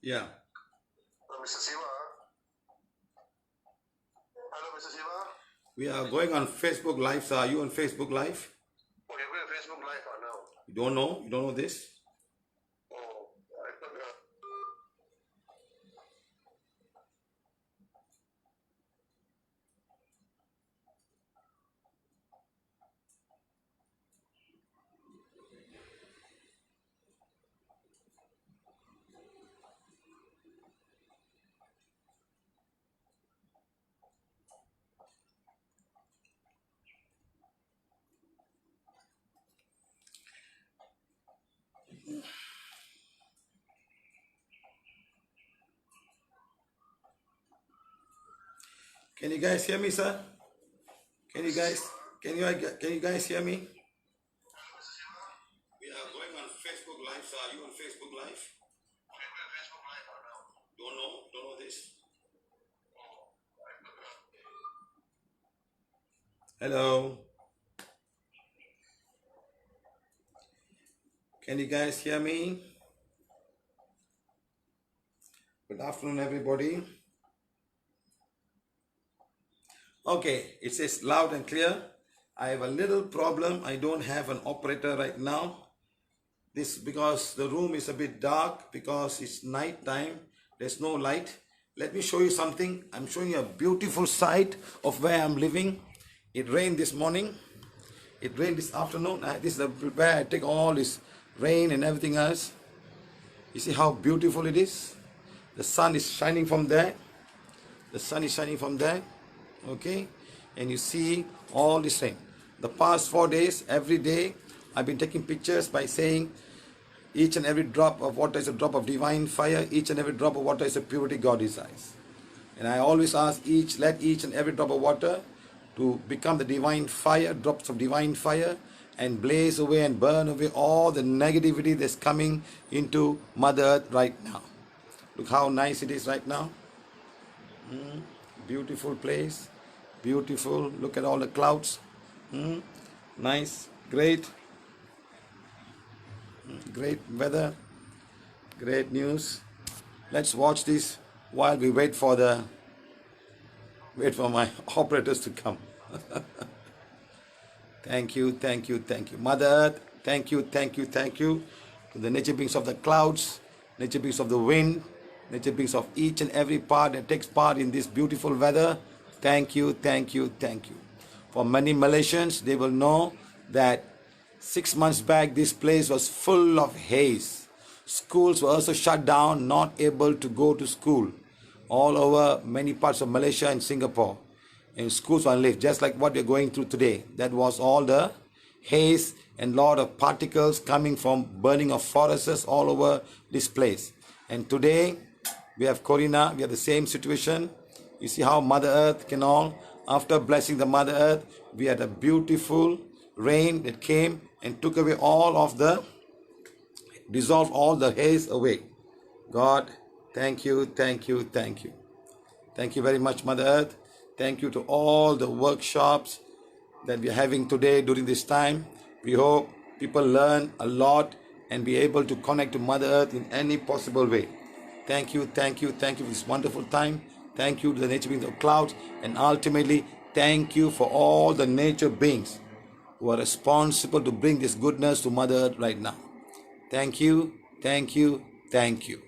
Yeah. Mr. Siva. Hello, Mr. Siva. We are going on Facebook Live. So are you on Facebook Live? Oh, you're going Facebook Live now. You don't know? You don't know this? Oh, I thought, Can you guys hear me, sir? Can you guys hear me? We are going on Facebook Live. So are you on Facebook Live? okay, we're Facebook Live now. Don't know? Don't know this? Hello. Can you guys hear me? Good afternoon, everybody. Okay, it says loud and clear. I have a little problem. I don't have an operator right now. This because the room is a bit dark because it's night time. There's no light. Let me show you something. I'm showing you a beautiful sight of where I'm living. It rained this morning. It rained this afternoon. This is where I take all this rain and everything else. You see how beautiful it is? The sun is shining from there. The sun is shining from there. Okay, and you see all this rain. The past 4 days, every day, I've been taking pictures by saying each and every drop of water is a drop of divine fire. Each and every drop of water is a purity God desires. And I always ask let each and every drop of water to become the divine fire, drops of divine fire, and blaze away and burn away all the negativity that's coming into Mother Earth right now. Look how nice it is right now. Beautiful place. Beautiful. Look at all the clouds. Nice. Great. Great weather. Great news. Let's watch this while we wait for my operators to come. Thank you, thank you, thank you. Mother Earth, thank you, thank you, thank you. To the nature beings of the clouds, nature beings of the wind, nature beings of each and every part that takes part in this beautiful weather. Thank you, thank you, thank you. For many Malaysians, they will know that 6 months back, this place was full of haze. Schools were also shut down, not able to go to school. All over many parts of Malaysia and Singapore. And schools were unlit, just like what we're going through today. That was all the haze and lot of particles coming from burning of forests all over this place. And today, we have Corina, we have the same situation. You see how Mother Earth can all, after blessing the Mother Earth, we had a beautiful rain that came and took away all of the, dissolved all the haze away. God, thank you, thank you, thank you. Thank you very much, Mother Earth. Thank you to all the workshops that we're having today during this time. We hope people learn a lot and be able to connect to Mother Earth in any possible way. Thank you, thank you, thank you for this wonderful time. Thank you to the nature beings of clouds. And ultimately, thank you for all the nature beings who are responsible to bring this goodness to Mother Earth right now. Thank you, thank you, thank you.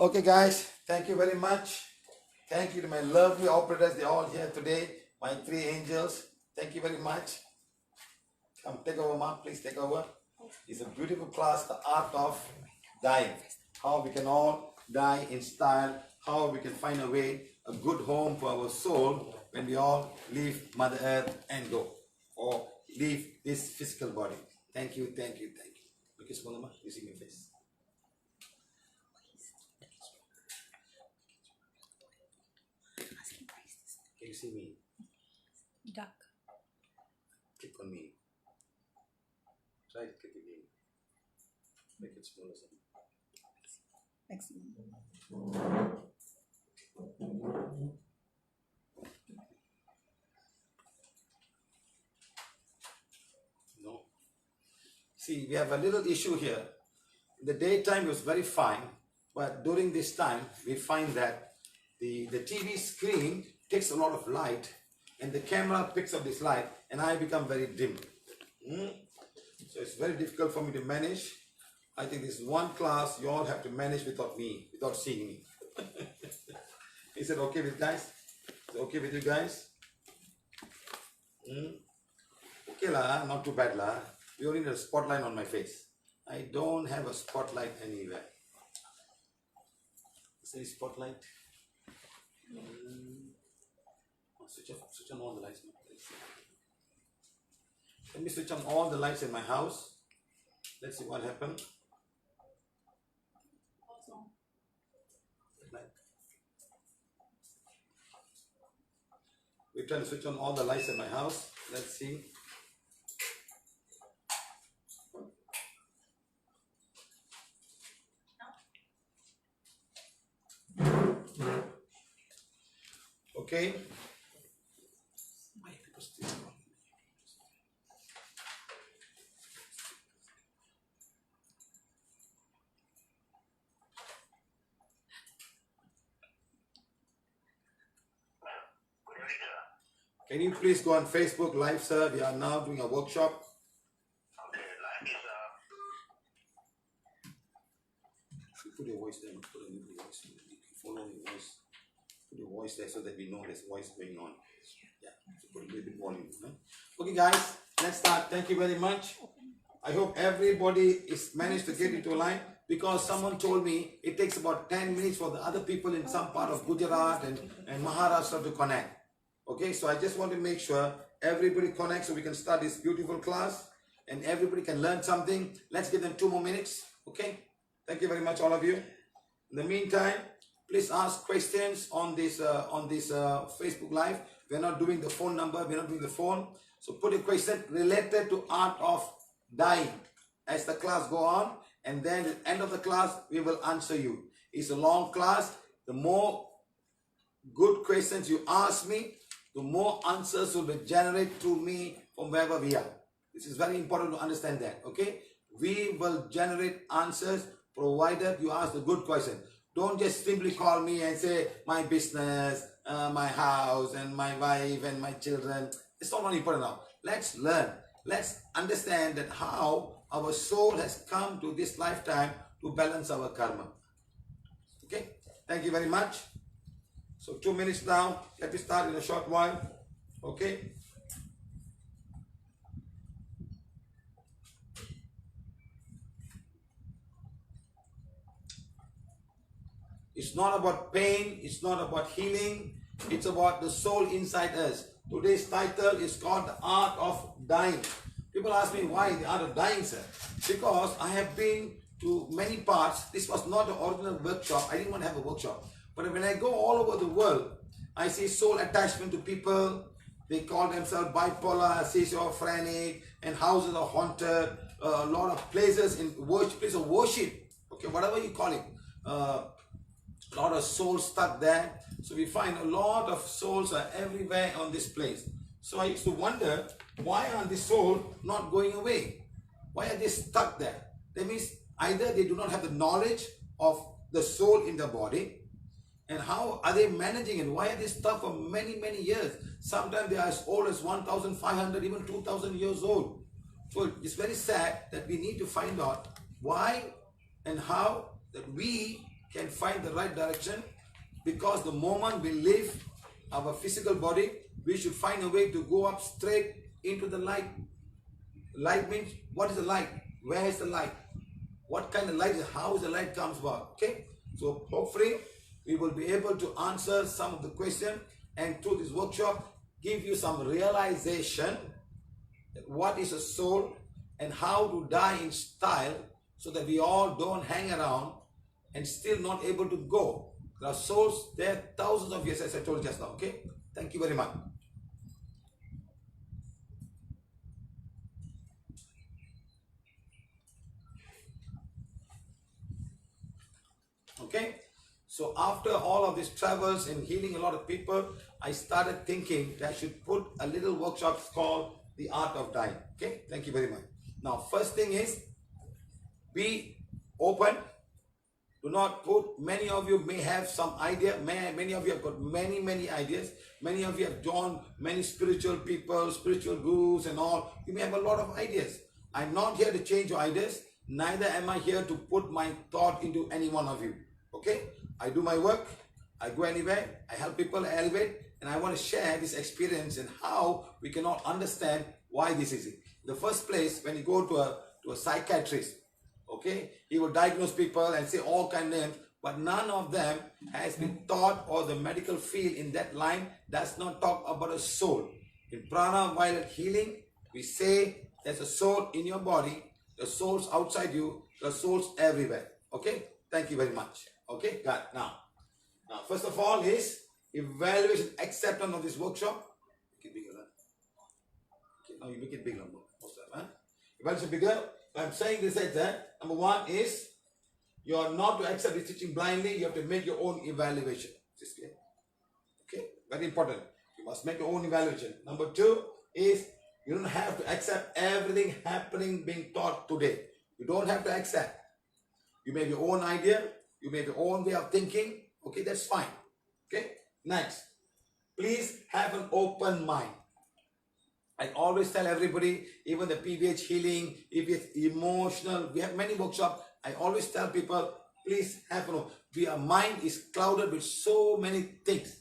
Okay, guys, thank you very much. Thank you to my lovely operators. They're all here today. My 3 angels. Thank you very much. Come take over, Ma. Please take over. It's a beautiful class, the art of dying. How we can all die in style. How we can find a way, a good home for our soul when we all leave Mother Earth and go. Or leave this physical body. Thank you, thank you, thank you. Look at Smolama, you see my face. Can you see me? Duck. Click on me. Try to click again. Make it smaller. Excellent. No. See, we have a little issue here. In the daytime it was very fine, but during this time we find that the TV screen takes a lot of light and the camera picks up this light and I become very dim. So it's very difficult for me to manage. I think this is one class you all have to manage without me, without seeing me. Is it okay with guys? Is it okay with you guys? Okay lah, not too bad lah. You only need a spotlight on my face. I don't have a spotlight anywhere. Say spotlight. Switch on all the lights. Let me switch on all the lights in my house. Let's see what happens. We're trying to switch on all the lights in my house. Let's see. Okay. Can you please go on Facebook Live, sir? We are now doing a workshop. Okay, life is Put your voice there. Put your voice. Follow your voice. Put your voice there so that we know there's voice going on. Yeah. So put a little bit volume. Huh? Okay, guys. Let's start. Thank you very much. I hope everybody is managed to get into a line because someone told me it takes about 10 minutes for the other people in some part of Gujarat and Maharashtra to connect. Okay, so I just want to make sure everybody connects so we can start this beautiful class and everybody can learn something. Let's give them 2 more minutes. Okay, thank you very much, all of you. In the meantime, please ask questions on this Facebook Live. We're not doing the phone number. We're not doing the phone. So put a question related to art of dying as the class go on, and then at the end of the class we will answer you. It's a long class. The more good questions you ask me, the more answers will be generated to me from wherever we are. This is very important to understand that, okay? We will generate answers provided you ask the good question. Don't just simply call me and say, my business, my house, and my wife, and my children. It's not important now. Let's learn. Let's understand that how our soul has come to this lifetime to balance our karma. Okay? Thank you very much. So 2 minutes now. Let me start in a short while. Okay? It's not about pain. It's not about healing. It's about the soul inside us. Today's title is called The Art of Dying. People ask me why the art of dying, sir? Because I have been to many parts. This was not an original workshop. I didn't want to have a workshop. But when I go all over the world, I see soul attachment to people. They call themselves bipolar, schizophrenic, and houses are haunted. A lot of places in worship, place of worship. Okay, whatever you call it. A lot of souls stuck there. So we find a lot of souls are everywhere on this place. So I used to wonder, why are these souls not going away? Why are they stuck there? That means either they do not have the knowledge of the soul in the body, and how are they managing it? Why are they stuck for many, many years? Sometimes they are as old as 1,500, even 2,000 years old. So it's very sad that we need to find out why and how that we can find the right direction, because the moment we leave our physical body, we should find a way to go up straight into the light. Light means, what is the light? Where is the light? What kind of light is, how is the light comes about? Okay, so hopefully we will be able to answer some of the questions, and through this workshop give you some realization that what is a soul and how to die in style, so that we all don't hang around and still not able to go. There are souls there thousands of years, as I told you just now. Okay, thank you very much. Okay, so after all of these travels and healing a lot of people, I started thinking that I should put a little workshop called The Art of Dying. Okay, thank you very much. Now, first thing is, be open. Do not put, many of you may have some idea, many of you have got many ideas. Many of you have joined many spiritual people, spiritual gurus and all. You may have a lot of ideas. I'm not here to change your ideas. Neither am I here to put my thought into any one of you. Okay? I do my work. I go anywhere. I help people elevate. And I want to share this experience and how we can all understand why this is it. In the first place, when you go to a psychiatrist, okay, he will diagnose people and say all kind of names, but none of them has been taught, or the medical field in that line does not talk about a soul. In Prana Violet healing, we say there's a soul in your body, the soul's outside you, the soul's everywhere. Okay, thank you very much. Okay, got it. Now, first of all is evaluation, acceptance of this workshop. Make it bigger, huh? Okay, now you make it bigger. Most of them, huh? Evaluation bigger. I'm saying this is that number one is, you are not to accept the teaching blindly. You have to make your own evaluation. Is this clear? Okay, very important. You must make your own evaluation. Number two is, you don't have to accept everything happening, being taught today. You don't have to accept. You may have your own idea. You may have your own way of thinking. Okay, that's fine. Okay, next. Please have an open mind. I always tell everybody, even the PVH healing, if it's emotional, we have many workshops. I always tell people, please have our mind is clouded with so many things.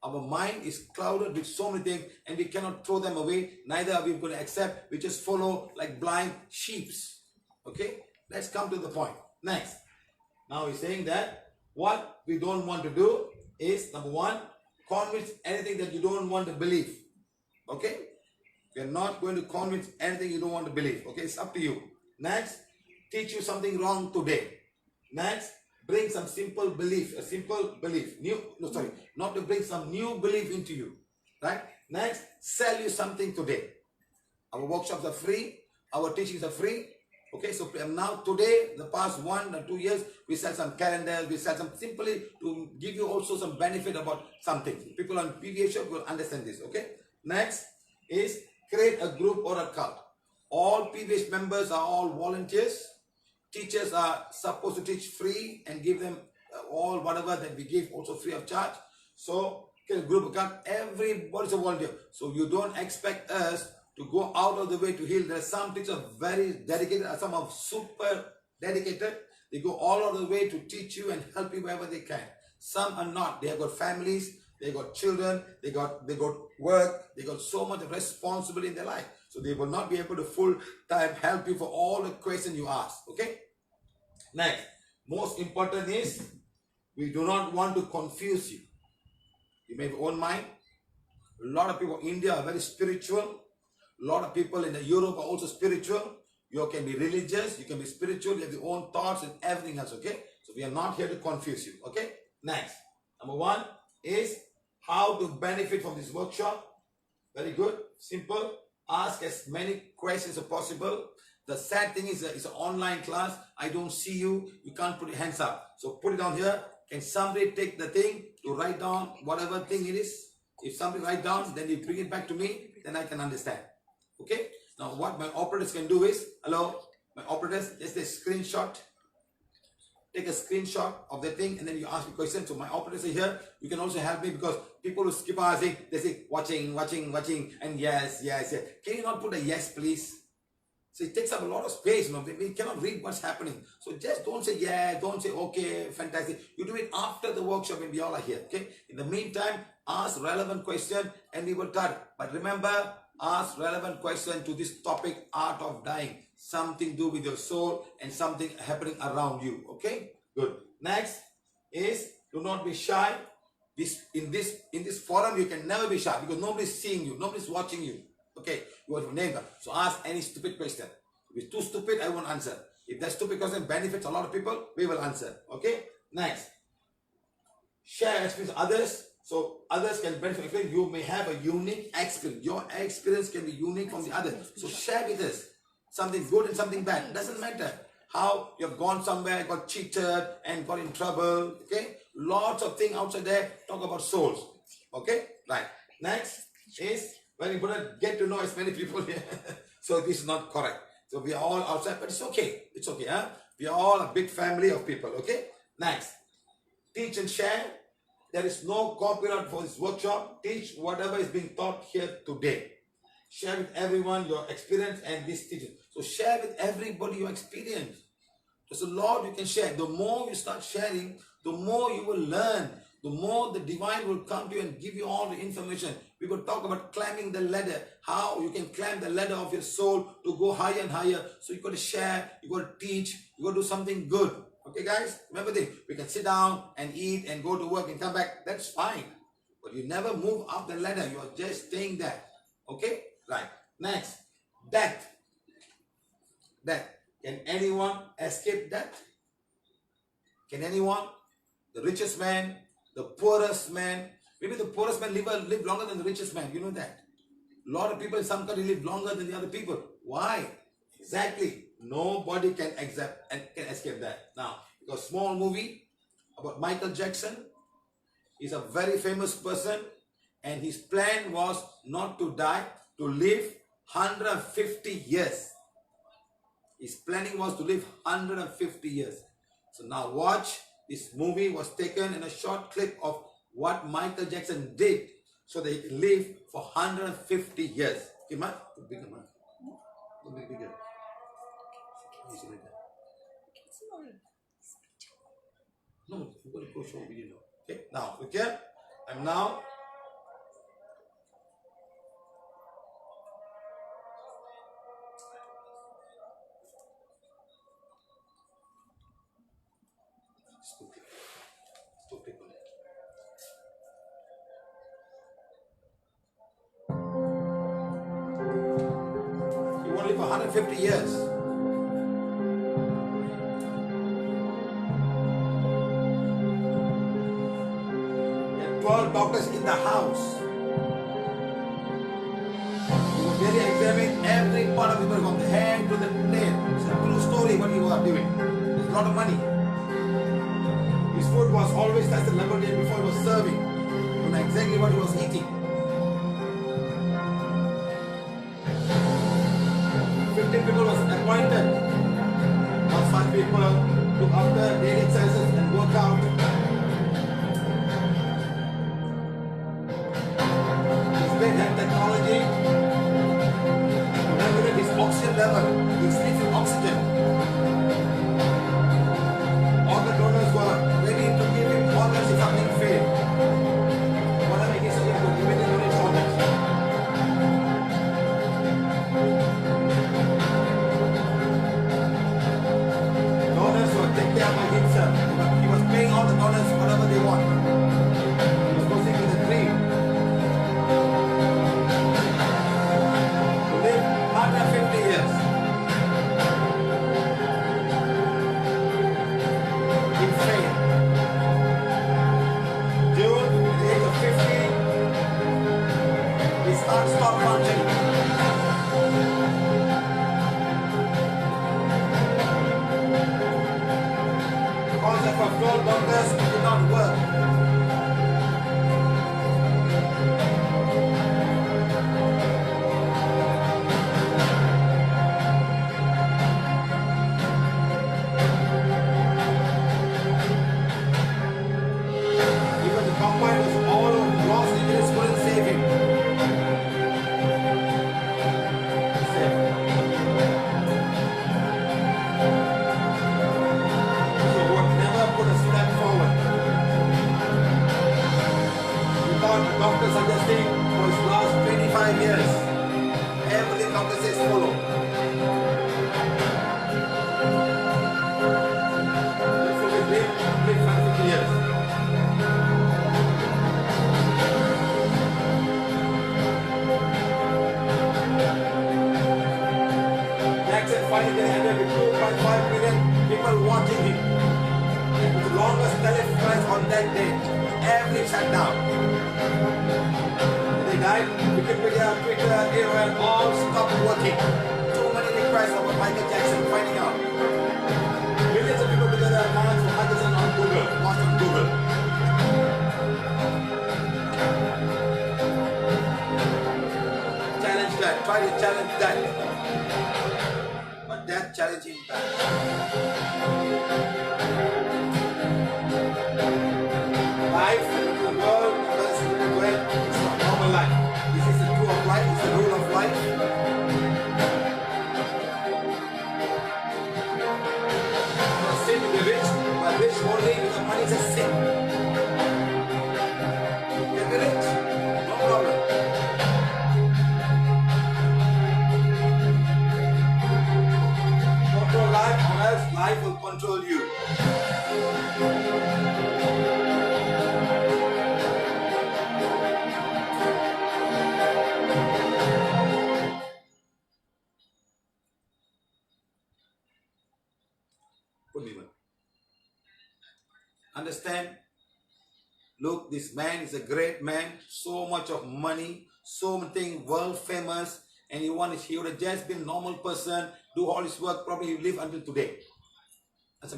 Our mind is clouded with so many things, and we cannot throw them away. Neither are we going to accept. We just follow like blind sheeps. Okay, let's come to the point. Next. Now he's saying that what we don't want to do is, number one, convince anything that you don't want to believe. Okay? You're not going to convince anything you don't want to believe. Okay, it's up to you. Next, teach you something wrong today. Next, bring some simple belief, a simple belief. Not to bring some new belief into you. Right? Next, sell you something today. Our workshops are free. Our teachings are free. Okay, so now today, the past 1 or 2 years, we sell some calendars, we sell some simply to give you also some benefit about something. People on PVH will understand this. Okay. Next is, create a group or a cult. All PVH members are all volunteers. Teachers are supposed to teach free and give them all whatever that we give also free of charge. So, create a group or cult. Everybody's a volunteer. So you don't expect us to go out of the way to heal. There are some teachers very dedicated, some are super dedicated. They go all out of the way to teach you and help you wherever they can. Some are not. They have got families. They got children, they got work, they got so much responsibility in their life. So they will not be able to full time help you for all the questions you ask. Okay? Next, most important is, we do not want to confuse you. You may have your own mind. A lot of people in India are very spiritual. A lot of people in Europe are also spiritual. You can be religious, you can be spiritual, you have your own thoughts and everything else. Okay? So we are not here to confuse you. Okay? Next, number one is, how to benefit from this workshop. Very good, simple. Ask as many questions as possible. The sad thing is that it's an online class. I don't see you. You can't put your hands up. So put it down here. Can somebody take the thing to write down whatever thing it is? If somebody write down, then you bring it back to me. Then I can understand. Okay. Now what my operators can do is, hello, my operators, just a screenshot. Take a screenshot of the thing and then you ask me questions. So my operators are here. You can also help me, because people who skip asking, they say watching, and yes. Can you not put a yes, please? So it takes up a lot of space. We cannot read what's happening. So just don't say yeah, don't say okay, fantastic. You do it after the workshop when we all are here. Okay. In the meantime, ask relevant question and we will start. But remember, ask relevant question to this topic, art of dying. Something to do with your soul and something happening around you. Okay. Good. Next is do not be shy. In this forum, you can never be shy because nobody's seeing you, nobody's watching you. Okay, you are your neighbor. So ask any stupid question. If it's too stupid, I won't answer. If that stupid question benefits a lot of people, we will answer. Okay. Next, share experience with others so others can benefit. You may have a unique experience. Your experience can be unique from the others. So share with us something good and something bad. It doesn't matter how you have gone somewhere, got cheated and got in trouble. Okay. Lots of things outside there. Talk about souls. Okay. Right. Next is very important. Get to know as many people here. So this is not correct. So we are all outside, but it's okay. It's okay. Huh? We are all a big family of people. Okay. Next. Teach and share. There is no copyright for this workshop. Teach whatever is being taught here today. Share with everyone your experience and this teaching. So share with everybody your experience. There's a lot you can share. The more you start sharing, the more you will learn. The more the divine will come to you and give you all the information. We will talk about climbing the ladder. How you can climb the ladder of your soul to go higher and higher. So you got to share, you got to teach, you got to do something good. Okay guys, remember this. We can sit down and eat and go to work and come back. That's fine. But you never move up the ladder. You are just staying there. Okay? Right. Next. Death. Death. Can anyone escape death? Can anyone? The richest man, the poorest man. Maybe the poorest man live longer than the richest man. You know that. A lot of people in some country live longer than the other people. Why? Exactly. Nobody can escape that. Now, a small movie about Michael Jackson. He's a very famous person and his plan was not to die, to live 150 years. His planning was to live 150 years. So now watch. This movie was taken in a short clip of what Michael Jackson did so that he can live for 150 years. Okay, man? Bigger, man. Bigger. No, you're going to go show video now. Okay, now, okay? I'm now. Stupid. You want to live for 150 years. There are 12 doctors in the house. You will really examine every part of the body from the head to the tail. It's a true story what you are doing. It's a lot of money. His food was always tested number day before he was serving. You know exactly what he was eating. 15 people was appointed. Now 5 people look after daily exercises and work out. His bed had technology to regulate his oxygen level. He sleeps with oxygen. All the donors were ready to give him organs if something failed. Whatever he said, he could immediately donate organs. Donors were taken care by himself. He was paying all the donors whatever they want. He was proceeding with a dream to live 150 years. He failed. June, at the age of 50, his heart stopped functioning. The concept of 12 doctors did not work. Even the combine was all over lost injuries couldn't save him. Saved. taunting him. With the longest telephone on that day, every shut down. They died. Wikipedia, Twitter, AOL, all stopped working. Too many requests about Michael Jackson finding out. Millions of people together announced for Michael Jackson on Google. Watch on Google. Challenge that. Try to challenge that. But that challenging back. Life in the world, it's not normal life. This is the truth of life, it's the rule of life. Sin to be rich, but rich only because money is a sin. You can be rich, no problem. Control life, or else life will control you. Understand? Look, this man is a great man, so much of money, so many world he would have just been a normal person, do all his work, probably live until today.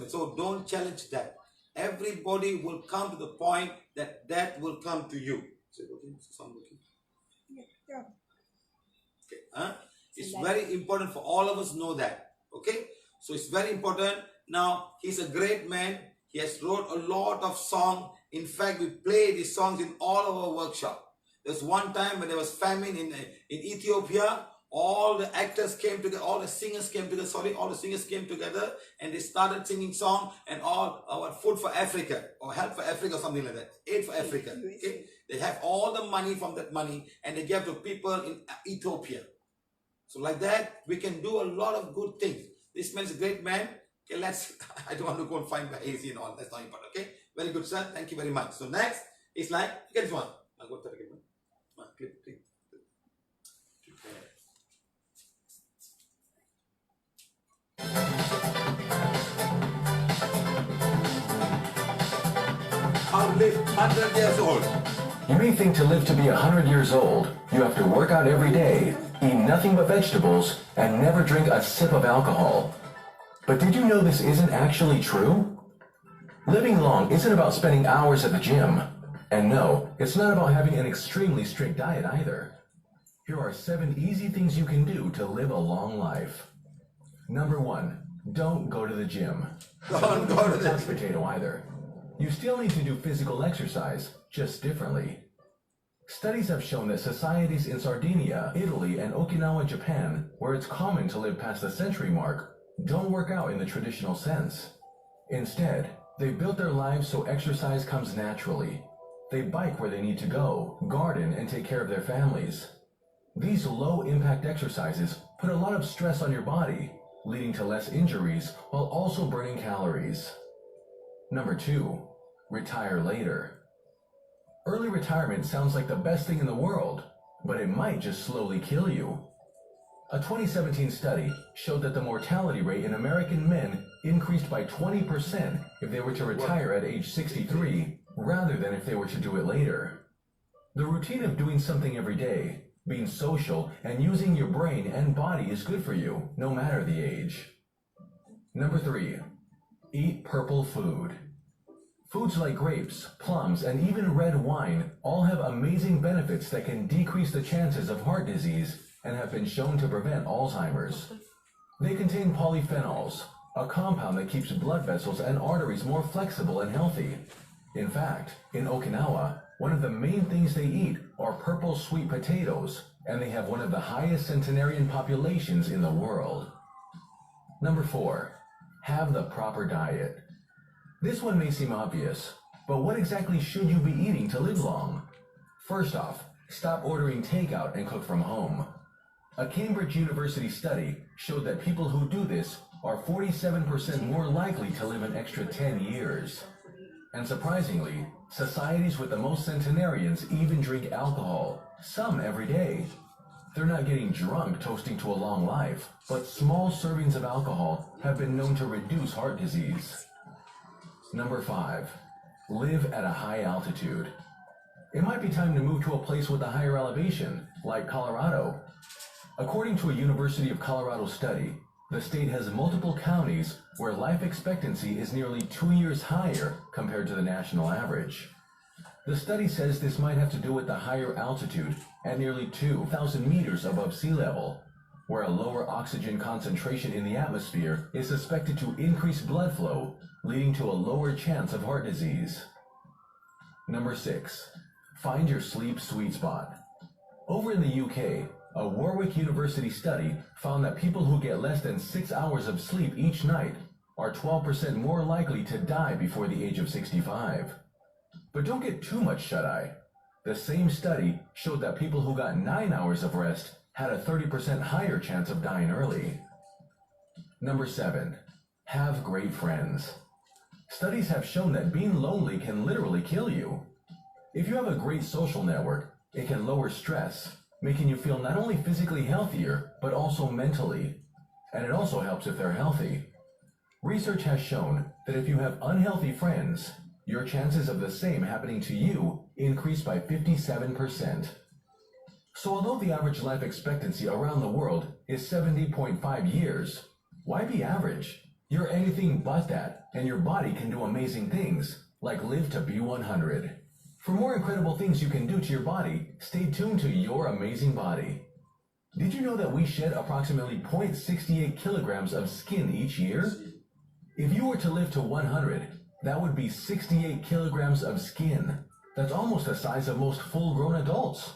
So don't challenge that. Everybody will come to the point that that will come to you. Yeah. Okay. It's very important for all of us to know that. Okay? So it's very important. Now, he's a great man. He has wrote a lot of songs. In fact, we play these songs in all of our workshop. There's one time when there was famine in Ethiopia. All the actors came together, all the singers came together, and they started singing songs and all our food for Africa or help for Africa or something like that. Aid for Africa. Okay? They have all the money from that money and they give to people in Ethiopia. So like that, we can do a lot of good things. This man is a great man. Okay, I don't want to go and find the AC and all. That's not important. Okay, very good, sir. Thank you very much. So next is like, get this one. I'll go to the again. Clip. I'll live 100 years old. You may think to live to be 100 years old, you have to work out every day, eat nothing but vegetables, and never drink a sip of alcohol. But did you know this isn't actually true? Living long isn't about spending hours at the gym. And no, it's not about having an extremely strict diet either. Here are 7 easy things you can do to live a long life. Number 1, don't go to the gym. Don't go to the couch potato either. You still need to do physical exercise, just differently. Studies have shown that societies in Sardinia, Italy, and Okinawa, Japan, where it's common to live past the century mark, don't work out in the traditional sense. Instead, they built their lives so exercise comes naturally. They bike where they need to go, garden, and take care of their families. These low-impact exercises put a lot of stress on your body, leading to less injuries while also burning calories. Number 2, retire later. Early retirement sounds like the best thing in the world, but it might just slowly kill you. A 2017 study showed that the mortality rate in American men increased by 20% if they were to retire at age 63, rather than if they were to do it later. The routine of doing something every day, being social, and using your brain and body is good for you, no matter the age. Number 3, eat purple food. Foods like grapes, plums, and even red wine all have amazing benefits that can decrease the chances of heart disease and have been shown to prevent Alzheimer's. They contain polyphenols, a compound that keeps blood vessels and arteries more flexible and healthy. In fact, in Okinawa, one of the main things they eat are purple sweet potatoes, and they have one of the highest centenarian populations in the world. Number 4, have the proper diet. This one may seem obvious, but what exactly should you be eating to live long? First off, stop ordering takeout and cook from home. A Cambridge University study showed that people who do this are 47% more likely to live an extra 10 years. And surprisingly, societies with the most centenarians even drink alcohol, some every day. They're not getting drunk toasting to a long life, but small servings of alcohol have been known to reduce heart disease. Number 5. Live at a high altitude. It might be time to move to a place with a higher elevation, like Colorado. According to a University of Colorado study, the state has multiple counties where life expectancy is nearly 2 years higher compared to the national average. The study says this might have to do with the higher altitude at nearly 2,000 meters above sea level, where a lower oxygen concentration in the atmosphere is suspected to increase blood flow, leading to a lower chance of heart disease. Number 6. Find your sleep sweet spot. Over in the UK, a Warwick University study found that people who get less than 6 hours of sleep each night are 12% more likely to die before the age of 65. But don't get too much shut-eye. The same study showed that people who got 9 hours of rest had a 30% higher chance of dying early. Number 7. Have great friends. Studies have shown that being lonely can literally kill you. If you have a great social network, it can lower stress, making you feel not only physically healthier, but also mentally. And it also helps if they're healthy. Research has shown that if you have unhealthy friends, your chances of the same happening to you increase by 57%. So although the average life expectancy around the world is 70.5 years, why be average? You're anything but that, and your body can do amazing things, like live to be 100. For more incredible things you can do to your body, stay tuned to Your Amazing Body. Did you know that we shed approximately 0.68 kilograms of skin each year? If you were to live to 100, that would be 68 kilograms of skin. That's almost the size of most full-grown adults.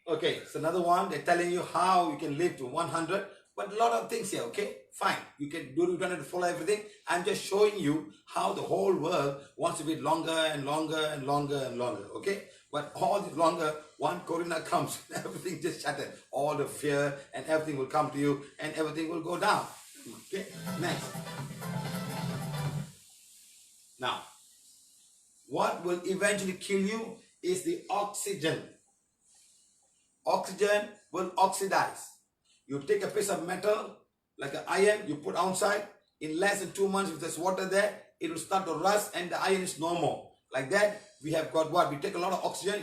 Okay, so another one, they're telling you how you can live to 100, but a lot of things here, okay? Fine, you don't have to follow everything. I'm just showing you how the whole world wants to be longer and longer and longer and longer, okay? But all this longer, one corona comes, everything just shattered. All the fear and everything will come to you and everything will go down. Okay, next. Now, what will eventually kill you is the oxygen. Oxygen will oxidize. You take a piece of metal, like an iron, you put outside, in less than 2 months, if there's water there, it will start to rust and the iron is no more. Like that, we have got what? We take a lot of oxygen,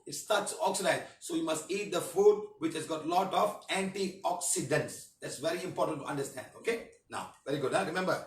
it starts to oxidize. So you must eat the food which has got a lot of antioxidants. That's very important to understand, okay? Now, very good. Now remember,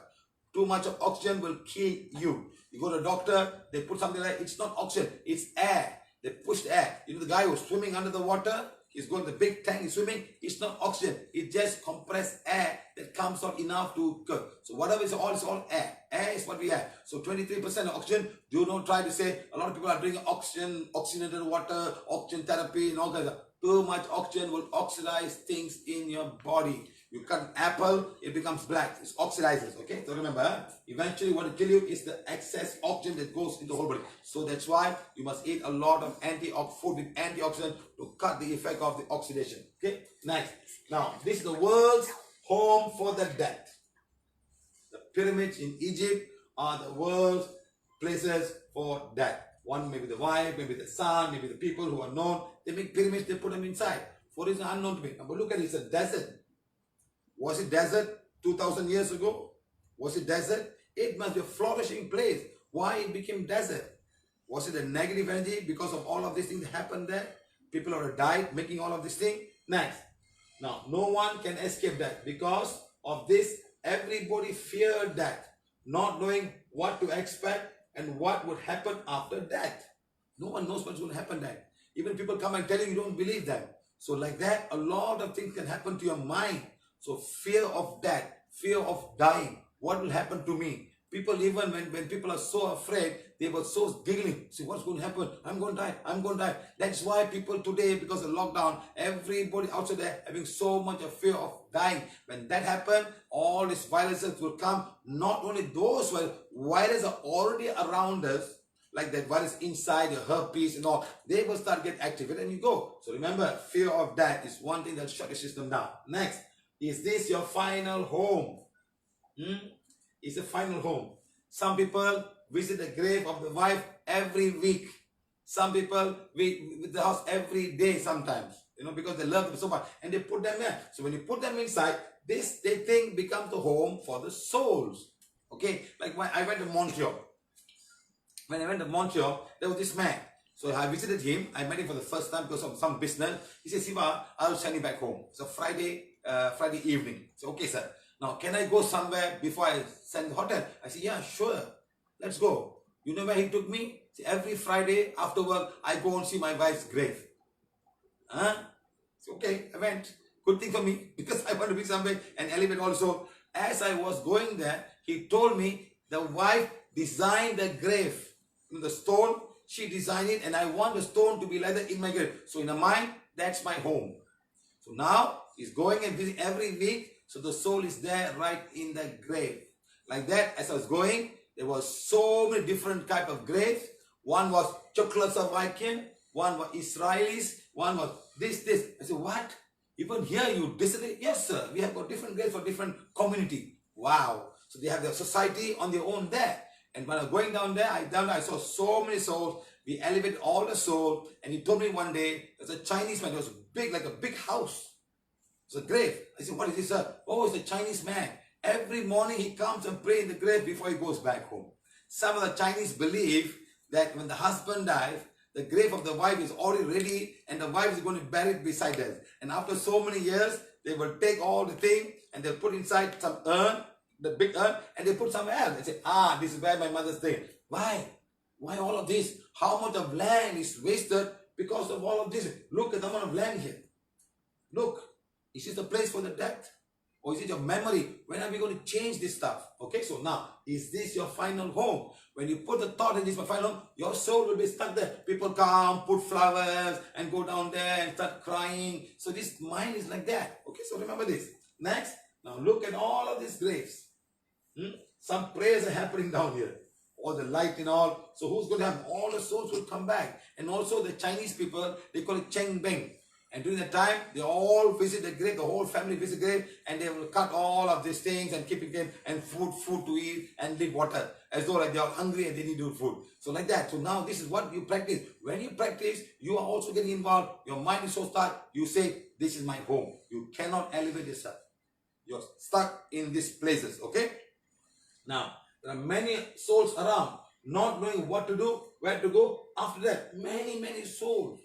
too much of oxygen will kill you. You go to a doctor, they put something like, it's not oxygen, it's air. They push the air. You know the guy who's swimming under the water, he's going to the big tank, he's swimming, it's not oxygen, it's just compressed air that comes out enough to cook. So whatever is all air. Air is what we have. So 23% of oxygen. Do not try to say, a lot of people are drinking oxygenated water, oxygen therapy and all kinds of. Too much oxygen will oxidize things in your body. You cut an apple, it becomes black. It oxidizes, okay? So remember, eventually what will kill you is the excess oxygen that goes into the whole body. So that's why you must eat a lot of food with antioxidant to cut the effect of the oxidation. Okay, next. Now, this is the world's home for the dead. The pyramids in Egypt are the world's places for death. One, maybe the wife, maybe the son, maybe the people who are known. They make pyramids, they put them inside. For reason unknown to me. Now, but look at it, it's a desert. Was it desert 2,000 years ago? Was it desert? It must be a flourishing place. Why it became desert? Was it a negative energy because of all of these things that happened there? People have died making all of these things. Next. Now, no one can escape that. Because of this, everybody feared death, not knowing what to expect and what would happen after death. No one knows what's going to happen then. Even people come and tell you, you don't believe them. So like that, a lot of things can happen to your mind. So fear of death, fear of dying. What will happen to me? People, even when people are so afraid, they were so giggling. See, what's going to happen? I'm going to die. I'm going to die. That's why people today, because of lockdown, everybody outside there having so much of fear of dying. When that happens, all these viruses will come. Not only those viruses are already around us, like that virus inside your herpes and all, they will start get activated and you go. So remember, fear of death is one thing that shut your system down. Next. Is this your final home? It's a final home. Some people visit the grave of the wife every week. Some people visit the house every day sometimes, because they love them so much, and they put them there. So when you put them inside, they think becomes the home for the souls. Okay, like when I went to Montreal. When I went to Montreal, there was this man. So I visited him. I met him for the first time because of some business. He said, Siva, I'll send you back home. It's a Friday evening. I said, okay, sir. Now, can I go somewhere before I send the hotel? I said, yeah, sure. Let's go. You know where he took me? See, every Friday after work, I go and see my wife's grave. Huh? So, okay, I went. Good thing for me because I want to be somewhere and elevate also. As I was going there, he told me the wife designed the grave. The stone, she designed it, and I want the stone to be like that in my grave. So in the mind, that's my home. So now he's going and visiting every week. So the soul is there right in the grave. Like that, as I was going, there was so many different type of graves. One was Czechoslovakian, one was Israelis, one was this. I said, what? Even here you visited? Yes, sir. We have got different graves for different community. Wow. So they have their society on their own there. And when I was going down there, I saw so many souls. We elevated all the souls. And he told me one day, there's a Chinese man. It was big, like a big house. It's a grave. I said, what is this, sir? Oh, it's a Chinese man. Every morning he comes and prays in the grave before he goes back home. Some of the Chinese believe that when the husband dies, the grave of the wife is already ready and the wife is going to bury it beside them. And after so many years, they will take all the thing and they'll put inside some urn, the big urn, and they put somewhere else. They say, this is where my mother's staying. Why? Why all of this? How much of land is wasted because of all of this? Look at the amount of land here. Look, is this the place for the death? Or is it your memory? When are we going to change this stuff? Okay, so now, is this your final home? When you put the thought in this my final home, your soul will be stuck there. People come, put flowers, and go down there and start crying. So this mind is like that. Okay, so remember this. Next, now look at all of these graves. Some prayers are happening down here. All the light and all. So who's going to have all the souls will come back. And also the Chinese people, they call it Cheng Beng. And during the time, they all visit the grave, the whole family visit the grave, and they will cut all of these things and keep it and food to eat and drink water. As though like they are hungry and they need food. So like that. So now this is what you practice. When you practice, you are also getting involved. Your mind is so stuck. You say, this is my home. You cannot elevate yourself. You're stuck in these places. Okay? Now, there are many souls around, not knowing what to do, where to go. After that, many souls.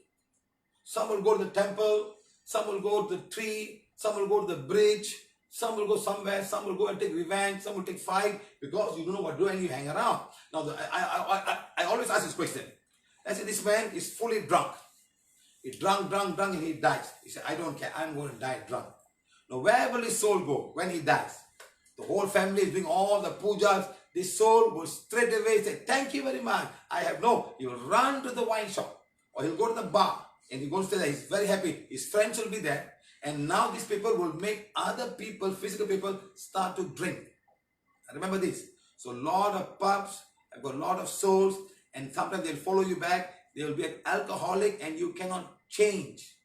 Some will go to the temple, some will go to the tree, some will go to the bridge, some will go somewhere, some will go and take revenge, some will take fight because you don't know what to do and you hang around. Now, I always ask this question. Let's say this man is fully drunk. He drunk and he dies. He said, I don't care, I'm going to die drunk. Now, where will his soul go when he dies? The whole family is doing all the pujas. This soul will straight away say, thank you very much. He will run to the wine shop or he'll go to the bar. And he goes to there, he's very happy. His friends will be there. And now these people will make other people, physical people, start to drink. Remember this. So a lot of pubs have got a lot of souls. And sometimes they'll follow you back. They will be an alcoholic and you cannot change.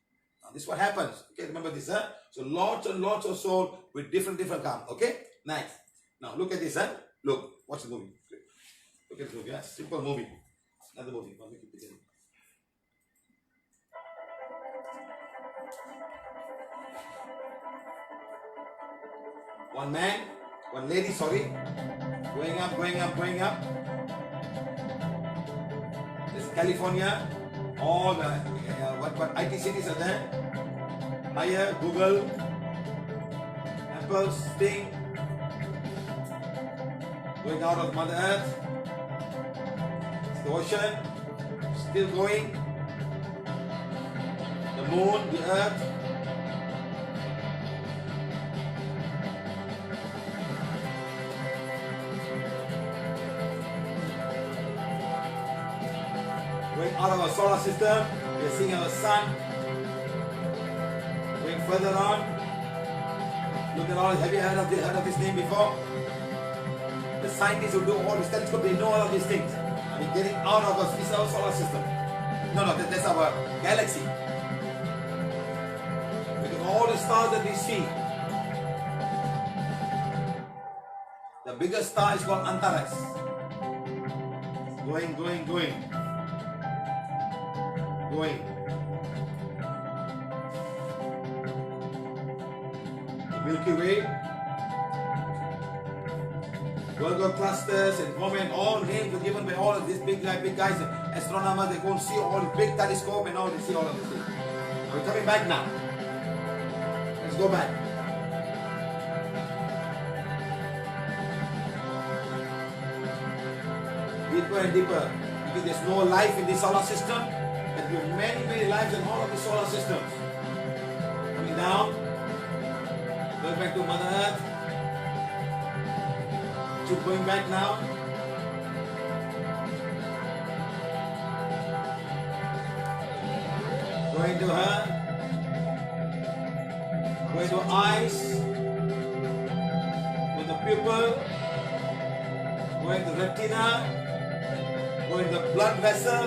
Now this is what happens. Okay, remember this. Huh? So lots and lots of souls with different karma. Okay, nice. Now look at this. Huh? Look, watch the movie. Look at the movie. Yeah? Simple movie. Another movie. I'll make it begin. One man, one lady, sorry, going up. This California, all the what IT cities are there. Higher, Google, Apple, Sting, going out of Mother Earth. The ocean, still going. The moon, the earth. Going out of our solar system, we are seeing our sun. Going further on. Look at all, have you heard of this name before? The scientists who do all this telescope, they know all of these things. I mean, getting out of us, this is our solar system. No, that's our galaxy. Because all the stars that we see, the biggest star is called Antares. Going. The Milky Way. Virgo clusters and women, all names were given by all of these big guys, astronomers. They go and see all the big telescope and all. They see all of this thing. We're coming back now. Let's go back. Deeper and deeper. Because there's no life in the solar system. There will be many lives in all of the solar systems. Coming down. Going back to Mother Earth. Keep going back now. Going to her. Going to eyes. Going to pupil. Going to retina. Going to blood vessel.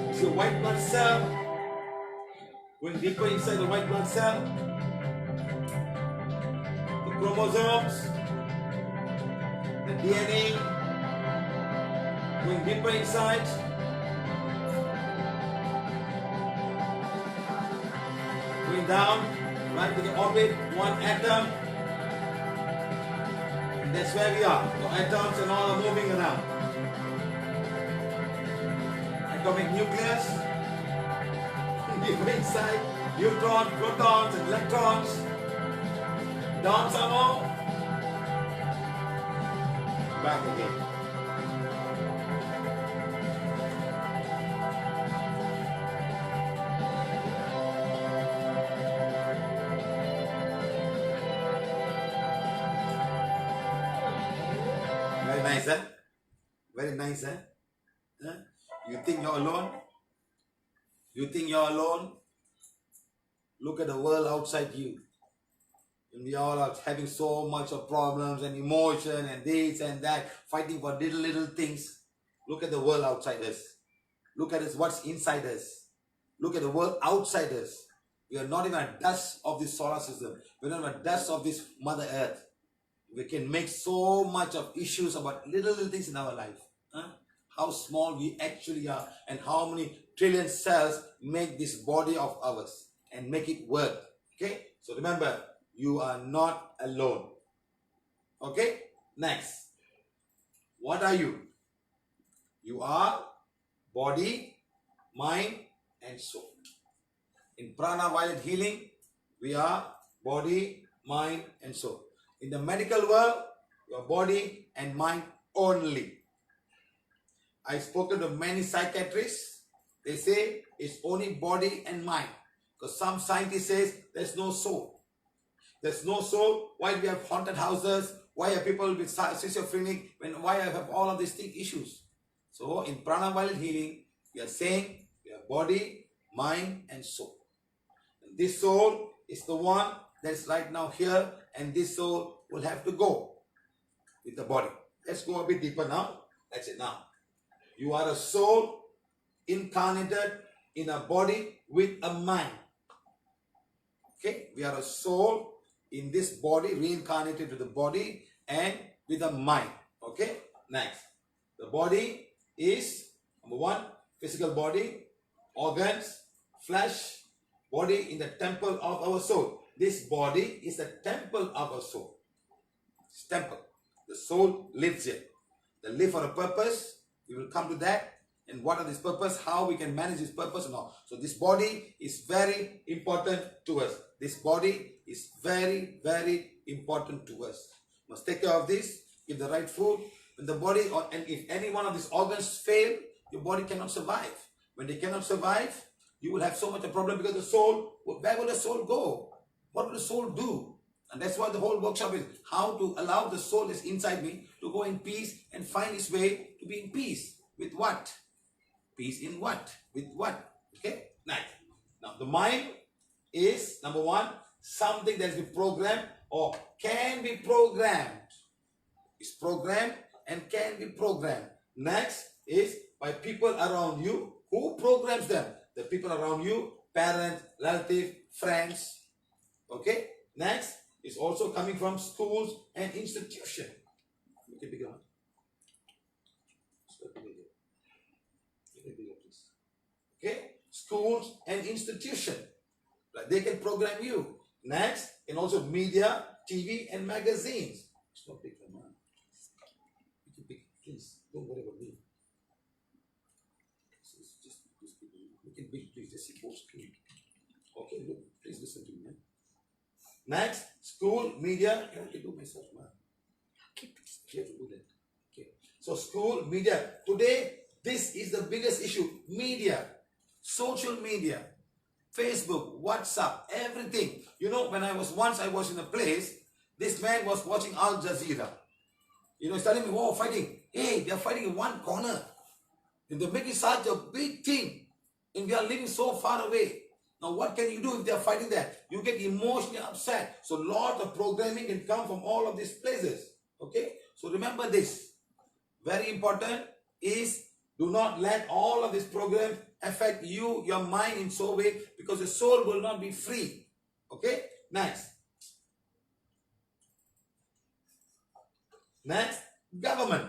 It's your white blood cell. Going deeper inside the white blood cell. The chromosomes. The DNA. Going deeper inside. Going down, right to the orbit, one atom. And that's where we are. The atoms and all are moving around. Atomic nucleus. Deeper inside, neutrons, protons, and electrons. Down some more. Back again. Very nice, eh? Very nice, eh? Huh? You think you're alone? You think you're alone? Look at the world outside you. And we all are having so much of problems and emotion and this and that, fighting for little things. Look at the world outside us. Look at us, what's inside us. Look at the world outside us. We are not even a dust of this solar system. We are not even a dust of this Mother Earth. We can make so much of issues about little things in our life. Huh? How small we actually are and how many trillion cells make this body of ours and make it work. Okay? So remember, you are not alone. Okay? Next. What are you? You are body, mind, and soul. In Prana Violet healing, we are body, mind, and soul. In the medical world, your body and mind only. I've spoken to many psychiatrists. They say it's only body and mind. Because some scientists say there's no soul. There's no soul. Why do we have haunted houses? Why are people with schizophrenic? Why have all of these issues? So in Prana Violet healing, we are saying we are body, mind, and soul. And this soul is the one that's right now here, and this soul will have to go with the body. Let's go a bit deeper now. That's it now. You are a soul incarnated in a body with a mind. Okay? We are a soul in this body, reincarnated with the body and with a mind. Okay? Next. The body is, number one, physical body, organs, flesh, body in the temple of our soul. This body is the temple of our soul. It's temple. The soul lives here. They live for a purpose. We will come to that. And what are this purpose? How we can manage this purpose and all. So this body is very important to us. This body is very important to us. Must take care of this. Give the right food. When the body, and if any one of these organs fail, your body cannot survive. When they cannot survive, you will have so much a problem because the soul, where will the soul go? What will the soul do? And that's what the whole workshop is. How to allow the soul that's inside me to go in peace and find its way to be in peace. With what? Peace in what? With what? Okay? Nice. Now, the mind is, number one, something that's been programmed or can be programmed. It's programmed and can be programmed. Next is by people around you. Who programs them? The people around you, parents, relatives, friends. Okay? Next is also coming from schools and institutions. Make it bigger. schools and institutions. Right? They can program you. Next, and also media, TV, and magazines. It's not big for man. Please, don't worry about me. Just make it big, please. Just see both screen. Okay, look, please listen to me. Man. Next, school, media. I can do myself, man. You have to do that. Okay. So school, media. Today, this is the biggest issue. Media, social media, Facebook, WhatsApp, everything. You know, when I was in a place, this man was watching Al Jazeera. You know, he's telling me, oh, fighting. Hey, they're fighting in one corner. And they're making such a big thing. And we are living so far away. Now, what can you do if they're fighting that? You get emotionally upset. So, lot of programming can come from all of these places. Okay? So, remember this. Very important is do not let all of these programs affect you, your mind in so way, because the soul will not be free. Okay? Next. Next, government.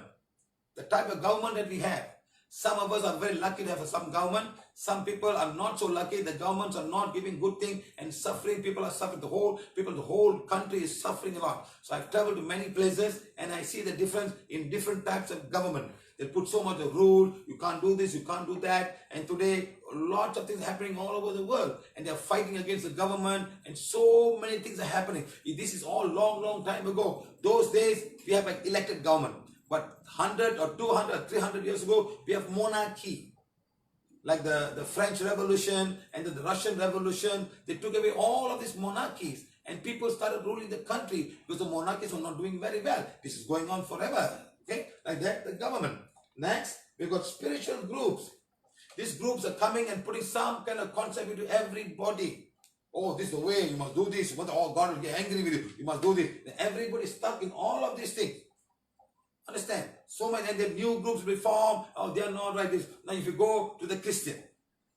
The type of government that we have. Some of us are very lucky to have some government. Some people are not so lucky. The governments are not giving good things and suffering. People are suffering. The whole country is suffering a lot. So I've traveled to many places and I see the difference in different types of government. They put so much of rule. You can't do this, you can't do that. And today, lots of things happening all over the world. And they're fighting against the government. And so many things are happening. This is all long time ago. Those days, we have an elected government. But 100 or 200 or 300 years ago, we have monarchy. Like the French Revolution and the Russian Revolution, they took away all of these monarchies. And people started ruling the country because the monarchies were not doing very well. This is going on forever. Okay, like that, the government. Next, we've got spiritual groups. These groups are coming and putting some kind of concept into everybody. Oh, this is the way, you must do this. Oh, God will get angry with you. You must do this. And everybody's stuck in all of these things. Understand? So many, and then new groups will form. Oh, they are not like this. Now, if you go to the Christian,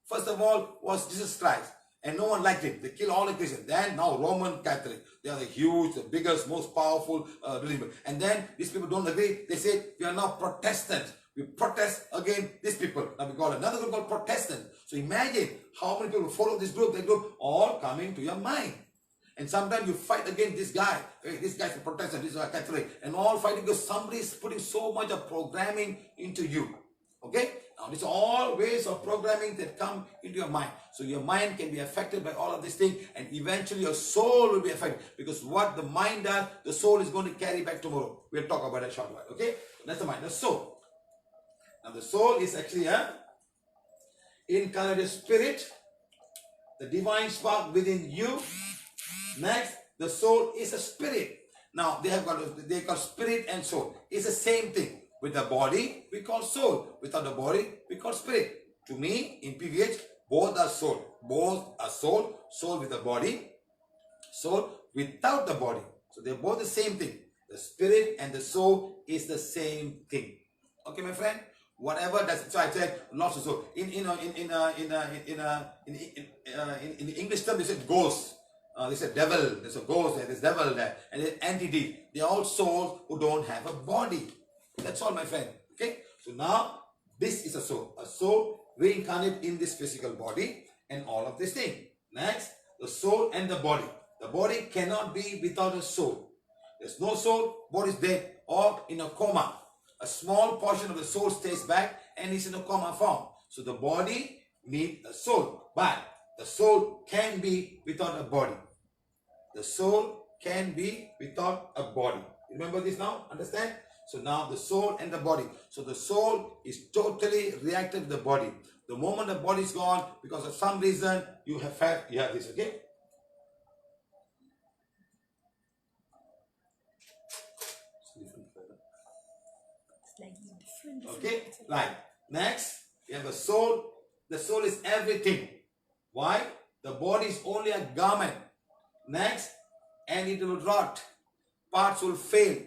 first of all was Jesus Christ. And no one liked him. They killed all the Christians. Then now Roman Catholic. They are the huge, the biggest, most powerful religion. And then these people don't agree. They say, we are now Protestants. We protest against these people. Now we got another group called Protestant. So imagine how many people follow this group, that group, all coming to your mind. And sometimes you fight against this guy. Hey, this guy's a Protestant, this is a Catholic. And all fighting because somebody is putting so much of programming into you. Okay? Now, these are all ways of programming that come into your mind. So your mind can be affected by all of these things, and eventually your soul will be affected. Because what the mind does, the soul is going to carry back tomorrow. We'll talk about that short while. Okay? That's the mind, the soul. Now the soul is actually a incarnated spirit, the divine spark within you. Next, the soul is a spirit. Now they call spirit and soul. It's the same thing. With the body, we call soul. Without the body, we call spirit. To me, in PVH, both are soul. Both are soul. Soul with the body. Soul without the body. So they're both the same thing. The spirit and the soul is the same thing. Okay, my friend? Whatever that's, so I said lots of soul. In the English term, they said ghost. They said devil. There's a ghost there. There's devil there. And there's entity. They're all souls who don't have a body. That's all, my friend. Okay? So now, this is a soul. A soul reincarnated in this physical body and all of this thing. Next, the soul and the body. The body cannot be without a soul. There's no soul, body is dead or in a coma. A small portion of the soul stays back and is in a coma form. So the body needs a soul. But the soul can be without a body. The soul can be without a body. Remember this now? Understand? So now the soul and the body. So the soul is totally reactive to the body. The moment the body is gone, because of some reason, you have this, okay? It's like different. Okay, right. Next, we have a soul. The soul is everything. Why? The body is only a garment. Next, and it will rot. Parts will fail.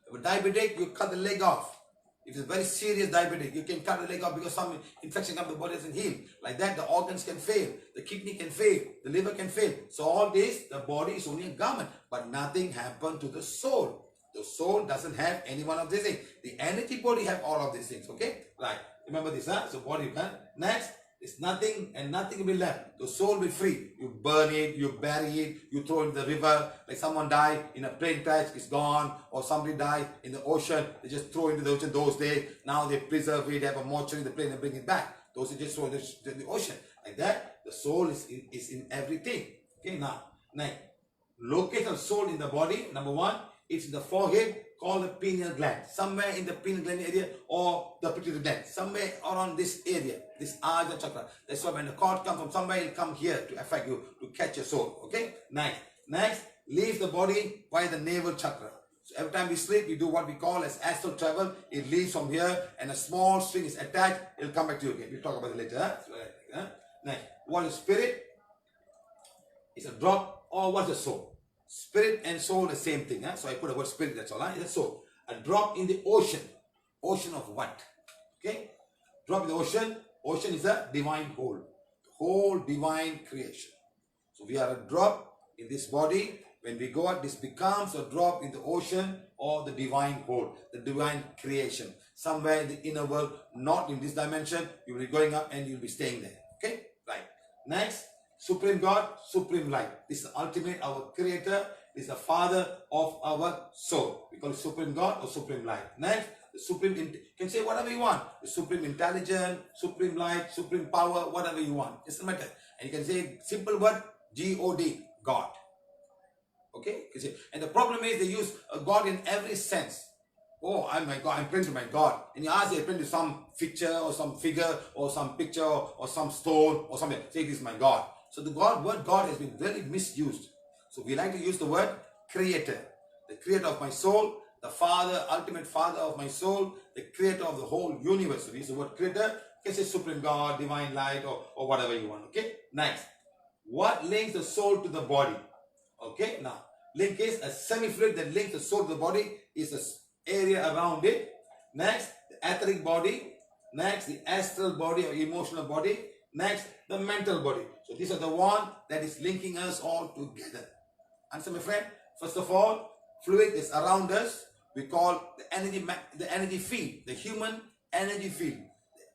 If a diabetic, you cut the leg off. If it's a very serious diabetic, you can cut the leg off because some infection comes, the body doesn't heal. Like that, the organs can fail. The kidney can fail. The liver can fail. So all this, the body is only a garment. But nothing happened to the soul. The soul doesn't have any one of these things. The energy body have all of these things. Okay? Right. Remember this, huh? So body, huh? Next, It's nothing and nothing will be left. The soul will be free. You burn it, you bury it, you throw it in the river. Like someone died in a plane crash, it's gone. Or somebody died in the ocean, they just throw it into the ocean those days. Now they preserve it, they have a mortuary in the plane and bring it back. Those are just throw it in the ocean. Like that, the soul is in everything. Okay, now, location of soul in the body, number one, it's in the forehead, called the pineal gland. Somewhere in the pineal gland area or the pituitary gland. Somewhere around this area, this Ajna chakra. That's why when the cord comes from somewhere, it'll come here to affect you, to catch your soul. Okay? Next, leaves the body via the navel chakra. So every time we sleep, we do what we call as astral travel. It leaves from here and a small string is attached. It'll come back to you again. We'll talk about it later. Next, what is spirit? It's a drop. Or what's the soul? Spirit and soul, the same thing. So I put the word spirit, that's all. It's a soul. A drop in the ocean. Ocean of what? Okay? Drop in the ocean. Ocean is a divine whole. Whole divine creation. So we are a drop in this body. When we go out, this becomes a drop in the ocean or the divine whole. The divine creation. Somewhere in the inner world, not in this dimension. You will be going up and you will be staying there. Okay? Right. Next. Supreme God, Supreme Light. This is the ultimate, our Creator. This is the Father of our soul. We call it Supreme God or Supreme Light. Next, the Supreme, you can say whatever you want. The Supreme Intelligence, Supreme Light, Supreme Power, whatever you want. It doesn't matter. And you can say simple word, G-O-D, God. Okay? You can say, and the problem is they use a God in every sense. Oh, I'm my God, I'm praying to my God. And you ask, they praying to some picture or some figure or some picture or some stone or something. Say, this is my God. So the word God has been very misused. So we like to use the word creator. The creator of my soul, the Father, ultimate Father of my soul, the creator of the whole universe. So we use the word creator. You can say Supreme God, Divine Light or whatever you want. Okay? Next. What links the soul to the body? Okay? Now, link is a semi-fluid that links the soul to the body is the area around it. Next, the etheric body. Next, the astral body or emotional body. Next, the mental body. So these are the one that is linking us all together. Answer, my friend. First of all, fluid is around us. We call the energy field, the human energy field,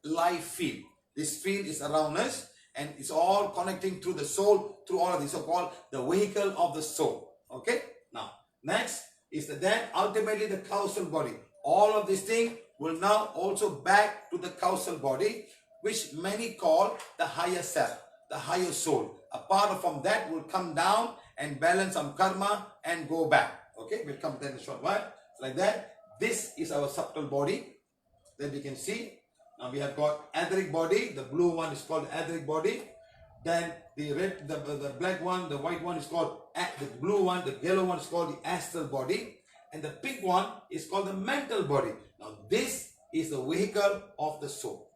life field. This field is around us and it's all connecting through the soul, through all of these, so called the vehicle of the soul. Okay. Now, next is then ultimately the causal body. All of these things will now also back to the causal body, which many call the higher self, the higher soul. Apart from that will come down and balance some karma and go back. Okay, we'll come to that in a short while. Like that, this is our subtle body that we can see. Now we have got etheric body. The blue one is called etheric body. Then the red, the black one, the white one is called, the blue one, the yellow one is called the astral body. And the pink one is called the mental body. Now this is the vehicle of the soul.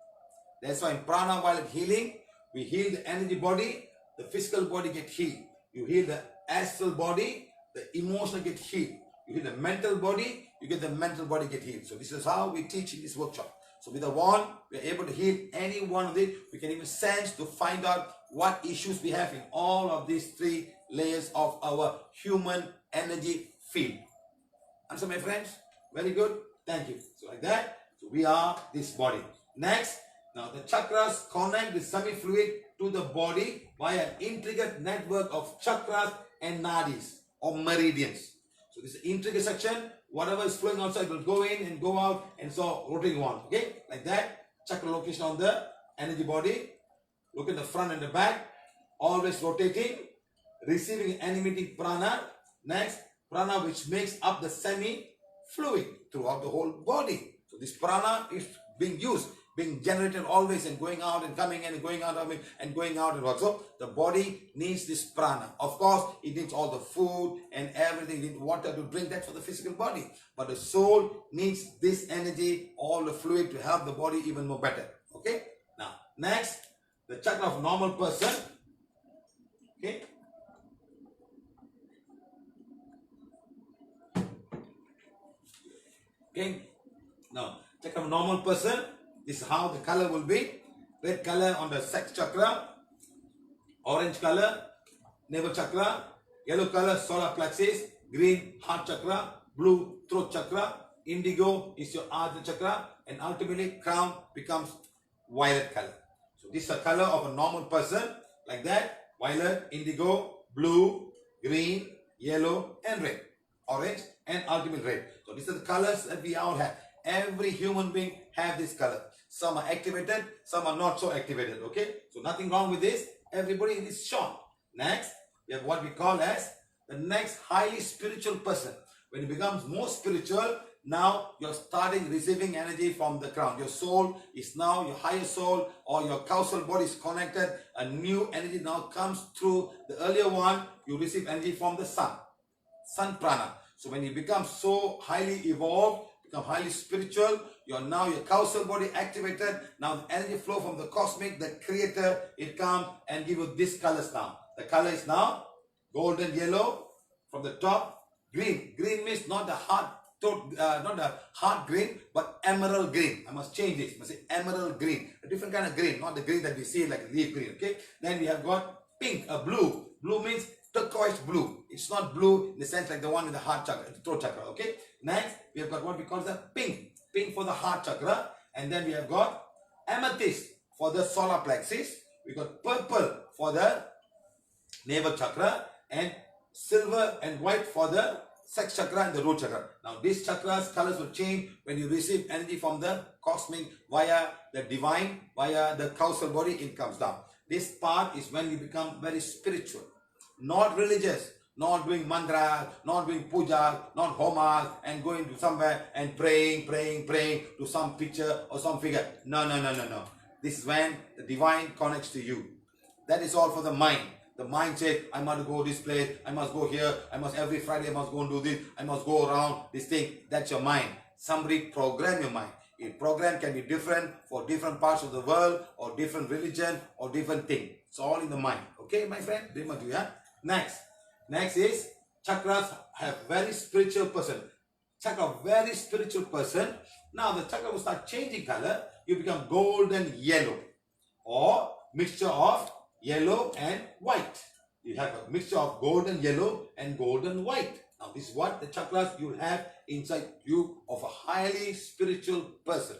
That's why in Prana, while healing, we heal the energy body, the physical body get healed. You heal the astral body, the emotional get healed. You heal the mental body, you get the mental body get healed. So this is how we teach in this workshop. So with the wand, we are able to heal any one of it. We can even sense to find out what issues we have in all of these three layers of our human energy field. Answer, my friends? Very good. Thank you. So like that, so we are this body. Next, now the chakras connect the semi-fluid to the body via an intricate network of chakras and nadis or meridians. So this is the intricate section. Whatever is flowing outside will go in and go out and so rotating on. Okay, like that. Chakra location on the energy body. Look at the front and the back. Always rotating. Receiving and emitting prana. Next, prana which makes up the semi-fluid throughout the whole body. So this prana is being used, being generated always and going out and coming in and going out and going out and what. So the body needs this prana. Of course, it needs all the food and everything. It needs water to drink that for the physical body. But the soul needs this energy, all the fluid to help the body even more better. Okay. Now, next, the chakra of normal person. Okay. Okay. Now, chakra of normal person. This is how the color will be. Red color on the sex chakra, orange color, navel chakra, yellow color, solar plexus, green heart chakra, blue throat chakra, indigo is your Ajna chakra, and ultimately crown becomes violet color. So this is the color of a normal person, like that: violet, indigo, blue, green, yellow, and red, orange, and ultimate red. So these are the colors that we all have. Every human being have this color. Some are activated, some are not so activated. Okay, so nothing wrong with this. Everybody is shown. Next, we have what we call as the next highly spiritual person. When it becomes more spiritual, now you're starting receiving energy from the crown. Your soul is now, your higher soul or your causal body is connected. A new energy now comes through the earlier one. You receive energy from the sun prana. So when you become so highly evolved, become highly spiritual, your causal body activated. Now the energy flow from the cosmic, the creator, it comes and give you these colors now. The color is now golden yellow from the top. Green. Green means not the hard green, but emerald green. I must change this. I must say emerald green. A different kind of green, not the green that we see like leaf green. Okay. Then we have got pink, a blue. Blue means turquoise blue. It's not blue in the sense like the one in the heart chakra, the throat chakra. Okay. Next, we have got what we call the pink. Pink for the heart chakra. And then we have got amethyst for the solar plexus. We got purple for the navel chakra, and silver and white for the sex chakra and the root chakra. Now these chakras colors will change when you receive energy from the cosmic via the divine, via the causal body. It comes down. This part is when you become very spiritual, not religious, not doing mantra, not doing puja, not homas, and going to somewhere and praying to some picture or some figure. No. This is when the divine connects to you. That is all for the mind. The mind says, I must go this place, I must go here, I must every Friday, I must go and do this, I must go around this thing. That's your mind. Somebody program your mind. A program can be different for different parts of the world or different religion or different thing. It's all in the mind. Okay, my friend? Next is chakras have very spiritual person. Chakra, very spiritual person. Now the chakra will start changing color. You become golden yellow or mixture of yellow and white. You have a mixture of golden yellow and golden white. Now this is what the chakras you have inside you of a highly spiritual person.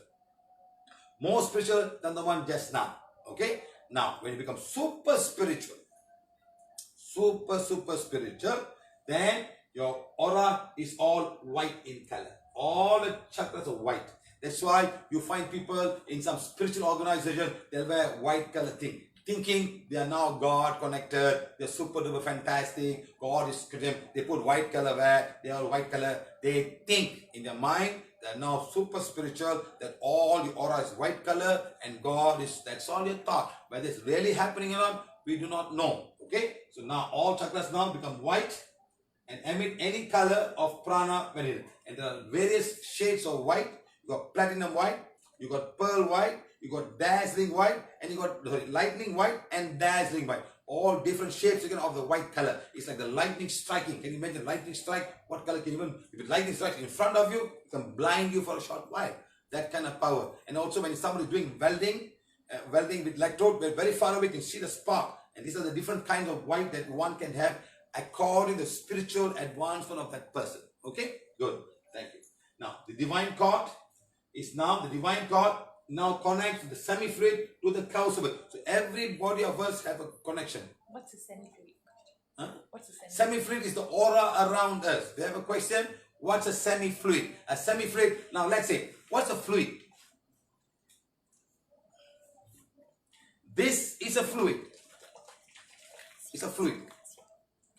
More spiritual than the one just now. Okay? Now when you become super spiritual, then your aura is all white in color. All the chakras are white. That's why you find people in some spiritual organization, they'll wear white color thing, thinking they are now God connected, they're super duper fantastic, God is them. They put white color where they are white color. They think in their mind they're now super spiritual, that all the aura is white color and God is, that's all your thought. Whether it's really happening or not, we do not know. Okay, so now all chakras now become white and emit any color of prana within. And there are various shades of white. You got platinum white, you got pearl white, you got dazzling white, and you got lightning white and dazzling white. All different shapes again of the white color. It's like the lightning striking. Can you imagine lightning strike? What color can you even? If lightning strikes in front of you, it can blind you for a short while. That kind of power. And also when somebody is doing welding with electrode, very far away, you can see the spark. And these are the different kinds of white that one can have according to the spiritual advancement of that person. Okay? Good. Thank you. Now, the divine cord now connects the semi-fluid to the causal body. So every body of us have a connection. What's a semi-fluid? Huh? What's a semi-fluid? Semi-fluid is the aura around us. They have a question. What's a semi-fluid? A semi-fluid. Now let's say, what's a fluid? This is a fluid. It's a fluid.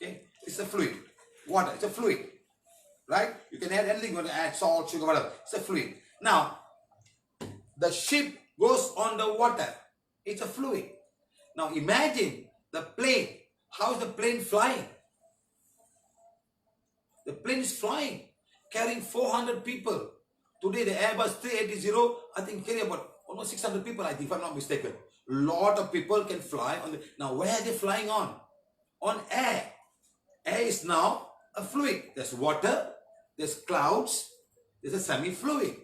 Okay? It's a fluid. Water. It's a fluid. Right? You can add anything. You want to add salt, sugar, whatever. It's a fluid. Now, the ship goes on the water. It's a fluid. Now imagine the plane. How is the plane flying? The plane is flying, carrying 400 people. Today the Airbus 380, I think carry about almost 600 people, I think, if I'm not mistaken. Lot of people can fly on the. Now where are they flying on? On air. Air is now a fluid. There's water, there's clouds, there's a semi-fluid.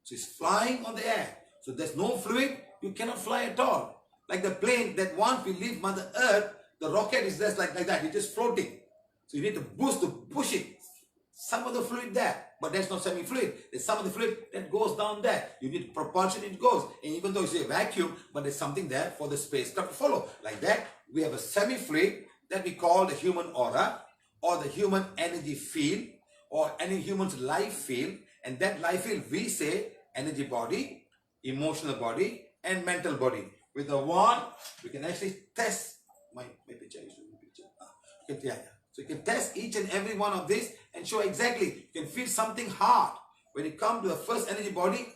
So it's flying on the air. So there's no fluid, you cannot fly at all. Like the plane that once we leave Mother Earth, the rocket is just like that. It's just floating. So you need to boost to push it. some of the fluid there, but that's not semi-fluid. There's some of the fluid that goes down there. You need propulsion, it goes. And even though it's a vacuum, but there's something there for the spacecraft to follow. Like that, we have a semi-fluid that we call the human aura, or the human energy field, or any human's life field. And that life field, we say energy body, emotional body, and mental body. With the wand, we can actually test my picture. So you can test each and every one of these and show exactly. You can feel something hard. When you come to the first energy body,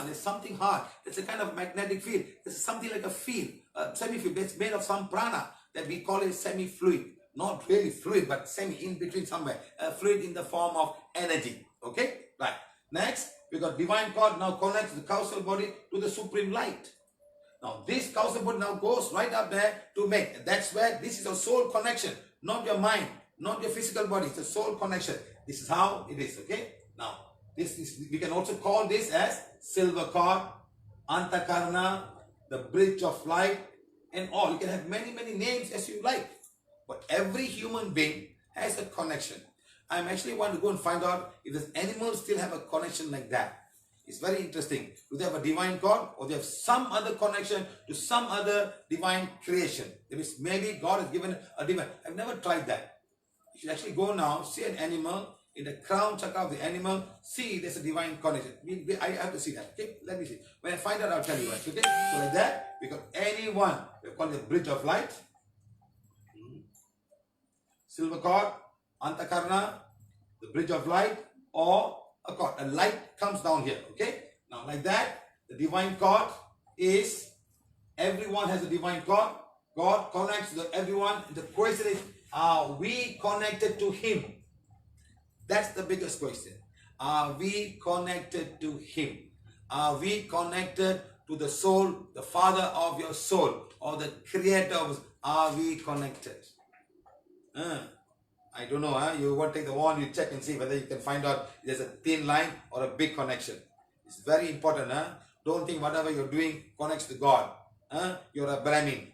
there's something hard. It's a kind of magnetic field. It's something like a field, a semi-fluid that's made of some prana that we call it semi-fluid. Not really fluid, but semi, in between somewhere. A fluid in the form of energy. Okay? Right. Next, we got divine cord now connects the causal body to the supreme light. Now, this causal body now goes right up there to make. That's where this is a soul connection. Not your mind, not your physical body. It's a soul connection. This is how it is. Okay? Now, this is, we can also call this as silver cord, antakarna, the bridge of light, and all. You can have many, many names as you like. But every human being has a connection. I'm actually want to go and find out if this animals still have a connection like that. It's very interesting. Do they have a divine God, or they have some other connection to some other divine creation? That means maybe God has given a divine. I've never tried that. You should actually go now, see an animal, in the crown chakra of the animal, see there's a divine connection. I have to see that. Okay, let me see. When I find out, I'll tell you. Right? Okay, so like that, we got anyone. We call it the bridge of light. Silver cord, antakarna, the bridge of light, or a cord. A light comes down here. Okay, now like that, the divine cord is, everyone has a divine cord. God connects to everyone. The question is, are we connected to Him? That's the biggest question. Are we connected to Him? Are we connected to the soul, the Father of your soul, or the Creator of? Are we connected? I don't know. You want to take the wand, you check and see whether you can find out if there's a thin line or a big connection. It's very important. Don't think whatever you're doing connects to God. You're a Brahmin.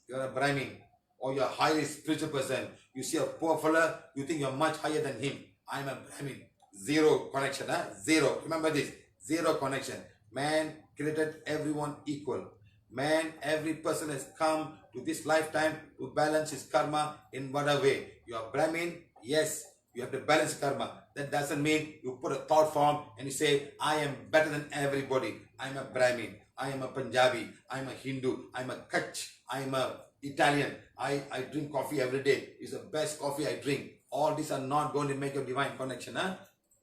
You're a Brahmin. Or you're a highly spiritual person. You see a poor fella, you think you're much higher than him. I'm a Brahmin. Zero connection. Zero. Remember this. Zero connection. Man created everyone equal. Man, every person has come to this lifetime to balance his karma in whatever way. You are Brahmin, yes, you have to balance karma. That doesn't mean you put a thought form and you say, I am better than everybody. I'm a Brahmin, I am a Punjabi, I'm a Hindu, I'm a Kutch, I'm a Italian. I drink coffee every day. It's the best coffee I drink. All these are not going to make a divine connection.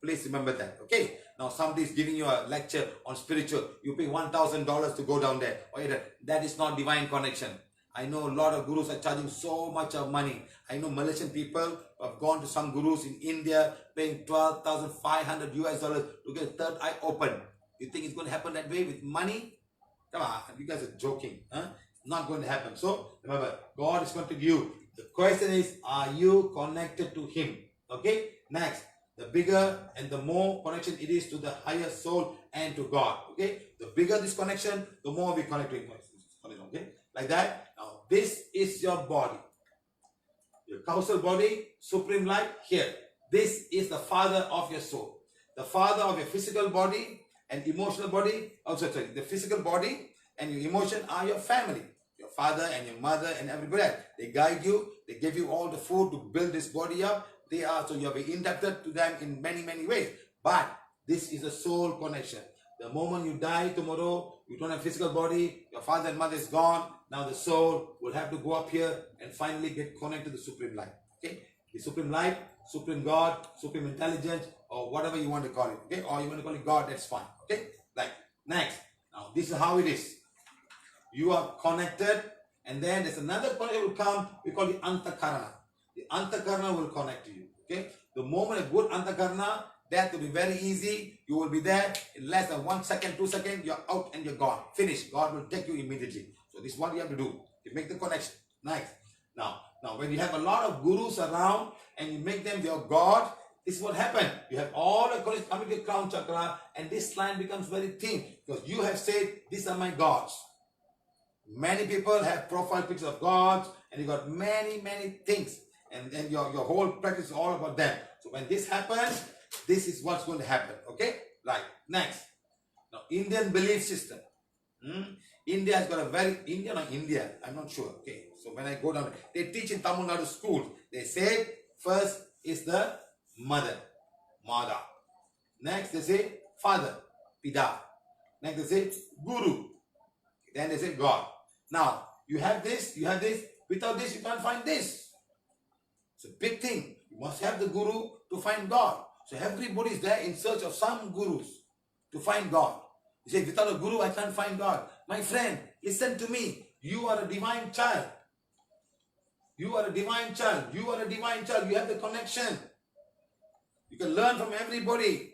Please remember that. Okay. Now somebody is giving you a lecture on spiritual. You pay $1,000 to go down there. That is not divine connection. I know a lot of gurus are charging so much of money. I know Malaysian people who have gone to some gurus in India paying $12,500 to get a third eye open. You think it's going to happen that way with money? Come on, you guys are joking. It's not going to happen. So remember, God is going to give you. The question is, are you connected to Him? Okay. Next. The bigger and the more connection it is to the higher soul and to God. Okay? The bigger this connection, the more we connect to Him. Okay? Like that. Now, this is your body. Your causal body, supreme light, here. This is the father of your soul. The father of your physical body and emotional body. The physical body and your emotion are your family. Your father and your mother and everybody else. They guide you. They give you all the food to build this body up. They are, so you have been inducted to them in many, many ways. But this is a soul connection. The moment you die tomorrow, you don't have physical body, your father and mother is gone. Now the soul will have to go up here and finally get connected to the supreme light. Okay? The supreme light, supreme God, supreme intelligence, or whatever you want to call it. Okay? Or you want to call it God, that's fine. Okay? Like, next. Now, this is how it is. You are connected, and then there's another connection will come, we call it antakarna. The antakarna will connect to you. Okay? The moment a good antakarna, that will be very easy. You will be there in less than 1 second, 2 seconds, you're out and you're gone. Finish. God will take you immediately. So this is what you have to do. You make the connection. Nice. Now when you have a lot of gurus around and you make them your God, this is what happened. You have all the connection coming to your crown chakra, and this line becomes very thin because you have said, these are my gods. Many people have profile pictures of gods, and you got many, many things. and then your whole practice is all about them. So when this happens, this is what's going to happen. Okay, right. Next, now Indian belief system. India has got a very India. I'm not sure. Okay, so when I go down, they teach in Tamil Nadu school. They say first is the mother, Mada. Next they say father, Pida. Next they say Guru. Then they say God. Now you have this. Without this, you can't find this. It's a big thing. You must have the Guru to find God. So everybody is there in search of some gurus to find God. You say, without a guru, I can't find God. My friend, listen to me. You are a divine child. You are a divine child. You are a divine child. You have the connection. You can learn from everybody.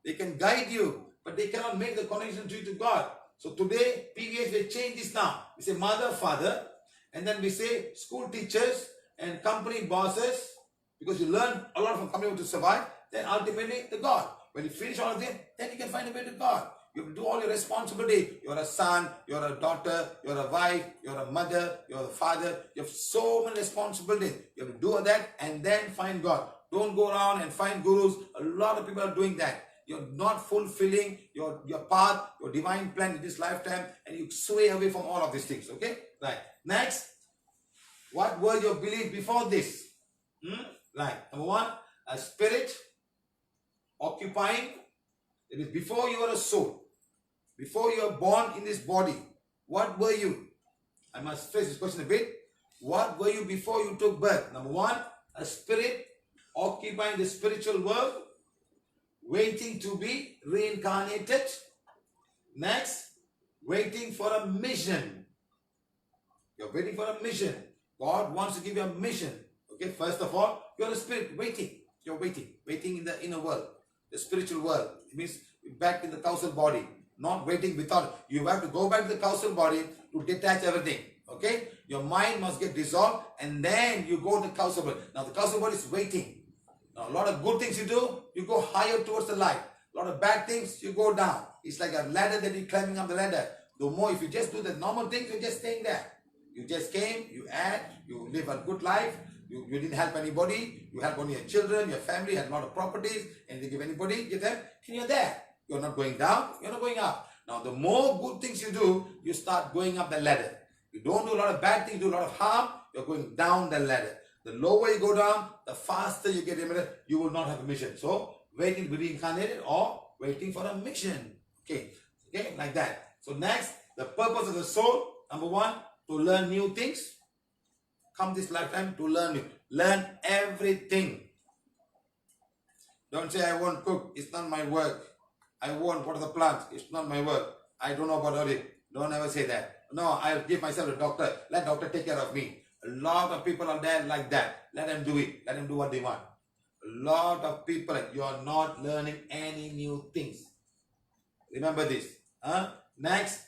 They can guide you, but they cannot make the connection to you to God. So today, PVH will change this now. We say mother, father, and then we say school teachers and company bosses, because you learn a lot from company to survive, then ultimately the God. When you finish all of them, then you can find a way to God. You have to do all your responsibility. You're a son, you're a daughter, you're a wife, you're a mother, you're a father. You have so many responsibilities. You have to do that and then find God. Don't go around and find gurus. A lot of people are doing that. You're not fulfilling your path, your divine plan in this lifetime, and you sway away from all of these things. Okay? Right. Next, what were your beliefs before this? Right. Number one, a spirit occupying. It is before you were a soul. Before you were born in this body. What were you? I must phrase this question a bit. What were you before you took birth? Number one, a spirit occupying the spiritual world, waiting to be reincarnated. Next, waiting for a mission. You're waiting for a mission. God wants to give you a mission. Okay, first of all, you're a spirit waiting. You're waiting in the inner world, the spiritual world. It means back in the causal body, not waiting without. You have to go back to the causal body to detach everything. Okay, your mind must get dissolved, and then you go to the causal body. Now the causal body is waiting. Now a lot of good things you do, you go higher towards the light. A lot of bad things, you go down. It's like a ladder that you're climbing up the ladder. The more, if you just do the normal things, you're just staying there. You just came, you add, you live a good life. You didn't help anybody. You help only your children, your family, had a lot of properties, and you give anybody, give them, and you're there. You're not going down, you're not going up. Now, the more good things you do, you start going up the ladder. You don't do a lot of bad things, do a lot of harm, you're going down the ladder. The lower you go down, the faster you get eliminated, you will not have a mission. So, waiting to be reincarnated or waiting for a mission. Okay, like that. So, next, the purpose of the soul, number one, to learn new things. Come this lifetime to learn everything. Don't say I won't cook, it's not my work. I won't water the plants, it's not my work. I don't know about it. Don't ever say that. No, I'll give myself a doctor. Let doctor take care of me. A lot of people are there like that. Let them do it. Let them do what they want. A lot of people, you are not learning any new things. Remember this. Next,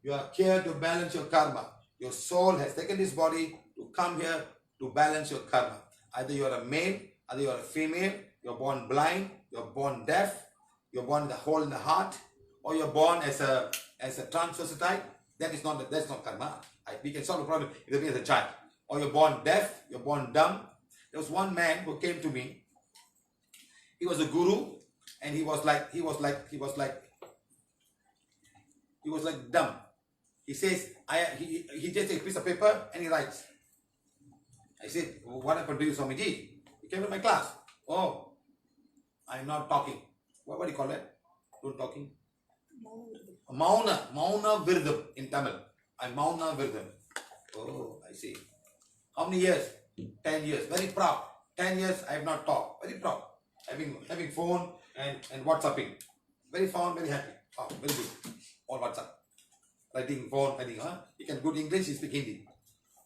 you are here to balance your karma. Your soul has taken this body to come here to balance your karma. Either you are a male, either you are a female, you're born blind, you're born deaf, you're born with a hole in the heart, or you're born as a transvestite. That's not karma. We can solve the problem if you're as a child. Or you're born deaf, you're born dumb. There was one man who came to me. He was a guru, and he was like dumb. He says, he just takes a piece of paper and he writes. I said, what happened to you, Swamiji? You came to my class. Oh, I'm not talking. What do you call that? Don't talking? Mauna Virdam in Tamil. I'm Mauna Virdam. Oh, I see. How many years? 10 years. Very proud. 10 years I have not talked. Very proud. Having phone and WhatsApping. Very fond, very happy. Oh, very good. All WhatsApp. Writing phone, writing, You can good English, you speak Hindi.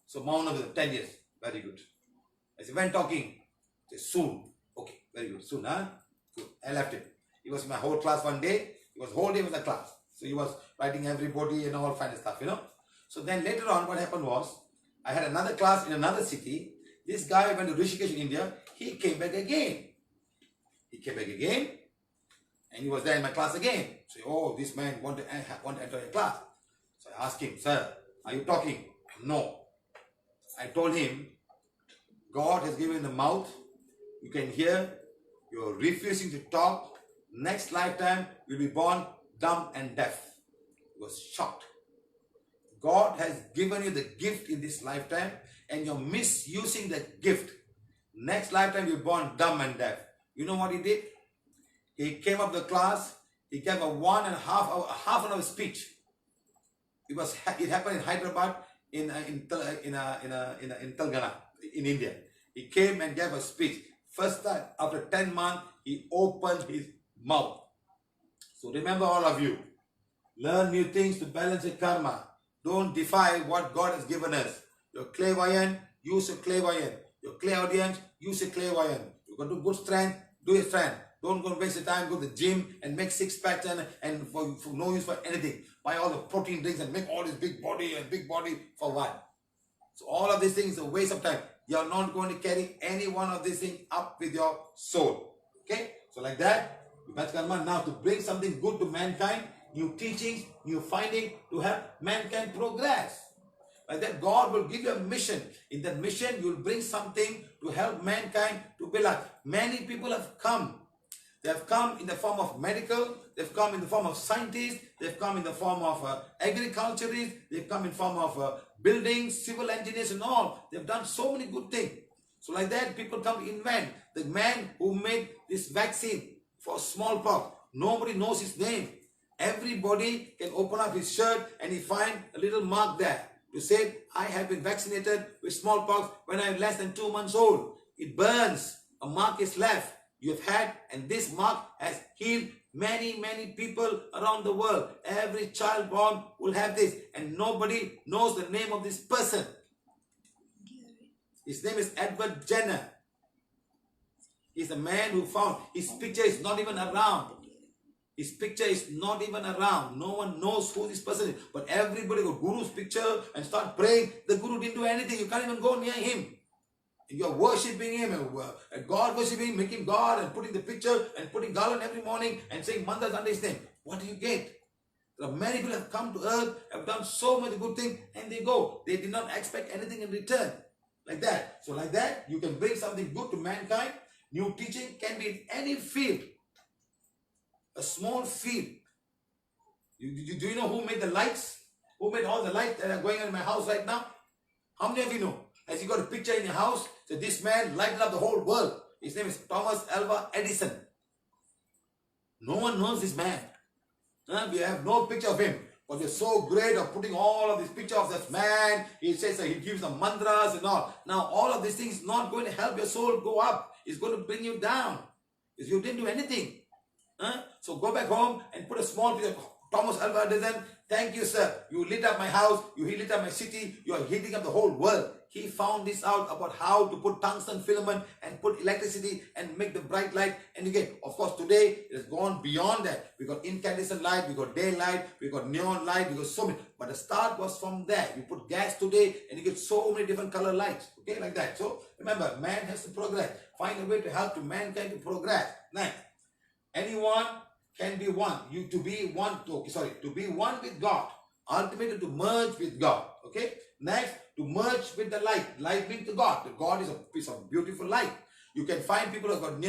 So Mauna Virdam, 10 years. Very good. I said, when talking? I said, soon. Okay, very good. Soon, Good. I left him. He was in my whole class one day. He was whole day with the class. So he was writing everybody and all kind of stuff, So then later on, what happened was, I had another class in another city. This guy went to Rishikesh in India. He came back again. And he was there in my class again. So, oh, this man want to enter your class. I asked him, sir, are you talking? No. I told him, God has given the mouth. You can hear. You're refusing to talk. Next lifetime, you'll be born dumb and deaf. He was shocked. God has given you the gift in this lifetime and you're misusing the gift. Next lifetime, you're born dumb and deaf. You know what he did? He came up the class. He gave a 1.5 hour, half an hour speech. It happened in Hyderabad, in Telangana, in India. He came and gave a speech. First time, after 10 months, he opened his mouth. So remember, all of you, learn new things to balance your karma. Don't defy what God has given us. You're clairvoyant, use your clairvoyant. You're clairaudient, use your clairvoyant. You've got to do good strength, do your strength. Don't go waste your time, go to the gym and make six-packs and for no use for anything. Buy all the protein drinks and make all this big body for what? So all of these things is a waste of time. You're not going to carry any one of these things up with your soul. Okay? So like that, now to bring something good to mankind, new teachings, new finding to help mankind progress. Like that, God will give you a mission. In that mission, you will bring something to help mankind to be like. Many people have come. They have come in the form of medical, they've come in the form of scientists, they've come in the form of agriculturists, they've come in the form of buildings, civil engineers and all. They've done so many good things. So like that, people come to invent. The man who made this vaccine for smallpox, nobody knows his name. Everybody can open up his shirt and he find a little mark there to say, I have been vaccinated with smallpox when I am less than 2 months old. It burns. A mark is left. You have had, and this mark has healed many, many people around the world. Every child born will have this, and nobody knows the name of this person. His name is Edward Jenner. He's the man who found, his picture is not even around. His picture is not even around. No one knows who this person is. But everybody got Guru's picture and start praying. The Guru didn't do anything. You can't even go near him. You're worshipping him and God worshipping him, making God and putting the picture and putting garland every morning and saying mantras under his name. What do you get? There are many people have come to earth, have done so many good things, and they go. They did not expect anything in return. Like that. So like that, you can bring something good to mankind. New teaching can be in any field. A small field. Do you know who made the lights? Who made all the lights that are going on in my house right now? How many of you know? Has you got a picture in your house? So this man lighted up the whole world. His name is Thomas Alva Edison. No one knows this man. We have no picture of him. But we're so great of putting all of these pictures of this man. He says that he gives the mantras and all. Now all of these things not going to help your soul go up. It's going to bring you down. Because you didn't do anything. So go back home and put a small picture of Thomas Alva Edison. Thank you, sir. You lit up my house. You lit up my city. You are heating up the whole world. He found this out about how to put tungsten filament and put electricity and make the bright light. And again, of course, today it has gone beyond that. We got incandescent light, we got daylight, we got neon light, we got so many. But the start was from there. You put gas today and you get so many different color lights. Okay, like that. So remember, man has to progress. Find a way to help to mankind to progress. Next, anyone can be one. To be one with God. Ultimately to merge with God. Okay. Next, to merge with the light. Light means to God. The God is a piece of beautiful light. You can find people who have got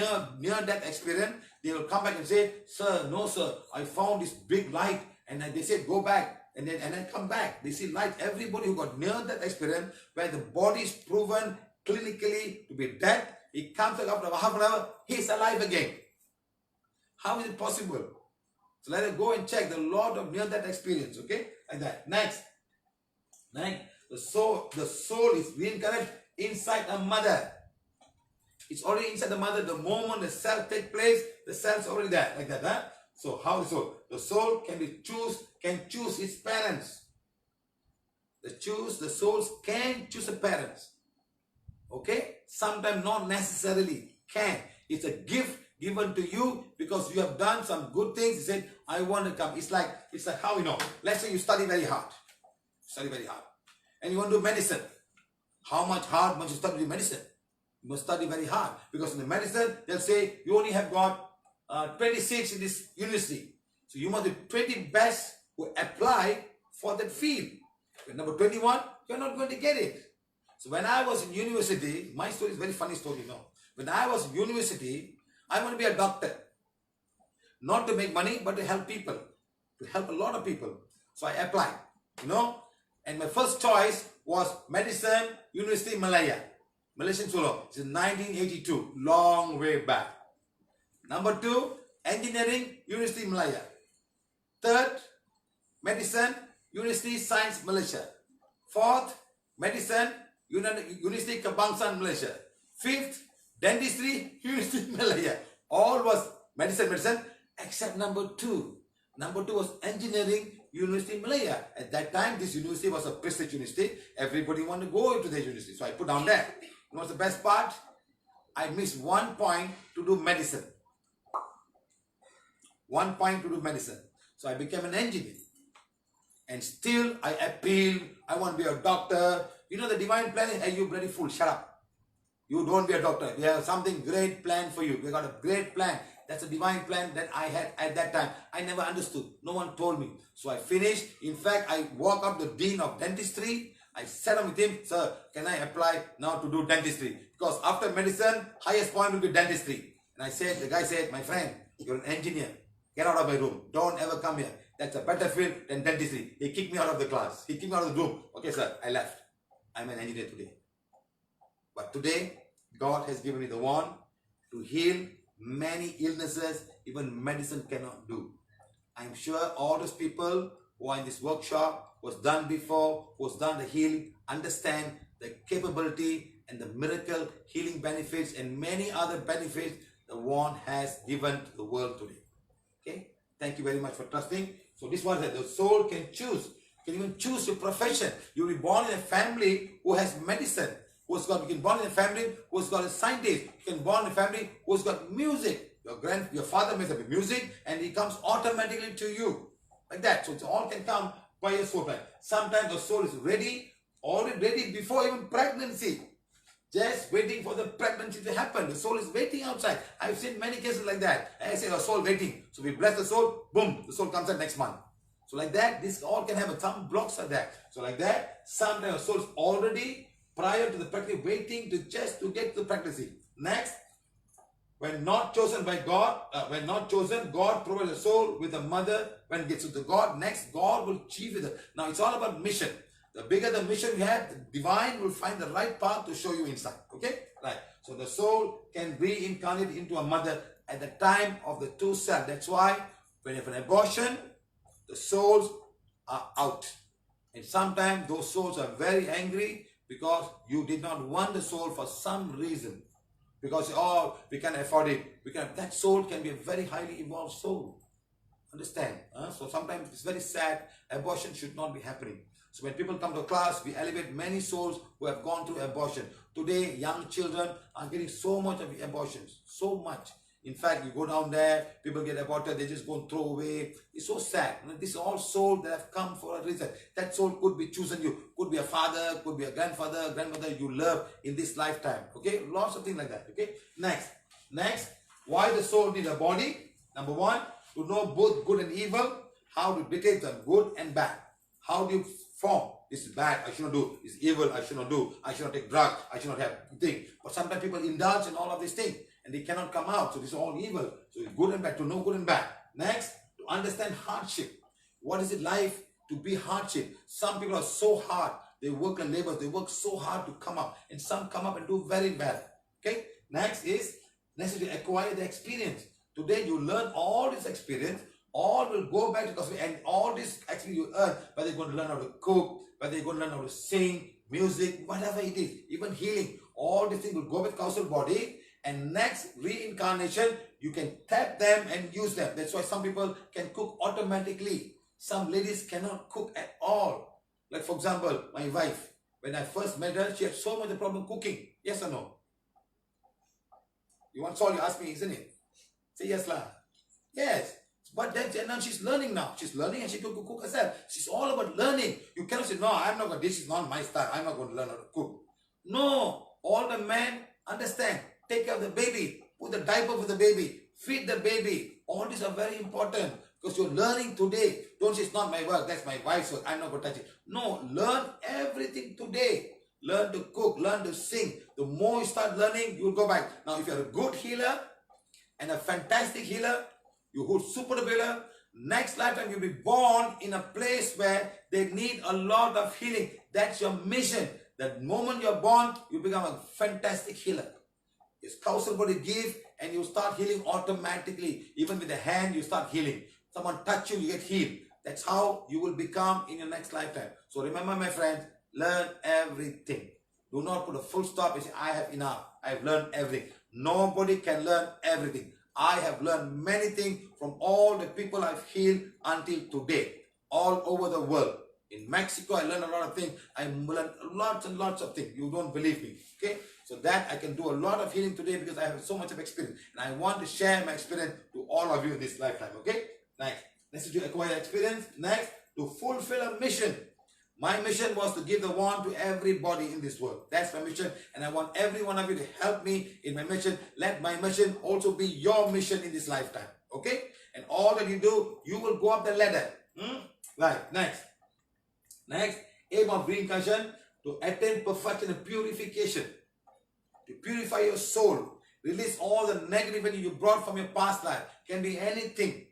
near-death experience. They will come back and say, sir, no sir, I found this big light. And then they say, go back. And then come back. They see light. Everybody who got near-death experience, where the body is proven clinically to be dead, he comes back after half an hour, he's alive again. How is it possible? So let us go and check the Lord of near-death experience. Okay? Like that. Next, the soul is reincarnated inside a mother. It's already inside the mother. The moment the cell takes place, the cell's already there. Like that. Huh? So how the soul? The soul can choose its parents. The souls can choose the parents. Okay? Sometimes not necessarily can. It's a gift given to you because you have done some good things. You said, I want to come. It's like how you know. Let's say you study very hard. And you want to do medicine. How much hard must you study medicine? You must study very hard. Because in the medicine, they'll say, you only have got 20 seats in this university. So you must be 20 best who apply for that field. If you're number 21, you're not going to get it. So when I was in university, my story is very funny story, you know. When I was in university, I want to be a doctor. Not to make money, but to help people. To help a lot of people. So I applied, you know. And my first choice was medicine, University Malaya. Malaysian Solo. It's in 1982. Long way back. Number 2, engineering, University Malaya. Third, medicine, University Science Malaysia. Fourth, medicine, University Kebangsaan Malaysia. Fifth, dentistry, University Malaya. All was medicine, except number 2. Number 2 was engineering, University Malaya. At that time, this university was a prestige university. Everybody wanted to go into the university. So I put down there. You know what's the best part? I missed 1 point to do medicine. 1 point to do medicine. So I became an engineer. And still I appeal. I want to be a doctor. You know the divine plan is, hey, you bloody fool, shut up. You don't be a doctor. We have something great plan for you. We got a great plan. That's a divine plan that I had at that time. I never understood. No one told me. So I finished. In fact, I walked up the dean of dentistry. I sat down with him. Sir, can I apply now to do dentistry? Because after medicine, highest point will be dentistry. And I said, the guy said, my friend, you're an engineer. Get out of my room. Don't ever come here. That's a better field than dentistry. He kicked me out of the class. He kicked me out of the room. Okay, sir, I left. I'm an engineer today. But today, God has given me the one to heal many illnesses even medicine cannot do. I'm sure all those people who are in this workshop, was done before, was done the healing, understand the capability and the miracle healing benefits and many other benefits the one has given to the world today. Okay? Thank you very much for trusting. So this one that the soul can choose. You can even choose your profession. You'll be born in a family who has medicine. You can born in a family who's got a scientist. You can born in a family who's got music. Your father may have music and he comes automatically to you. Like that. So it all can come by your soul plan. Sometimes the soul is ready, already ready before even pregnancy. Just waiting for the pregnancy to happen. The soul is waiting outside. I've seen many cases like that. I say the soul waiting. So we bless the soul, boom, the soul comes out next month. So like that, this all can happen. Some blocks are there. So like that, sometimes the soul is already prior to the pregnancy, waiting to just to get to the pregnancy. Next, when not chosen by God, God provides the soul with the mother. When it gets to the God, next God will achieve it. Now it's all about mission. The bigger the mission you have, the divine will find the right path to show you inside. Okay? Right. So the soul can reincarnate into a mother at the time of the two cells. That's why when you have an abortion, the souls are out. And sometimes those souls are very angry because you did not want the soul for some reason. Because, oh, we can afford it. That soul can be a very highly evolved soul. Understand? So sometimes it's very sad. Abortion should not be happening. So when people come to class, we elevate many souls who have gone through abortion. Today, young children are getting so much of abortions. So much. In fact, you go down there, people get aborted, they just go and throw away. It's so sad. This is all souls that have come for a reason. That soul could be chosen you. Could be a father, could be a grandfather, grandmother you love in this lifetime. Okay? Lots of things like that. Okay? Next. Why the soul need a body? Number 1, to know both good and evil. How to detect them, good and bad. How do you form? This is bad, I should not do. This is evil, I should not do. I should not take drugs, I should not have things. But sometimes people indulge in all of these things and they cannot come out. So this is all evil. So it's good and bad, to know good and bad. Next, to understand hardship. What is it like to be hardship? Some people are so hard. They work and labor. They work so hard to come up. And some come up and do very bad. Okay? Next is necessary to acquire the experience. Today you learn all this experience. All will go back to cosmic, and all this actually you earn, whether you're going to learn how to cook, whether you're going to learn how to sing, music, whatever it is, even healing, all these things will go with causal body, and next reincarnation, you can tap them and use them. That's why some people can cook automatically. Some ladies cannot cook at all. Like for example, my wife, when I first met her, she had so much problem cooking. Yes or no? You once all you asked me, isn't it? Say yes lah. Yes. But then now she's learning now. She's learning and she can cook herself. She's all about learning. You cannot say, no, I'm not going to, this is not my style. I'm not going to learn how to cook. No. All the men understand. Take care of the baby. Put the diaper for the baby. Feed the baby. All these are very important. Because you're learning today. Don't say it's not my work. That's my wife's work. I'm not going to touch it. No. Learn everything today. learn to cook, learn to sing. The more you start learning, you'll go back. Now, if you're a good healer and a fantastic healer, you're a super healer, next lifetime you'll be born in a place where they need a lot of healing. That's your mission. The moment you're born, you become a fantastic healer. It's counsel body give and you start healing automatically. Even with the hand, you start healing. Someone touch you, you get healed. That's how you will become in your next lifetime. So remember, my friends, learn everything. Do not put a full stop and say, I have enough. I have learned everything. Nobody can learn everything. I have learned many things from all the people I've healed until today, all over the world. In Mexico, I learned a lot of things. I learned lots and lots of things. You don't believe me, okay? So that I can do a lot of healing today because I have so much of experience. And I want to share my experience to all of you in this lifetime, okay? Next is to acquire experience. Next, to fulfill a mission. My mission was to give the wand to everybody in this world. That's my mission. And I want every one of you to help me in my mission. Let my mission also be your mission in this lifetime, okay? And all that you do, you will go up the ladder. Right, next. Next, aim of reincarnation, to attain perfection and purification. To purify your soul. Release all the negativity you brought from your past life. Can be anything.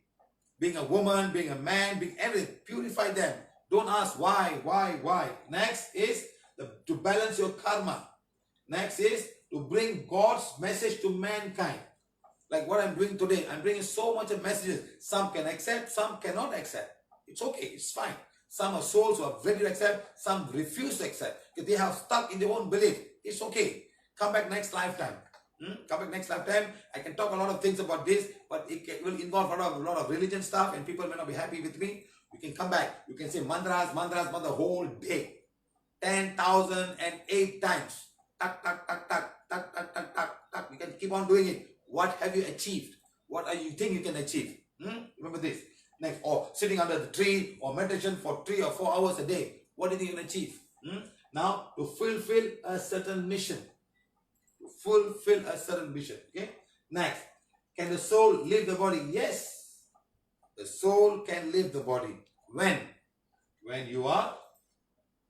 Being a woman, being a man, being everything. Purify them. Don't ask why. Next is to balance your karma. Next is to bring God's message to mankind. Like what I'm doing today. I'm bringing so much of messages. Some can accept, some cannot accept. It's okay, it's fine. Some are souls who are ready to accept, some refuse to accept. If they have stuck in their own belief, it's okay. Come back next lifetime. Come back next lifetime. I can talk a lot of things about this, but it will involve a lot of religion stuff and people may not be happy with me. You can come back. You can say mantras the whole day. 10,008 times. Tak, tak, tak, tak, tak, tak, tak, tak, tak. You can keep on doing it. What have you achieved? What do you think you can achieve? Remember this. Next, or sitting under the tree or meditation for 3 or 4 hours a day. What do you think you can achieve? Now, to fulfill a certain mission. To fulfill a certain mission. Okay? Next, can the soul leave the body? Yes. The soul can leave the body. When? When you are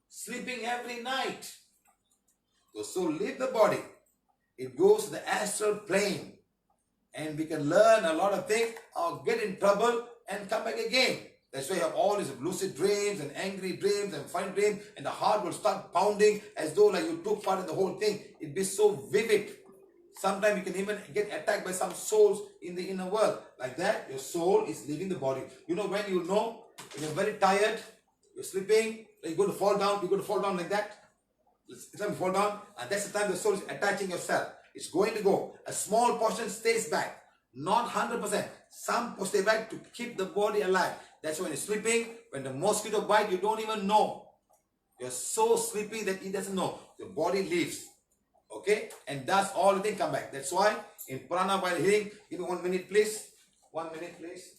sleeping every night. The soul leaves the body. It goes to the astral plane. And we can learn a lot of things or get in trouble and come back again. That's why you have all these lucid dreams and angry dreams and fun dreams, and the heart will start pounding as though like you took part in the whole thing. It'd be so vivid. Sometimes you can even get attacked by some souls in the inner world. Like that, your soul is leaving the body. You know when you know, when you're very tired, you're sleeping, you're going to fall down like that. It's time you fall down, and that's the time the soul is attaching yourself. It's going to go. A small portion stays back. Not 100%. Some stay back to keep the body alive. That's when you're sleeping. When the mosquito bites, you don't even know. You're so sleepy that it doesn't know. Your body leaves. Okay? And that's all the thing come back. That's why in Prana while healing, give me 1 minute please. 1 minute please.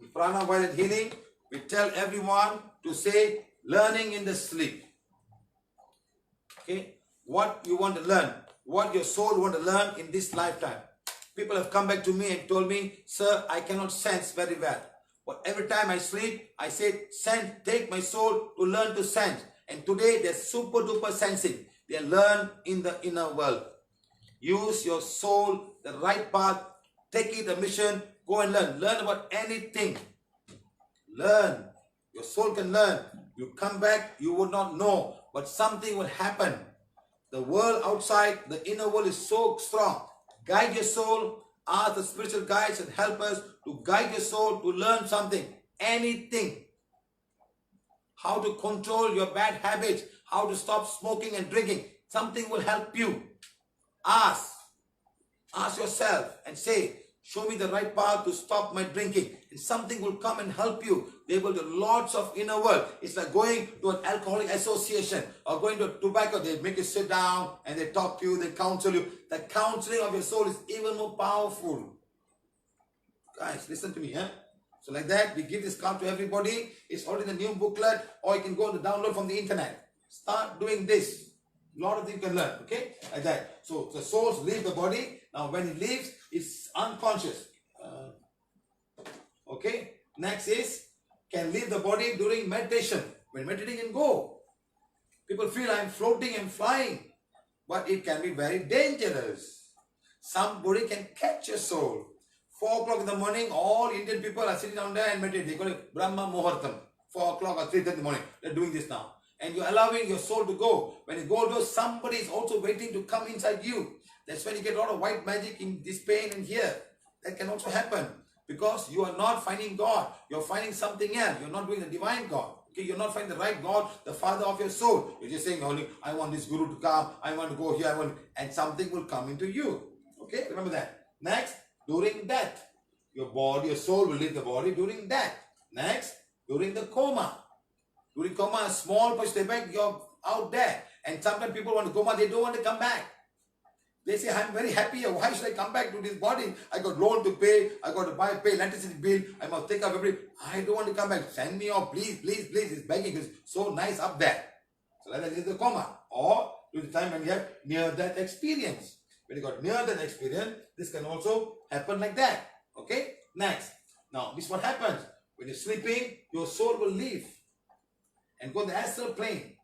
In Prana while healing, we tell everyone to say learning in the sleep. Okay? What you want to learn, what your soul want to learn in this lifetime. People have come back to me and told me, sir, I cannot sense very well. But every time I sleep, I say, take my soul to learn to sense. And today they're super duper sensing. They learn in the inner world. Use your soul, the right path, take it a mission, go and learn. Learn about anything. Learn. Your soul can learn. You come back, you would not know. But something will happen. The world outside, the inner world is so strong. Guide your soul. Ask the spiritual guides and helpers to guide your soul to learn something. Anything. How to control your bad habits. How to stop smoking and drinking. Something will help you. Ask. Ask yourself and say, show me the right path to stop my drinking. And something will come and help you. They will do lots of inner work. It's like going to an alcoholic association or going to a tobacco. They make you sit down and they talk to you, they counsel you. The counseling of your soul is even more powerful. Guys, listen to me. So like that, we give this card to everybody. It's already in the new booklet, or you can go and download from the internet. Start doing this. A lot of things you can learn, okay? Like that. So the souls leave the body. Now when it leaves, it's unconscious. Okay. Next is can leave the body during meditation. When meditating can go. People feel I'm floating and flying, but it can be very dangerous. Somebody can catch your soul. 4 o'clock in the morning, all Indian people are sitting down there and meditating. They call it Brahma Muhurtam. 4 o'clock or 3:30 in the morning. They're doing this now. And you're allowing your soul to go. When you go to somebody is also waiting to come inside you. That's when you get a lot of white magic in this pain and here. That can also happen. Because you are not finding God. You're finding something else. You're not doing the divine God. Okay, you're not finding the right God, the Father of your soul. You're just saying only, I want this Guru to come. I want to go here. And something will come into you. Okay, remember that. Next, during death. Your body, your soul will leave the body during death. Next, during the coma. During coma, a small push, they back, you're out there. And sometimes people want to coma, they don't want to come back. They say, I'm very happy here. Why should I come back to this body? I got loan to pay. I got to pay electricity bill. I must take up every. I don't want to come back. Send me off, please, please, please. It's begging. It's so nice up there. So that is the coma. Or during the time when you have near-death experience. When you got near-death experience, this can also happen like that. Okay? Next. Now, this is what happens. When you're sleeping, your soul will leave and go to the astral plane.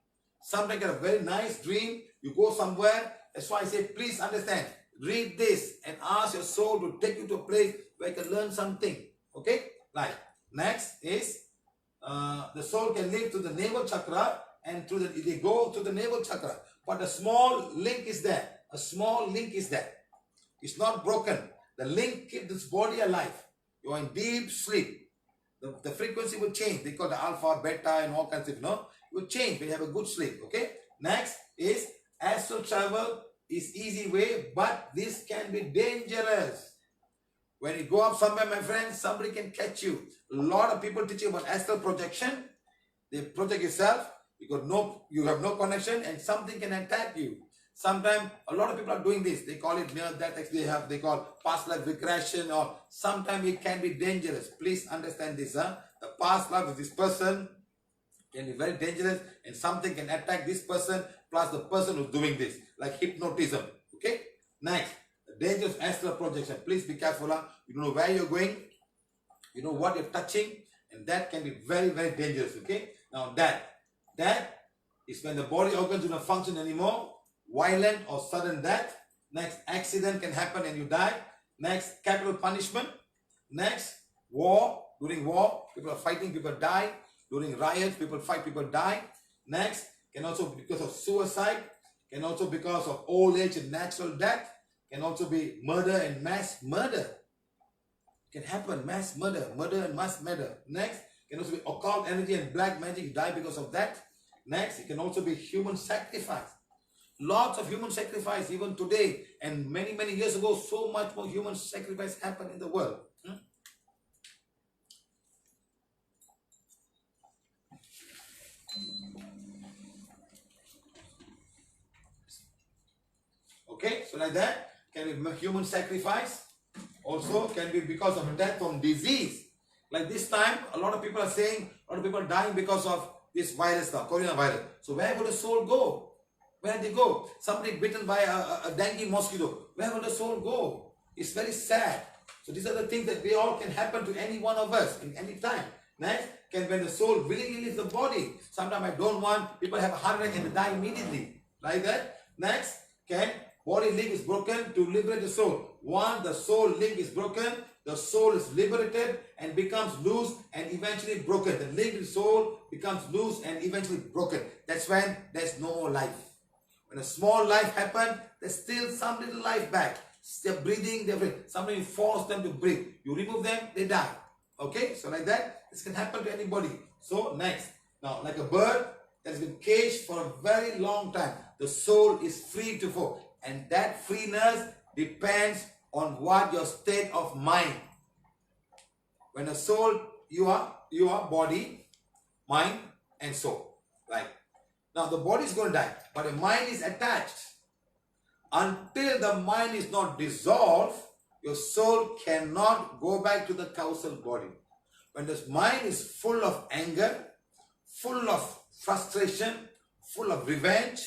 Sometimes you get a very nice dream. You go somewhere. That's why I say, please understand. Read this and ask your soul to take you to a place where you can learn something. Okay? Right. Next is the soul can live to the navel chakra and they go to the navel chakra. But a small link is there. A small link is there. It's not broken. The link keeps this body alive. You are in deep sleep. The frequency will change. They call the alpha, beta, and all kinds of, It will change when you have a good sleep. Okay? Next is astral travel is easy way, but this can be dangerous. When you go up somewhere, my friends, somebody can catch you. A lot of people teach you about astral projection. They project yourself. You have no connection, and something can attack you. Sometimes a lot of people are doing this. They call it near death. They call past life regression, or sometimes it can be dangerous. Please understand this. The past life of this person can be very dangerous, and something can attack this person plus the person who's doing this, like hypnotism. Okay? Next, the dangers of astral projection. Please be careful. You don't know where you're going. You know what you're touching, and that can be very, very dangerous. Okay? Now that is when the body organs do not function anymore. Violent or sudden death. Next, accident can happen and you die. Next, capital punishment. Next, war. During war, people are fighting, people die. During riots, people fight, people die. Next, can also be because of suicide. Can also because of old age and natural death. Can also be murder and mass murder. Can happen, mass murder and mass murder. Next, can also be occult energy and black magic. You die because of that. Next, it can also be human sacrifice. Lots of human sacrifice even today, and many, many years ago, so much more human sacrifice happened in the world. Okay, so like that, can be human sacrifice. Also can be because of death from disease. Like this time, a lot of people are saying, a lot of people are dying because of this virus now, coronavirus. So where will the soul go? Where they go? Somebody bitten by a dengue mosquito. Where will the soul go? It's very sad. So these are the things that we all can happen to any one of us in any time. Next, when the soul willingly leaves the body. Sometimes I don't want, people have a heart attack and they die immediately. Like that. Next, body link is broken to liberate the soul. Once the soul link is broken, the soul is liberated and becomes loose and eventually broken. The linked soul becomes loose and eventually broken. That's when there's no more life. When a small life happens, there's still some little life back. They're breathing, somebody you force them to breathe. You remove them, they die. Okay, so like that, this can happen to anybody. So next, now like a bird that has been caged for a very long time, the soul is free to fall. And that freeness depends on what your state of mind. When a soul, you are body, mind, and soul. Right? Now the body is going to die, but the mind is attached. Until the mind is not dissolved, your soul cannot go back to the causal body. When this mind is full of anger, full of frustration, full of revenge,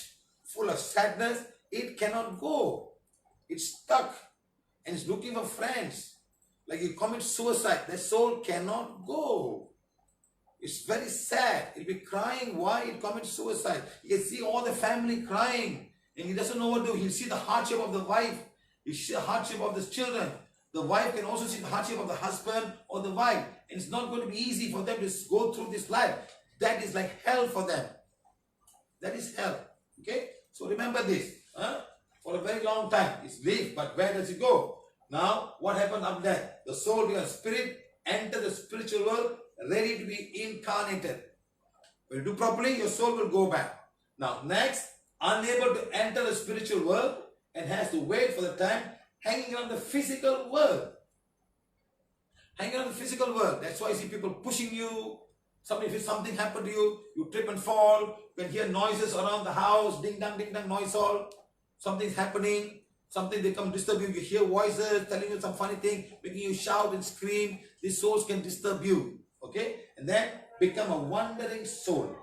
full of sadness, it cannot go. It's stuck and it's looking for friends. like you commit suicide, the soul cannot go. It's very sad. He'll be crying why he commits suicide. You can see all the family crying and he doesn't know what to do. He'll see the hardship of the wife. He'll see the hardship of his children. The wife can also see the hardship of the husband or the wife. And it's not going to be easy for them to go through this life. That is like hell for them. That is hell. Okay? So remember this. For a very long time, it's live, but where does it go? Now, what happened after that? The soul becomes spirit, enter the spiritual world, ready to be incarnated. When you do properly, your soul will go back. Now, next, unable to enter the spiritual world and has to wait for the time, hanging on the physical world. Hanging on the physical world. That's why you see people pushing you. If something happened to you, you trip and fall. You can hear noises around the house, ding dong, noise all. Something's happening. Something they come disturb you. You hear voices telling you some funny thing, making you shout and scream. These souls can disturb you. Okay? And then become a wandering soul.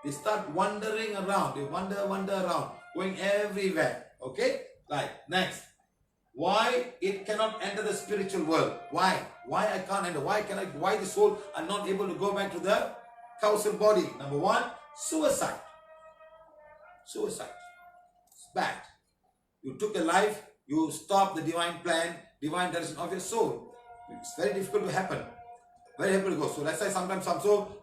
They start wandering around. They wander around, going everywhere. Okay? Right. Next. Why it cannot enter the spiritual world? Why? Why I can't enter? Why the soul are not able to go back to the causal body? Number one, suicide. Suicide. It's bad. You took a life, you stopped the divine plan, divine direction of your soul. It's very difficult to happen. Very difficult to go. So let's say sometimes a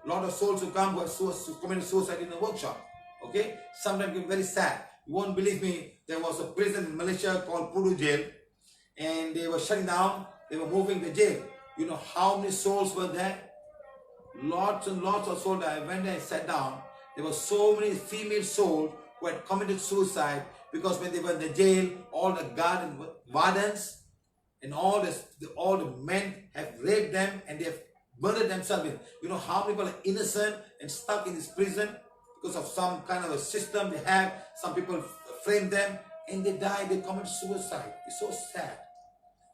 lot of souls who come who have committed suicide in the workshop. Okay? Sometimes it's very sad. You won't believe me, there was a prison in Malaysia called Pudu Jail, and they were shutting down, they were moving the jail. You know how many souls were there? Lots and lots of souls. I went there and sat down. There were so many female souls who had committed suicide because when they were in the jail, all the wardens and all the men have raped them and they have murdered themselves. You know how many people are innocent and stuck in this prison because of some kind of a system they have. Some people frame them and they die, they commit suicide. It's so sad.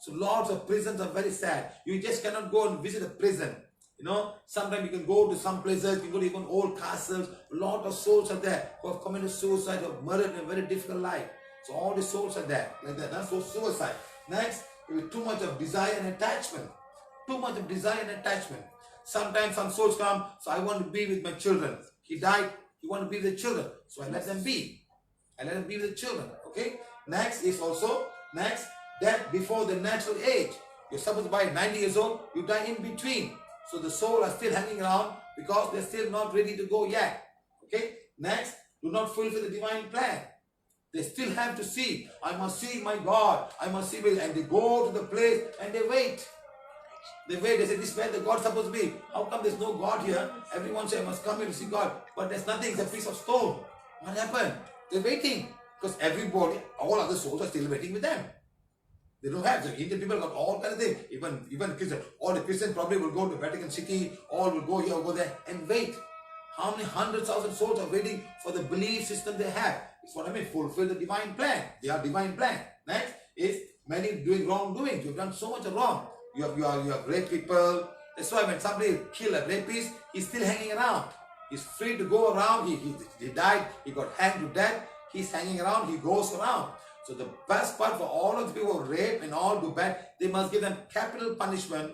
So lots of prisons are very sad. You just cannot go and visit a prison. You know, sometimes you can go to some places, you go to even old castles. A lot of souls are there who have committed suicide, who have murdered in a very difficult life. So all the souls are there, like that. That's so suicide. Next, there is too much of desire and attachment. Too much of desire and attachment. Sometimes some souls come, so I want to be with my children. He died, he want to be with the children. So I let them be. I let them be with the children. Okay? Next is also, death before the natural age. You're supposed to die 90 years old, you die in between. So the soul are still hanging around because they're still not ready to go yet. Okay? Next, do not fulfill the divine plan. They still have to see. I must see my God. I must see me. And they go to the place and they wait. They wait. They say, this is where the God is supposed to be. How come there's no God here? Everyone says, I must come here to see God. But there's nothing. It's a piece of stone. What happened? They're waiting. Because everybody, all other souls are still waiting with them. They don't have. The Indian people got all kind of things. Even Christians. All the Christians probably will go to Vatican City. All will go here or go there and wait. How many hundreds of thousands souls are waiting for the belief system they have? It's what I mean. Fulfill the divine plan. They are divine plan. Next is many doing wrongdoing. You've done so much wrong. You have raped people. That's why when somebody killed a rapist, he's still hanging around. He's free to go around. He died. He got hanged to death. He's hanging around. He goes around. So the best part for all of the people who rape and all do bad, they must give them capital punishment.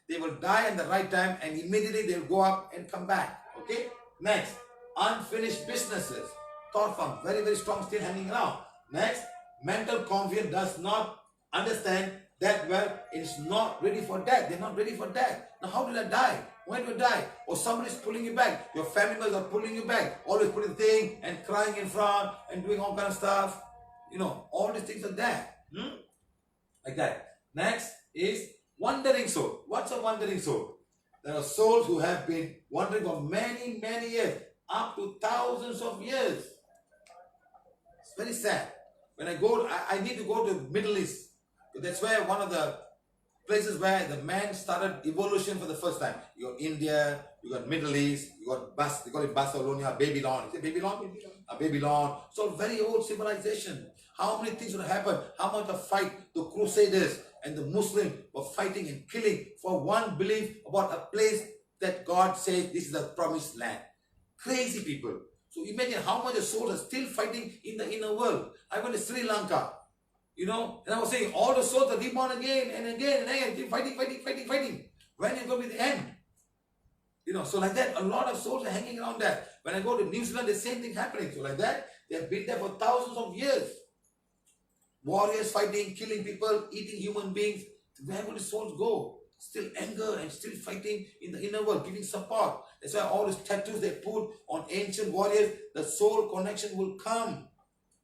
They will die at the right time and immediately they will go up and come back. Okay? Next, unfinished businesses. Thought form, very, very strong, still hanging around. Next, mental confidence does not understand that well, it's not ready for death. They're not ready for death. Now how did I die? When did I die? Or somebody's pulling you back. Your family members are pulling you back. Always putting the thing and crying in front and doing all kind of stuff. You know, all these things are there. Like that. Next is wandering soul. What's a wandering soul? There are souls who have been wandering for many, many years. Up to thousands of years. It's very sad. When I go, I need to go to Middle East. That's where one of the places where the man started evolution for the first time. You got India, you got Middle East, you got they call it Barcelona, Babylon. Is it Babylon? Babylon. So very old civilization. How many things would happen? How much of fight the Crusaders and the Muslims were fighting and killing for one belief about a place that God says this is the promised land. Crazy people. So imagine how much the souls are still fighting in the inner world. I went to Sri Lanka. You know, and I was saying all the souls are reborn again and again and again, keep fighting. When is going to be the end? You know, so like that, a lot of souls are hanging around there. When I go to New Zealand, the same thing happening. So like that, they have been there for thousands of years. Warriors fighting, killing people, eating human beings. Where would the souls go? Still anger and still fighting in the inner world, giving support. That's why all these tattoos they put on ancient warriors, the soul connection will come.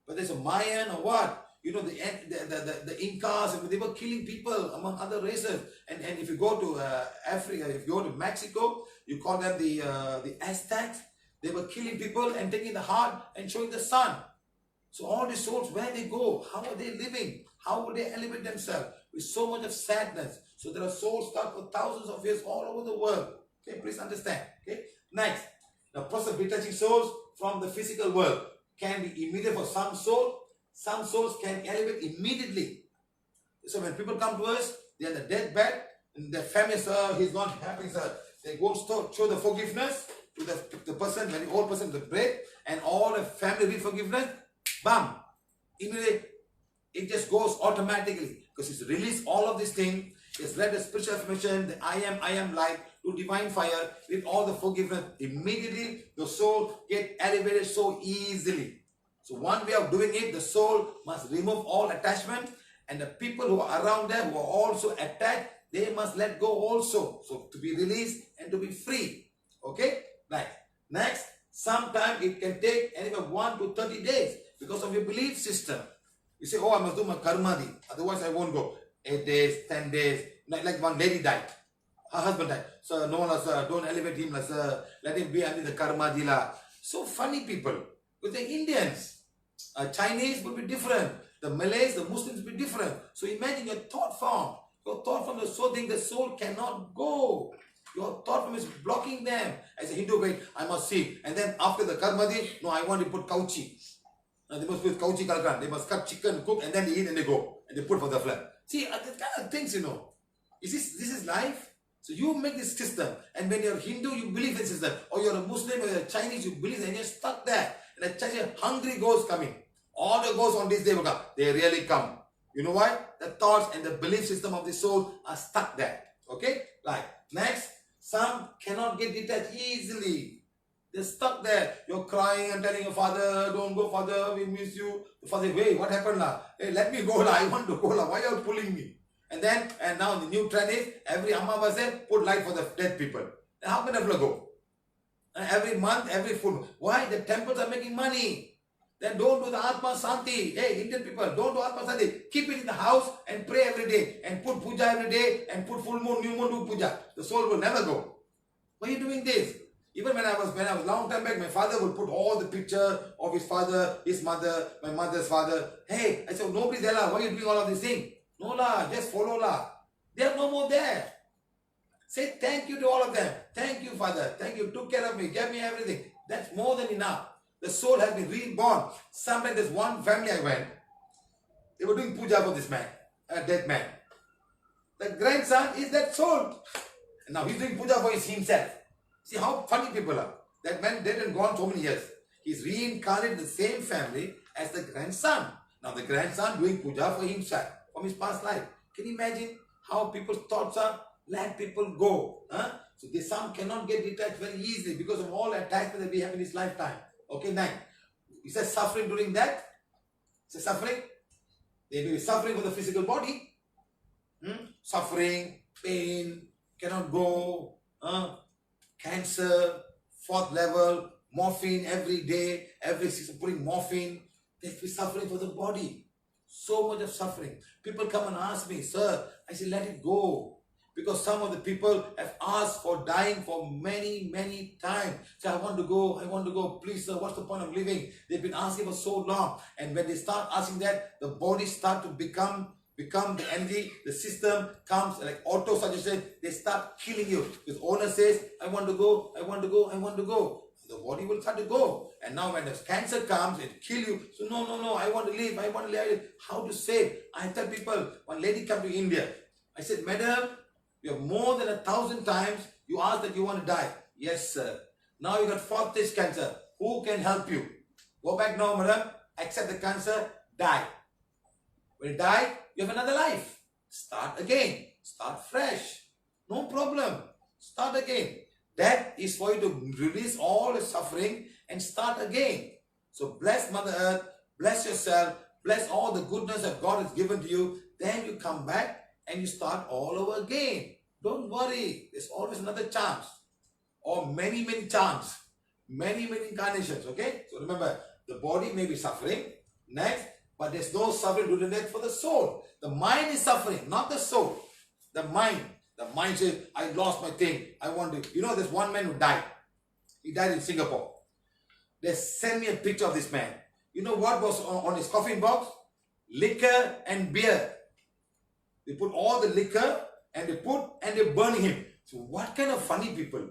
Whether it's a Mayan or what, you know, the Incas, they were killing people among other races. And if you go to Africa, if you go to Mexico, you call them the Aztecs. They were killing people and taking the heart and showing the sun. So all these souls, where they go, how are they living? How will they elevate themselves? With so much of sadness. So there are souls stuck for thousands of years all over the world. Okay, please understand. Okay, next, the process of detaching souls from the physical world can be immediate for some souls. Some souls can elevate immediately. So when people come to us, they're on the deathbed, and their family, sir, he's not happy, sir. They go show the forgiveness to the person, very old person, the bread, and all the family read forgiveness. Bam! Immediately, it just goes automatically because it's released all of this thing. It's read the spiritual affirmation, the I am light, to divine fire, with all the forgiveness. Immediately, the soul get elevated so easily. So one way of doing it, the soul must remove all attachment, and the people who are around them who are also attached, they must let go also. So to be released and to be free. Okay? Right. Next, sometimes it can take anywhere 1 to 30 days because of your belief system. You say, oh, I must do my karmadi, otherwise I won't go. 8 days, 10 days. Like one lady died. Her husband died. So no, sir, don't elevate him, sir. Let him be under the karmadi. So funny people. Because they're Indians. Chinese will be different. The Malays, the Muslims will be different. So imagine your thought form. Your thought form is so thing the soul cannot go. Your thought form is blocking them. As a Hindu, wait, I must see. And then after the karmadi, no, I want to put kauchi. They must put kauchi kalkan. They must cut chicken, cook, and then they eat and they go. And they put for the flag. See, that kind of things, you know. This is life. So you make this system. And when you're Hindu, you believe in this system. Or you're a Muslim or you're a Chinese, you believe, and you're stuck there. And the hungry ghosts coming. All the ghosts on this day will come. They really come. You know why? The thoughts and the belief system of the soul are stuck there. Okay? Right. Next, some cannot get detached easily. They're stuck there. You're crying and telling your father, don't go, father, we miss you. The father, wait, what happened now? Hey, let me go, I want to go. Why are you pulling me? And now the new trend is, every Amma said, put light for the dead people. And how can a fellow go? And every month, every full. Why? The temples are making money. Then don't do the Atma Santi. Hey, Indian people, don't do Atma Santi. Keep it in the house and pray every day. And put puja every day. And put full moon, new moon, do puja. The soul will never go. Why are you doing this? Even when I was long time back, my father would put all the picture of his father, his mother, my mother's father. Hey, I said, nobody's there, why are you doing all of these things? No, just follow. They are no more there. Say thank you to all of them. Thank you, Father. Thank you. Took care of me. Gave me everything. That's more than enough. The soul has been reborn. Sometimes there's one family I went. They were doing puja for this man, a dead man. The grandson is that soul. And now he's doing puja for himself. See how funny people are. That man dead and gone so many years. He's reincarnated in the same family as the grandson. Now the grandson doing puja for himself, from his past life. Can you imagine how people's thoughts are? Let people go. So some cannot get detached very easily because of all attachment that we have in this lifetime. Okay, 9. Is there suffering during that? Is there suffering? They will be suffering for the physical body. Suffering, pain, cannot go, cancer, 4th level, morphine every day, every 6 putting morphine. They will be suffering for the body. So much of suffering. People come and ask me, sir, I say, let it go. Because some of the people have asked for dying for many, many times. Say, I want to go, please sir, what's the point of living? They've been asking for so long. And when they start asking that, the body start to become the energy, the system comes like auto-suggestion, they start killing you. Because owner says, I want to go. The body will start to go. And now when the cancer comes, it kill you. So no, I want to live. How to save? I tell people, one lady came to India. I said, madam, you have more than 1,000 times you asked that you want to die. Yes, sir. Now you got 4th stage cancer. Who can help you? Go back now, madam. Accept the cancer. Die. When you die, you have another life. Start again. Start fresh. No problem. Start again. That is for you to release all the suffering and start again. So bless Mother Earth, bless yourself, bless all the goodness that God has given to you. Then you come back and you start all over again. Don't worry. There's always another chance. Or many chances. Many incarnations. Okay? So remember, the body may be suffering. Next, but there's no suffering due to death for the soul. The mind is suffering, not the soul. The mind. The mind says, I lost my thing. I want to. You know, there's one man who died. He died in Singapore. They sent me a picture of this man. You know what was on his coffin box? Liquor and beer. They put all the liquor and they're burning him. So what kind of funny people?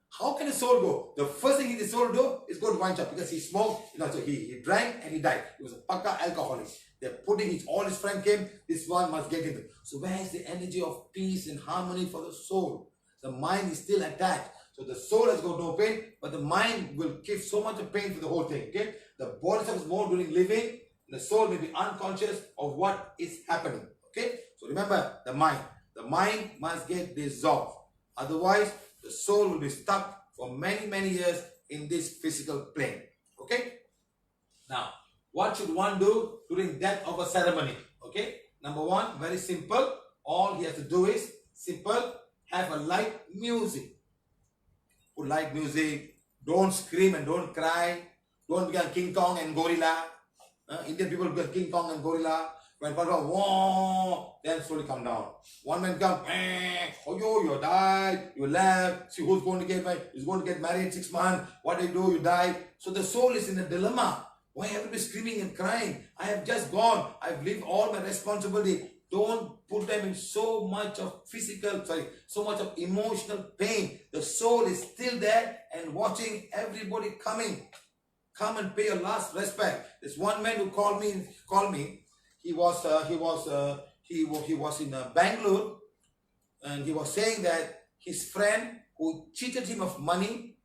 How can a soul go? The first thing his soul do is go to wine shop because he smoked. You know, so he drank and he died. He was a paka alcoholic. They're putting it. All his friends came. This one must get into. So where is the energy of peace and harmony for the soul? The mind is still attached. So the soul has got no pain, but the mind will give so much of pain for the whole thing. Okay? The body suffers more during living. The soul may be unconscious of what is happening. Okay? So remember the mind. The mind must get dissolved. Otherwise, the soul will be stuck for many years in this physical plane. Okay? Now, what should one do during death of a ceremony? Okay? Number one, very simple. All he has to do is simple. Have a light music. Put light music. Don't scream and don't cry. Don't become King Kong and gorilla. Indian people become King Kong and gorilla. When one goes, whoa, then slowly come down. One man comes, oh you died, you left. See who's going to get married 6 months. What do? You die. So the soul is in a dilemma. Why have to be screaming and crying? I have just gone. I've lived all my responsibility. Don't put them in so much of so much of emotional pain. The soul is still there and watching everybody coming. Come and pay your last respect. There's one man who called me. He was in Bangalore, and he was saying that his friend who cheated him of money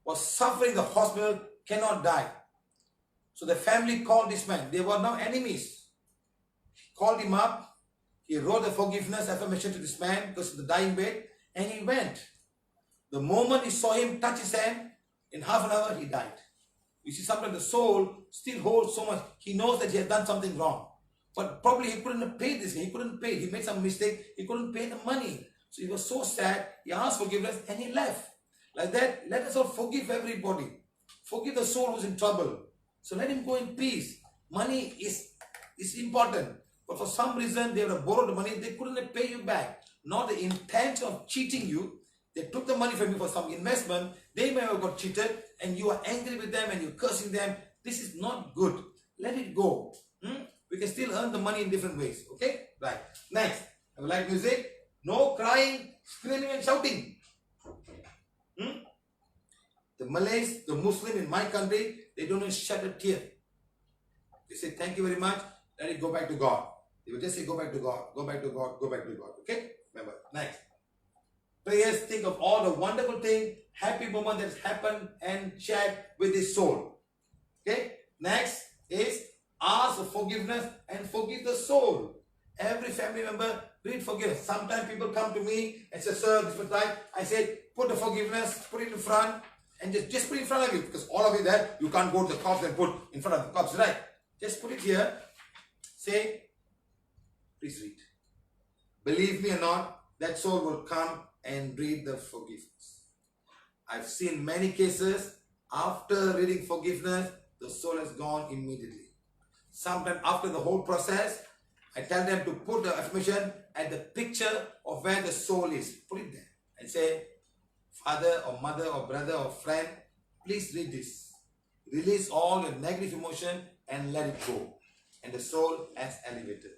was suffering in the hospital, cannot die. So the family called this man. They were now enemies. He called him up. He wrote a forgiveness affirmation to this man because of the dying bed, and he went. The moment he saw him touch his hand, in half an hour he died. You see, sometimes the soul still holds so much. He knows that he has done something wrong. But probably he couldn't have paid this. He couldn't pay. He made some mistake. He couldn't pay the money. So he was so sad. He asked forgiveness and he left. Like that, let us all forgive everybody. Forgive the soul who's in trouble. So let him go in peace. Money is important. But for some reason, they have borrowed the money. They couldn't pay you back. Not the intent of cheating you. They took the money from you for some investment. They may have got cheated and you are angry with them and you're cursing them. This is not good. Let it go. We can still earn the money in different ways. Okay? Right. Next. Have a light music. No crying, screaming and shouting. The Malays, the Muslim in my country, they don't even shed a tear. They say, thank you very much. Let it go back to God. They will just say, go back to God. Go back to God. Go back to God. Okay? Remember. Next. Prayers, think of all the wonderful things, happy moment that has happened and shared with his soul. Okay? Next is ask for forgiveness and forgive the soul. Every family member, read forgiveness. Sometimes people come to me and say, sir, this was right. I said, put the forgiveness, put it in front, and just put it in front of you. Because all of you there, you can't go to the cops and put in front of the cops, right? Just put it here. Say, please read. Believe me or not, that soul will come and read the forgiveness. I've seen many cases, after reading forgiveness, the soul has gone immediately. Sometimes after the whole process, I tell them to put the affirmation at the picture of where the soul is. Put it there and say, father or mother or brother or friend, please read this. Release all your negative emotion and let it go. And the soul has elevated.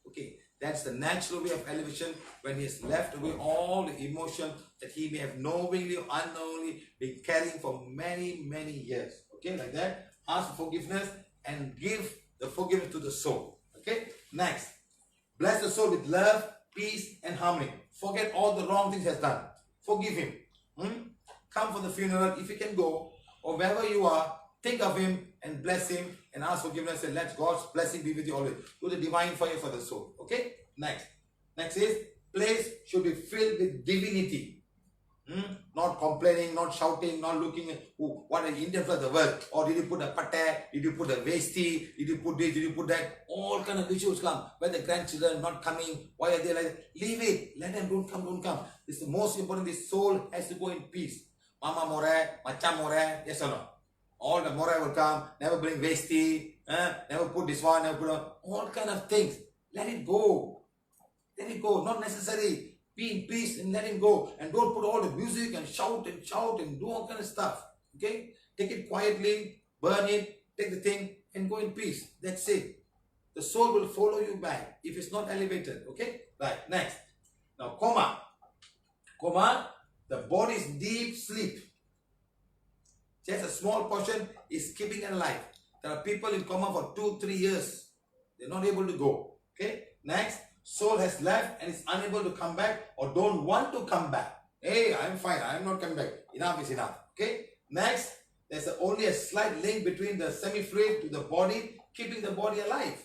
Okay, that's the natural way of elevation when he has left away all the emotion that he may have knowingly or unknowingly been carrying for many years. Okay, like that. Ask for forgiveness and give the forgiveness to the soul. Okay, next. Bless the soul with love, peace and harmony. Forget all the wrong things he has done. Forgive him. Come for the funeral if you can go, or wherever you are, think of him, and bless him and ask forgiveness and let God's blessing be with you always. Do the divine fire for the soul. Okay? Next. Next is, place should be filled with divinity. Not complaining, not shouting, not looking at what an Indian flag the world. Or did you put a pate? Did you put a vesti? Did you put this? Did you put that? All kind of issues come. Where the grandchildren not coming? Why are they like that? Leave it. Let them don't come, don't come. This is the most important. This soul has to go in peace. Mama more, macha more, yes or no? All the more will come. Never bring vesti. Never put this one. Never put all kind of things. Let it go. Let it go. Not necessary. Be in peace and let him go. And don't put all the music and shout and do all kind of stuff. Okay? Take it quietly, burn it, take the thing and go in peace. That's it. The soul will follow you back if it's not elevated. Okay? Right. Next. Now coma. Coma, the body's deep sleep. Just a small portion is keeping it alive. There are people in coma for 2-3 years. They're not able to go. Okay? Next. Soul has left and is unable to come back or don't want to come back. Hey, I'm fine. I'm not coming back. Enough is enough. Okay? Next, there's only a slight link between the semi-fluid to the body, keeping the body alive.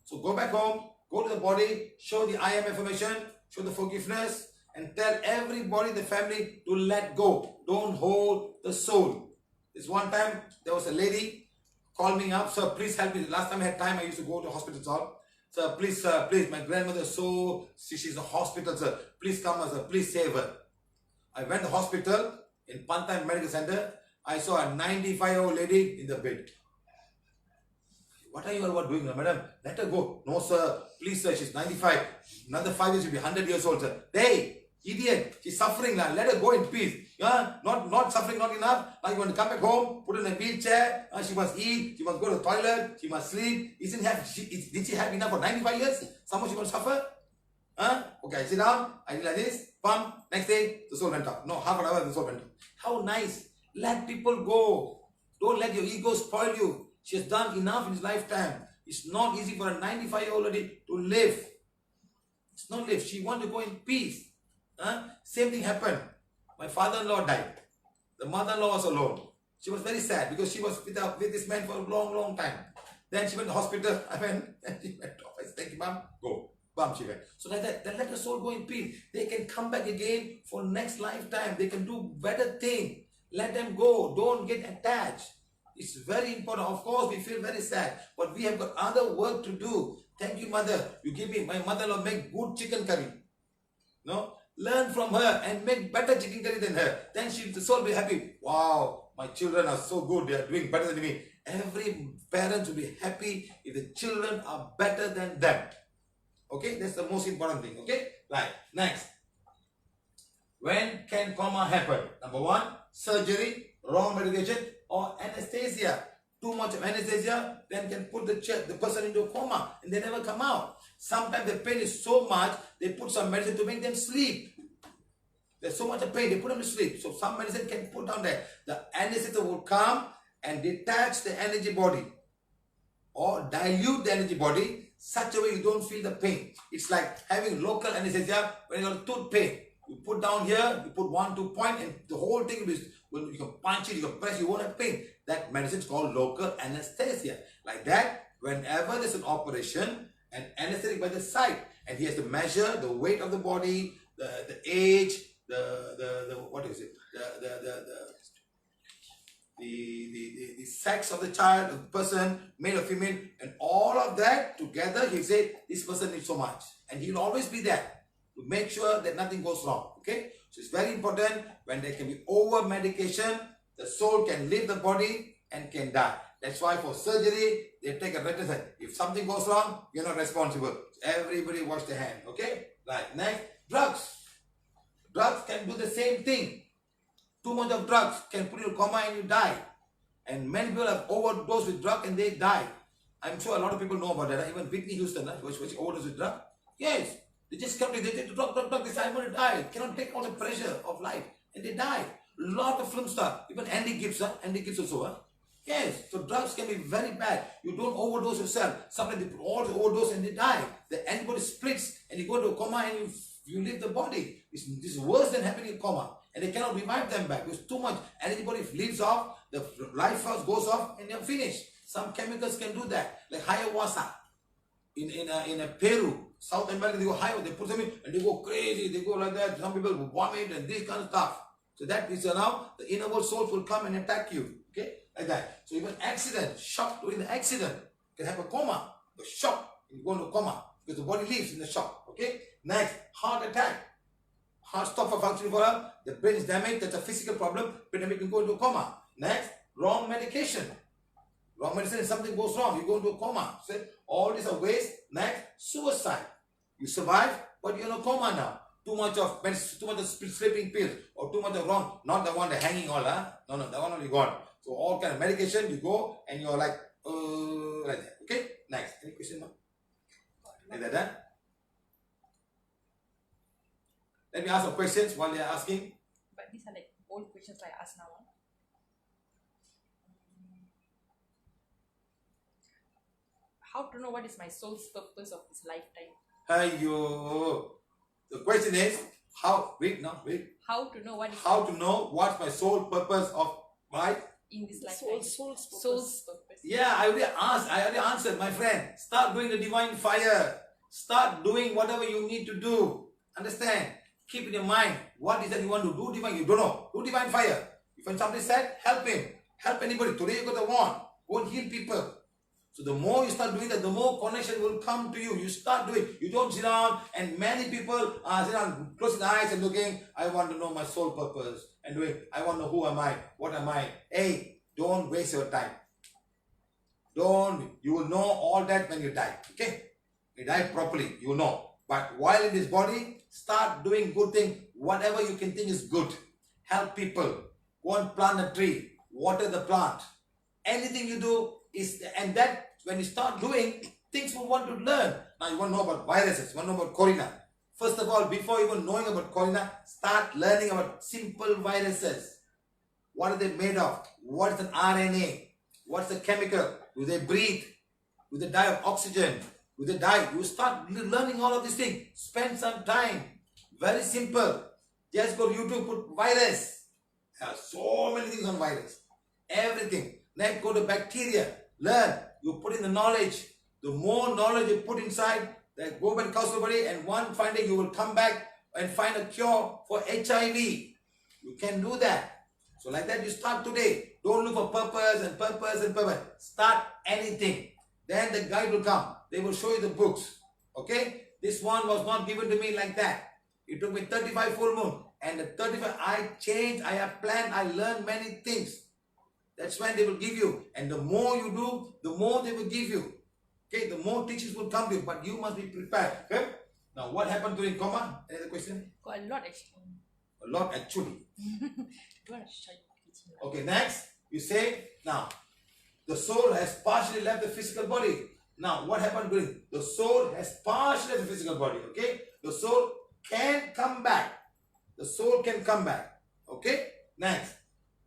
So go back home, go to the body, show the I am affirmation, show the forgiveness, and tell everybody in the family to let go. Don't hold the soul. This one time, there was a lady called me up. Sir, please help me. Last time I had time, I used to go to hospitals all. Sir, please, my grandmother is she's in hospital, sir. Please come, sir. Please save her. I went to the hospital in Pantai Medical Center. I saw a 95-year-old lady in the bed. What are you all doing, madam? Let her go. No, sir. Please, sir. She's 95. Another 5 years, she'll be 100 years old, sir. Hey, idiot. She's suffering now. Let her go in peace. Yeah? Not suffering, not enough. Now you want to come back home, put her in a wheelchair. She must eat. She must go to the toilet. She must sleep. Did she have enough for 95 years? Someone she will suffer? Okay, sit down. I did like this. Pump. Next day, the soul went up. No, half an hour, the soul went up. How nice. Let people go. Don't let your ego spoil you. She has done enough in his lifetime. It's not easy for a 95-year-old lady to live. It's not live. She wants to go in peace. Same thing happened. My father-in-law died. The mother-in-law was alone. She was very sad because she was with this man for a long, long time. Then she went to the hospital. I went and she went off. I said, thank you, mom. Go. Bam, she went. So like that, then let the soul go in peace. They can come back again for next lifetime. They can do better thing. Let them go. Don't get attached. It's very important. Of course, we feel very sad. But we have got other work to do. Thank you, mother. You give me, my mother-in-law make good chicken curry. No? Learn from her and make better chicken curry than her. Then the soul will be happy. Wow, my children are so good. They are doing better than me. Every parent will be happy if the children are better than them. Okay, that's the most important thing. Okay, right. Next. When can coma happen? Number one, surgery, wrong medication, or anesthesia. Too much of anesthesia, then can put the person into a coma and they never come out. Sometimes the pain is so much, they put some medicine to make them sleep. There's so much of pain, they put them to sleep. So some medicine can put down there. The anesthesia will come and detach the energy body or dilute the energy body such a way you don't feel the pain. It's like having local anesthesia when you have tooth pain. You put down here, you put 1-2 point and the whole thing will be, when you can punch it, you can press, you won't have pain. That medicine is called local anesthesia. Like that, whenever there's an operation, an anesthetic by the side, and he has to measure the weight of the body, the age, what is it? The sex of the child, of the person, male or female, and all of that together, he say this person needs so much, and he'll always be there to make sure that nothing goes wrong. Okay, so it's very important. When there can be over medication, the soul can leave the body and can die. That's why for surgery, they take a written sign. If something goes wrong, you're not responsible. Everybody wash their hand. Okay? Right. Next, drugs. Drugs can do the same thing. Too much of drugs can put you in coma and you die. And many people have overdosed with drugs and they die. I'm sure a lot of people know about that. Even Whitney Houston, was overdosed with drugs. Yes. They just come, they take the drug, they say, I'm going to die. Cannot take all the pressure of life. And they die. Lot of film stars. Even Andy Gibbs also. Yes, so drugs can be very bad. You don't overdose yourself. Sometimes they put all the overdose and they die. The antibody splits and you go to a coma and you leave the body. This is worse than happening in coma. And they cannot revive them back. Because too much antibody leaves off, the life force goes off and they're finished. Some chemicals can do that, like ayahuasca. In a Peru, South America, they go high, they put them in and they go crazy, they go like that. Some people will vomit and this kind of stuff. So that is now the inner world souls will come and attack you. Okay, like that. So even accident, shock during the accident, you can have a coma, a shock, you go into a coma because the body leaves in the shock. Okay, next, heart attack. Heart stop for functioning for her, the brain is damaged, that's a physical problem, brain damage can go into a coma. Next, wrong medication. Wrong medicine, if something goes wrong, you go into a coma. So all these are ways. Next, suicide. You survive, but you're in a coma now. Too much of sleeping pills, or too much of wrong, not the one that hanging all, huh? No, that one only gone. So all kind of medication, you go and you're like that. Okay? Next. Any question now? Like that? Let me ask some questions while they're asking. But these are like old questions I ask now. Huh? How to know what is my soul's purpose of this lifetime? Ayo. The question is, how to know what's my sole purpose of life? In this lifetime. Soul's purpose. Yeah, I already answered, my friend. Start doing the divine fire. Start doing whatever you need to do. Understand? Keep in your mind, what is that you want to do divine? You don't know. Do divine fire. If when somebody said, help him. Help anybody. Today you got the wand. Go and heal people. So the more you start doing that, the more connection will come to you. You start doing. You don't sit down and many people are sit down, closing their eyes and looking, I want to know my soul purpose. And doing, I want to know who am I? What am I? Hey, don't waste your time. You will know all that when you die. Okay? You die properly, you will know. But while in this body, start doing good things. Whatever you can think is good. Help people. Go and plant a tree. Water the plant. Anything you do is, and that when you start doing, things will want to learn. Now you want to know about viruses, you want to know about corona. First of all, before even knowing about corona, start learning about simple viruses. What are they made of? What is an RNA? What's the chemical? Do they breathe? Do they die of oxygen? Do they die? You start learning all of these things. Spend some time. Very simple. Just go to YouTube, put virus. There are so many things on virus. Everything. Then go to bacteria. Learn. You put in the knowledge. The more knowledge you put inside, then go back to somebody and one fine day you will come back and find a cure for HIV. You can do that. So like that you start today. Don't look for purpose and purpose and purpose. Start anything. Then the guide will come. They will show you the books. Okay? This one was not given to me like that. It took me 35 full moon. And the 35, I changed, I have planned, I learned many things. That's when they will give you. And the more you do, the more they will give you. Okay, the more teachers will come to you. But you must be prepared. Okay? Now, what happened during coma? Any other question? Got a lot actually. A lot actually. Do you want to show you? Okay, next. You say, now, the soul has partially left the physical body. Now, what happened during? The soul has partially left the physical body. Okay? The soul can come back. The soul can come back. Okay? Next.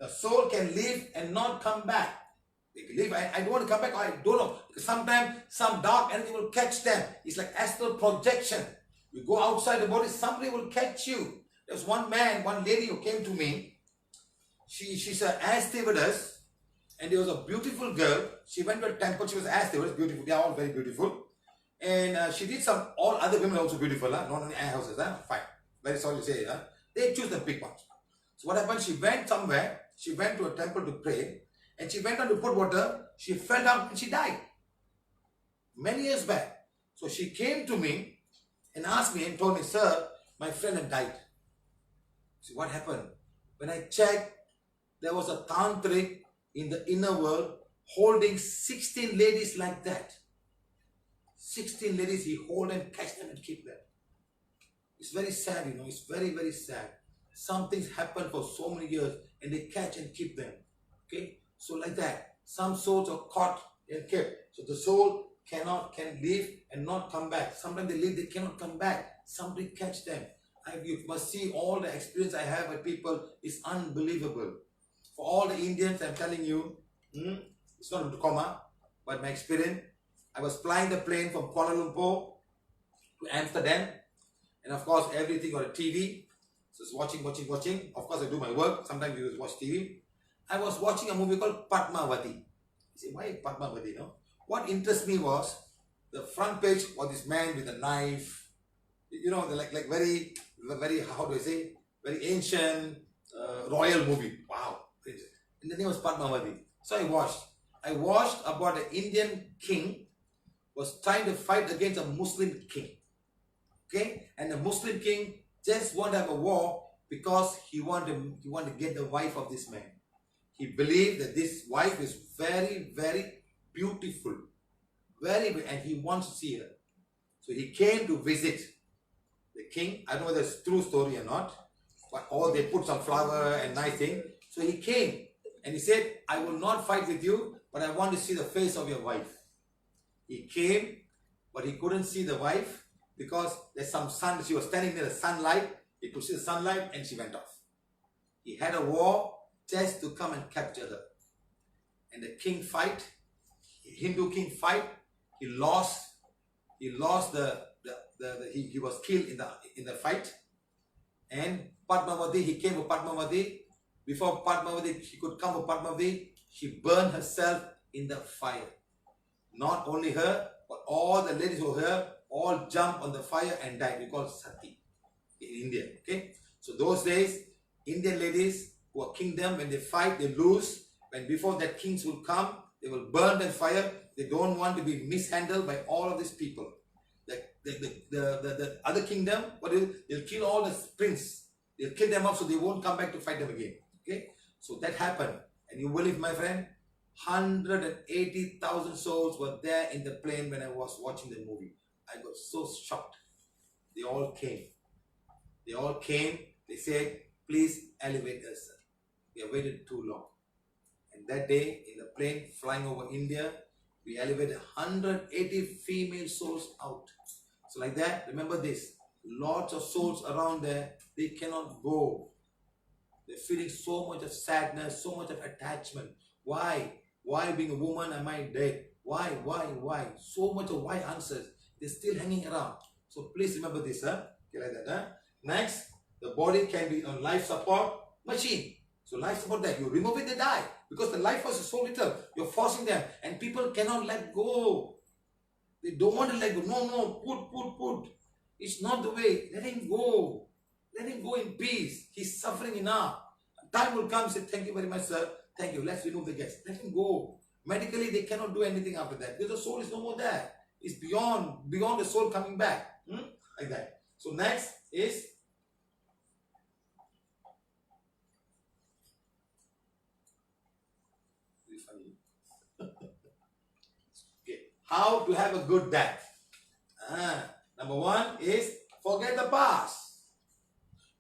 The soul can live and not come back. They can live. I don't want to come back. I don't know. Because sometimes some dark energy will catch them. It's like astral projection. You go outside the body, somebody will catch you. There's one man, one lady who came to me. She's an air stewardess. And there was a beautiful girl. She went to a temple. She was air stewardess. Beautiful. They are all very beautiful. And she did some, all other women are also beautiful. Not only air houses. Fine. Very sorry to say. They choose the big ones. So what happened? She went somewhere. She went to a temple to pray. And she went on to put water. She fell down and she died. Many years back. So she came to me and asked me and told me, sir, my friend had died. So what happened? When I checked, there was a tantric in the inner world holding 16 ladies like that. 16 ladies he hold and catch them and keep them. It's very sad, you know. It's very, very sad. Some things happen for so many years and they catch and keep them. Okay? So like that. Some souls are caught and kept. So the soul can live and not come back. Sometimes they live, they cannot come back. Somebody catch them. You must see all the experience I have with people is unbelievable. For all the Indians, I'm telling you, it's not a coma, but my experience. I was flying the plane from Kuala Lumpur to Amsterdam. And of course, everything on a TV. So it's watching. Of course, I do my work. Sometimes you watch TV. I was watching a movie called Padmavati. See, why Padmavati, no? What interests me was the front page was this man with a knife. You know, like very, how do I say, very ancient royal movie. Wow. And the name was Padmavati. So I watched about an Indian king was trying to fight against a Muslim king. Okay? And the Muslim king just wanted to have a war because he wanted to get the wife of this man. He believed that this wife is very, very beautiful. And he wants to see her. So he came to visit the king. I don't know whether it's true story or not. But they put some flower and nice thing. So he came and he said, I will not fight with you, but I want to see the face of your wife. He came, but he couldn't see the wife because there's some sun. She was standing near the sunlight. He could see the sunlight and she went off. He had a war just to come and capture her. And the king fight, Hindu king fight. He lost. He lost he was killed in the fight. And Padmavati, he came to Padmavati. Before Padmavati, he could come to Padmavati, she burned herself in the fire. Not only her, but all the ladies who were here, all jumped on the fire and died. We call it Sati in India. Okay? So those days, Indian ladies who are kingdom, when they fight, they lose. When before that kings will come, they will burn the fire. They don't want to be mishandled by all of these people. The other kingdom, they'll kill all the prince. They'll kill them up so they won't come back to fight them again. Okay? So that happened. And you believe, my friend, 180,000 souls were there in the plane when I was watching the movie. I got so shocked. They all came. They said, please elevate us, sir. We have waited too long. And that day, in the plane flying over India, we elevated 180 female souls out. So like that, remember this. Lots of souls around there, they cannot go. They're feeling so much of sadness, so much of attachment. Why? Why being a woman am I dead? Why? So much of why answers. They're still hanging around. So please remember this, huh? Okay, like that, huh? Next, the body can be on life support machine. So life support that. You remove it, they die. Because the life force is so little. You're forcing them. And people cannot let go. They don't want to let go. No, put. It's not the way. Let him go. Let him go in peace. He's suffering enough. Time will come, say, thank you very much, sir. Thank you. Let's remove the gas. Let him go. Medically, they cannot do anything after that. Because the soul is no more there. It's beyond the soul coming back. Like that. So next is okay. How to have a good death. Number one is forget the past.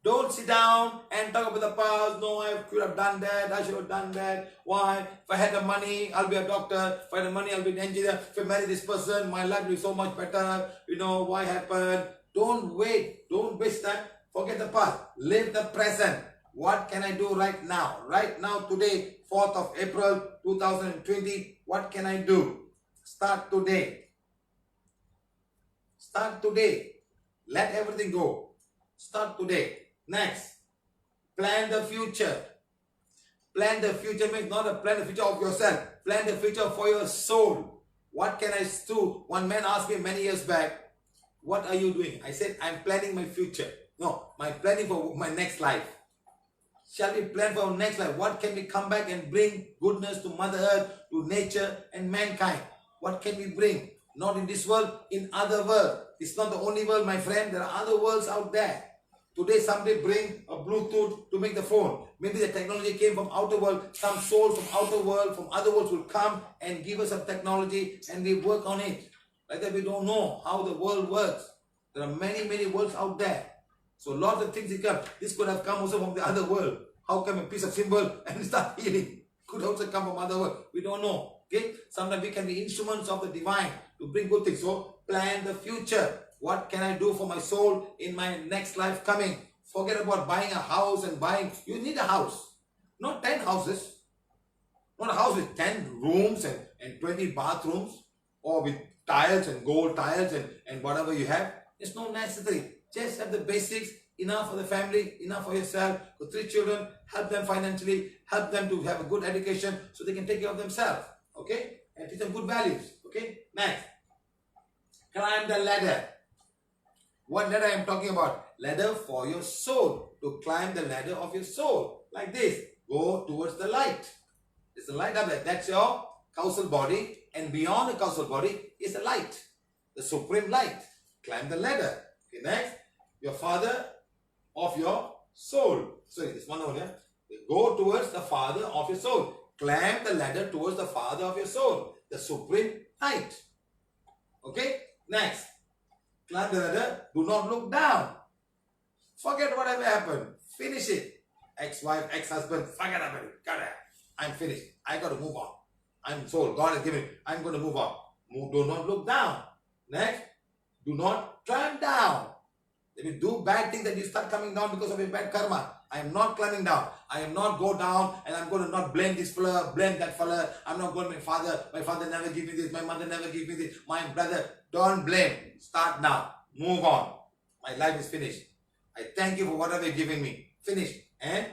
Don't sit down and talk about the past. No, I could have done that. I should have done that. Why? If I had the money, I'll be a doctor. If I had the money, I'll be an engineer. If I marry this person, my life will be so much better. You know, why happened? Don't wait. Don't waste time. Forget the past. Live the present. What can I do right now? Right now, today, 4th of April, 2020. What can I do? Start today. Start today. Let everything go. Start today. Next, plan the future. Plan the future means not a plan the future of yourself. Plan the future for your soul. What can I do? One man asked me many years back, what are you doing? I said, I'm planning my future. No, my planning for my next life. Shall we plan for our next life? What can we come back and bring goodness to Mother Earth, to nature and mankind? What can we bring? Not in this world, in other world. It's not the only world, my friend. There are other worlds out there. Today, somebody bring a Bluetooth to make the phone. Maybe the technology came from outer world. Some soul from outer world, from other worlds will come and give us some technology and we work on it. Like that, we don't know how the world works. There are many, many worlds out there. So lots of things that come. This could have come also from the other world. How come a piece of symbol and start healing? Could also come from other world. We don't know. Okay? Sometimes we can be instruments of the divine to bring good things. So plan the future. What can I do for my soul in my next life coming? Forget about buying a house and buying. You need a house. Not 10 houses. Not a house with 10 rooms and 20 bathrooms. Or with tiles and gold tiles and whatever you have. It's no necessary. Just have the basics. Enough for the family. Enough for yourself. For 3 children. Help them financially. Help them to have a good education so they can take care of themselves. Okay? And teach them good values. Okay? Next. Climb the ladder. What ladder I am talking about? Ladder for your soul. To climb the ladder of your soul. Like this. Go towards the light. It's the light up there. That's your causal body. And beyond the causal body is the light. The supreme light. Climb the ladder. Okay, next. Your father of your soul. Sorry, this one over here. Go towards the father of your soul. Climb the ladder towards the father of your soul. The supreme light. Okay? Next. Climb the ladder. Do not look down. Forget whatever happened. Finish it. Ex-wife, ex-husband, forget about it. Got it. I'm finished. I got to move on. I'm soul. God has given me. I'm going to move on. Do not look down. Next. Do not turn down. If you do bad things, then you start coming down because of your bad karma. I am not climbing down. I am not go down and I'm going to not blame this fella, blame that fella. I'm not going to my father never gave me this, my mother never gave me this, my brother. Don't blame. Start now. Move on. My life is finished. I thank you for whatever you're giving me. Finish. And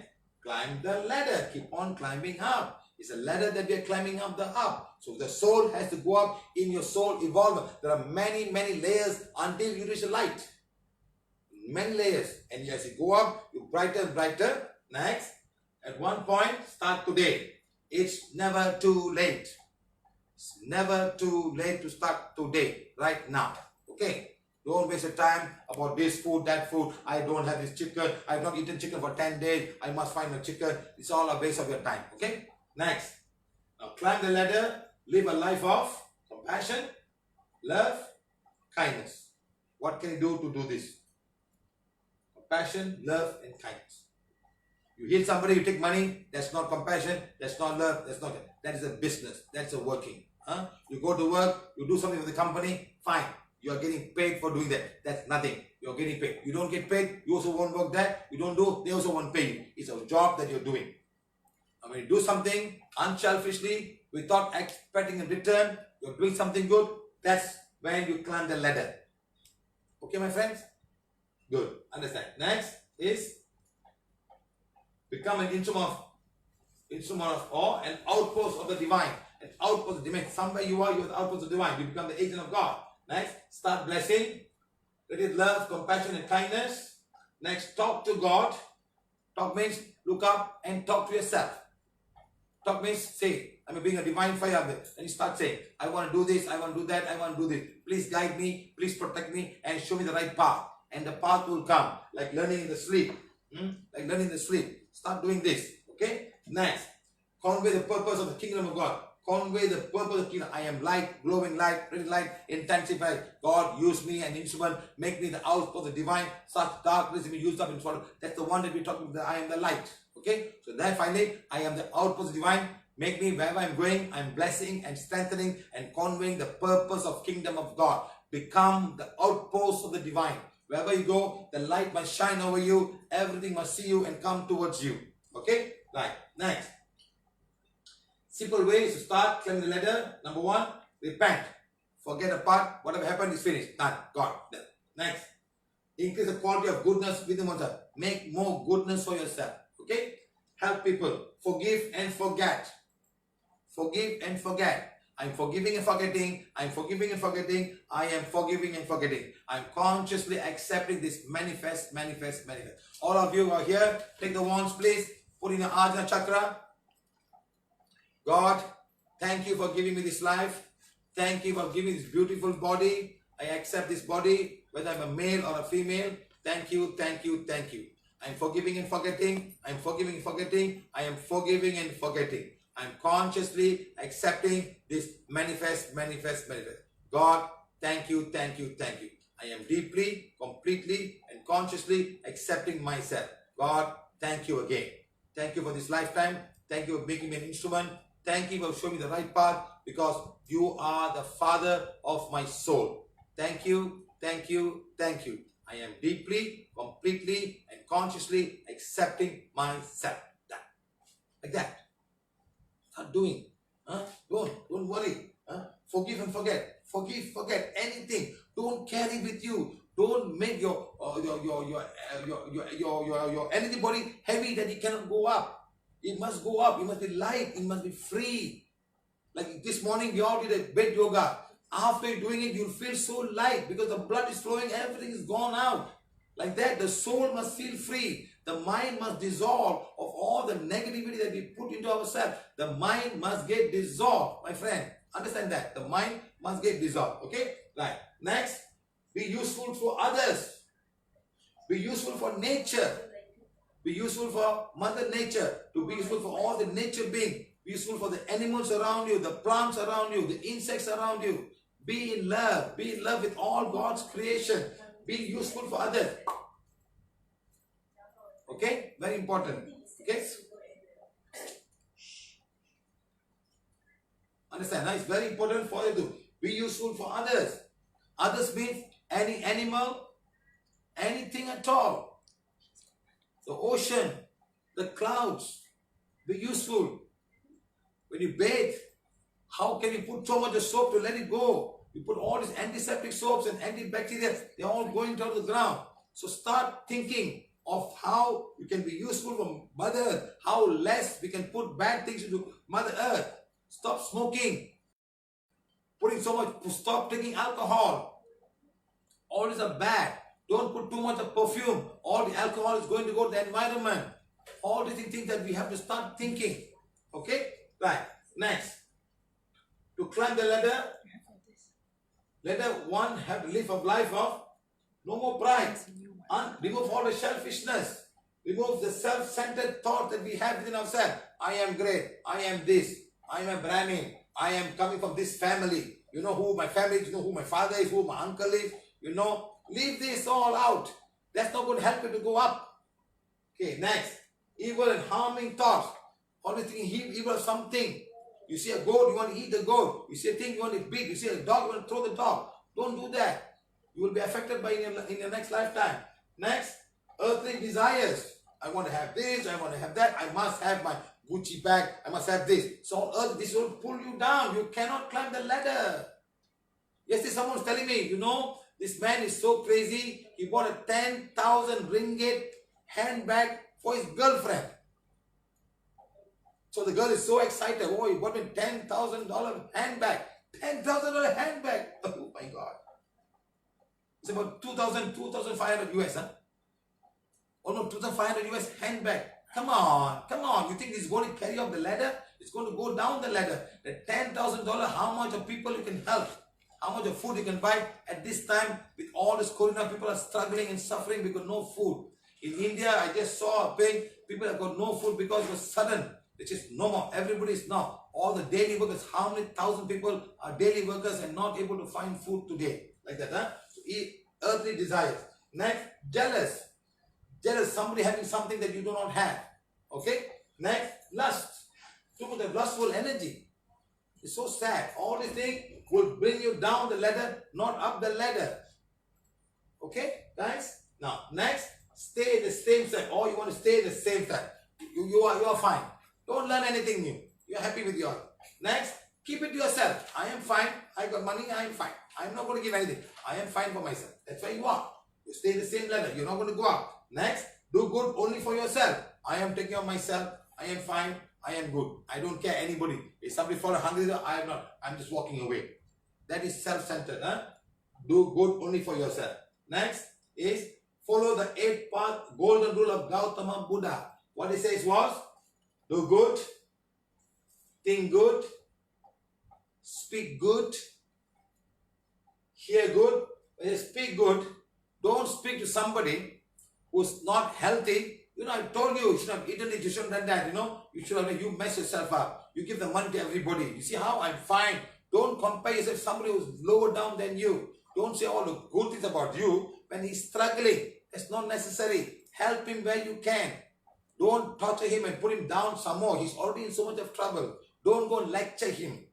climb the ladder. Keep on climbing up. It's a ladder that we are climbing up the up. So the soul has to go up in your soul evolve. There are many, many layers until you reach the light. Many layers. And as you go up, you brighter and brighter. Next. At one point, start today. It's never too late. It's never too late to start today. Right now. Okay. Don't waste your time about this food, that food. I don't have this chicken. I have not eaten chicken for 10 days. I must find a chicken. It's all a waste of your time. Okay. Next. Now climb the ladder. Live a life of compassion, love, kindness. What can you do to do this? Compassion, love, and kindness. You heal somebody, you take money. That's not compassion. That's not love. That's not it. That is a business. That's a working. You go to work. You do something with the company. Fine. You are getting paid for doing that. That's nothing. You're getting paid. You don't get paid. You also won't work there. You don't do. They also won't pay you. It's a job that you're doing. And when you do something unselfishly, without expecting a return, you're doing something good. That's when you climb the ladder. Okay, my friends? Good. Understand. Next is become an instrument of awe, an outpost of the divine. An outpost of the divine. Somewhere you are the outpost of the divine. You become the agent of God. Next, start blessing. Let it love, compassion, and kindness. Next, talk to God. Talk means look up and talk to yourself. Talk means say, I'm being a divine fire. And you start saying, I want to do this, I want to do that, I want to do this. Please guide me, please protect me, and show me the right path. And the path will come, like learning in the sleep. Like learning in the sleep. Start doing this. Okay? Next, convey the purpose of the kingdom of God. Convey the purpose of the kingdom. I am light, glowing light, brilliant light, intensify. God, use me an instrument, make me the outpost of the divine. Such darkness to be used up in swallow. That's the one that we're talking about. I am the light. Okay? So then finally, I am the outpost of the divine. Make me wherever I'm going, I'm blessing and strengthening and conveying the purpose of kingdom of God. Become the outpost of the divine. Wherever you go, the light must shine over you. Everything must see you and come towards you. Okay? Right. Next. Simple ways to start climbing the ladder. Number one, repent. Forget the part. Whatever happened is finished. Done. Gone. Next. Increase the quality of goodness within oneself. Make more goodness for yourself. Okay? Help people. Forgive and forget. Forgive and forget. I'm forgiving and forgetting. I'm forgiving and forgetting. I am forgiving and forgetting. I'm consciously accepting this manifest. All of you are here. Take the wands, please. Put in your Ajna chakra. God, thank you for giving me this life. Thank you for giving me this beautiful body. I accept this body, whether I'm a male or a female. Thank you, thank you, thank you. I'm forgiving and forgetting. I'm forgiving and forgetting. I am forgiving and forgetting. I'm consciously accepting this manifest. God, thank you, thank you, thank you. I am deeply, completely, and consciously accepting myself. God, thank you again. Thank you for this lifetime. Thank you for making me an instrument. Thank you for showing me the right path because you are the Father of my soul. Thank you, thank you, thank you. I am deeply, completely, and consciously accepting myself. Like that. Start doing. Don't worry. Forgive and forget. Forgive, forget anything. Don't carry with you. Don't make your energy body heavy that it cannot go up. It must go up. It must be light. It must be free. Like this morning we all did a bed yoga. After doing it, you'll feel so light because the blood is flowing, everything is gone out. Like that, the soul must feel free. The mind must dissolve of all the negativity that we put into ourselves. The mind must get dissolved, my friend. Understand that? The mind must get dissolved. Okay? Right. Next, be useful for others. Be useful for nature. Be useful for Mother Nature. To be useful for all the nature beings. Be useful for the animals around you, the plants around you, the insects around you. Be in love. Be in love with all God's creation. Be useful for others. Okay? Very important. Okay? Understand? Now it's very important for you to be useful for others. Others means any animal, anything at all. The ocean, the clouds. Be useful. When you bathe, how can you put so much of soap to let it go? You put all these antiseptic soaps and antibacterial, they're all going down to the ground. So start thinking of how you can be useful for Mother Earth, how less we can put bad things into Mother Earth. Stop smoking, putting so much, stop taking alcohol. All these are bad. Don't put too much of perfume. All the alcohol is going to go to the environment. All these things that we have to start thinking. Okay? Right. Next. To climb the ladder, ladder one have to live a life of no more pride. Remove all the selfishness. Remove the self-centered thought that we have within ourselves. I am great. I am this. I am a Brahmin. I am coming from this family. You know who my family is. You know who my father is. Who my uncle is. You know. Leave this all out. That's not going to help you to go up. Okay, next. Evil and harming thoughts. Always thinking evil of something. You see a goat, you want to eat the goat. You see a thing, you want to beat. You see a dog, you want to throw the dog. Don't do that. You will be affected by in your next lifetime. Next, earthly desires. I want to have this, I want to have that. I must have my Gucci bag. I must have this. So earth, this will pull you down. You cannot climb the ladder. Yesterday someone was telling me, you know, this man is so crazy. He bought a 10,000 ringgit handbag for his girlfriend. So the girl is so excited. Oh, he bought me $10,000 handbag. $10,000 handbag. Oh my God. It's about 2,500 US, huh? Oh no, 2,500 US handbag. Come on, come on. You think it's going to carry up the ladder? It's going to go down the ladder. The $10,000, how much of people you can help? How much of food you can buy at this time with all this corona? People are struggling and suffering because no food. In India, I just saw a thing. People have got no food because it was sudden. Which is no more. Everybody is now. All the daily workers, how many thousand people are daily workers and not able to find food today? Like that, huh? So eat earthly desires. Next, jealous. Jealous, somebody having something that you do not have. Okay? Next, lust. Look at the lustful energy. It's so sad. All these things will bring you down the ladder, not up the ladder. Okay, guys? Now, next, stay the same side. Or you want to stay the same side. You are fine. Don't learn anything new. You're happy with yours. Next, keep it to yourself. I am fine. I got money. I am fine. I'm not going to give anything. I am fine for myself. That's where you are. You stay in the same ladder. You're not going to go up. Next, do good only for yourself. I am taking care of myself. I am fine. I am good. I don't care anybody. If somebody falls hungry, I am not. I'm just walking away. That is self-centered. Huh? Do good only for yourself. Next is follow the 8th path, golden rule of Gautama Buddha. What he says was, do good, think good, speak good, hear good. When you speak good, don't speak to somebody who's not healthy. You know, I told you, you should have eaten it, you shouldn't have done that, you know. You mess yourself up. You give the money to everybody. You see how I'm fine. Don't compare yourself to somebody who's lower down than you. Don't say all the good things about you when he's struggling. It's not necessary. Help him where you can. Don't torture him and put him down some more. He's already in so much of trouble. Don't go and lecture him.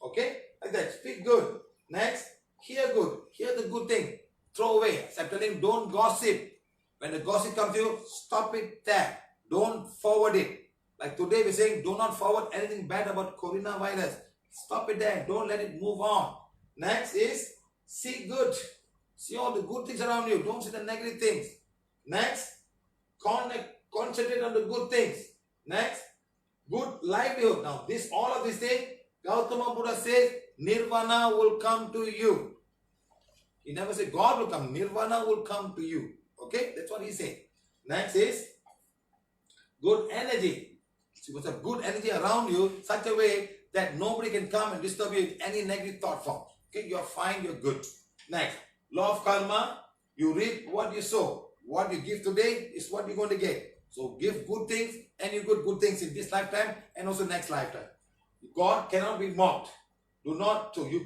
Okay? Like that. Speak good. Next, hear good. Hear the good thing. Throw away. So I'm telling him, don't gossip. When the gossip comes to you, stop it there. Don't forward it. Like today we're saying, do not forward anything bad about coronavirus. Stop it there. Don't let it move on. Next is, see good. See all the good things around you. Don't see the negative things. Next, concentrate on the good things. Next, good livelihood. Now, all of these things Gautama Buddha says, Nirvana will come to you. He never said God will come. Nirvana will come to you. Okay, that's what he said. Next is good energy. So with a good energy around you, such a way that nobody can come and disturb you with any negative thought form. Okay, you're fine, you're good. Next, law of karma. You reap what you sow. What you give today is what you're going to get. So give good things and you get good things in this lifetime and also next lifetime. God cannot be mocked. You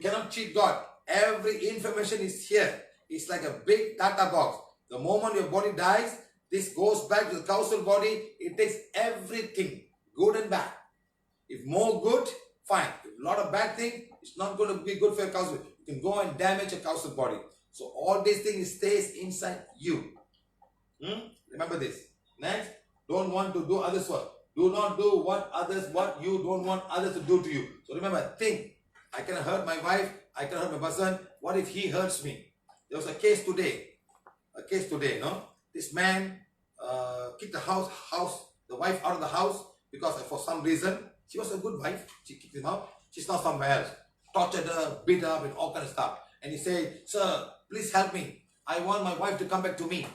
cannot cheat God. Every information is here. It's like a big data box. The moment your body dies, this goes back to the causal body. It takes everything, good and bad. If more good, fine. If a lot of bad thing, it's not going to be good for your causal. You can go and damage your causal body. So all these things stays inside you. Remember this. Next, don't want to do others' work. Do not do what you don't want others to do to you. So remember, think. I can hurt my wife. I can hurt my husband. What if he hurts me? There was a case today. No? This man kicked the wife out of the house because for some reason, she was a good wife. She kicked him out. She's now somewhere else. Tortured her, beat her up and all kind of stuff. And he said, sir, please help me. I want my wife to come back to me.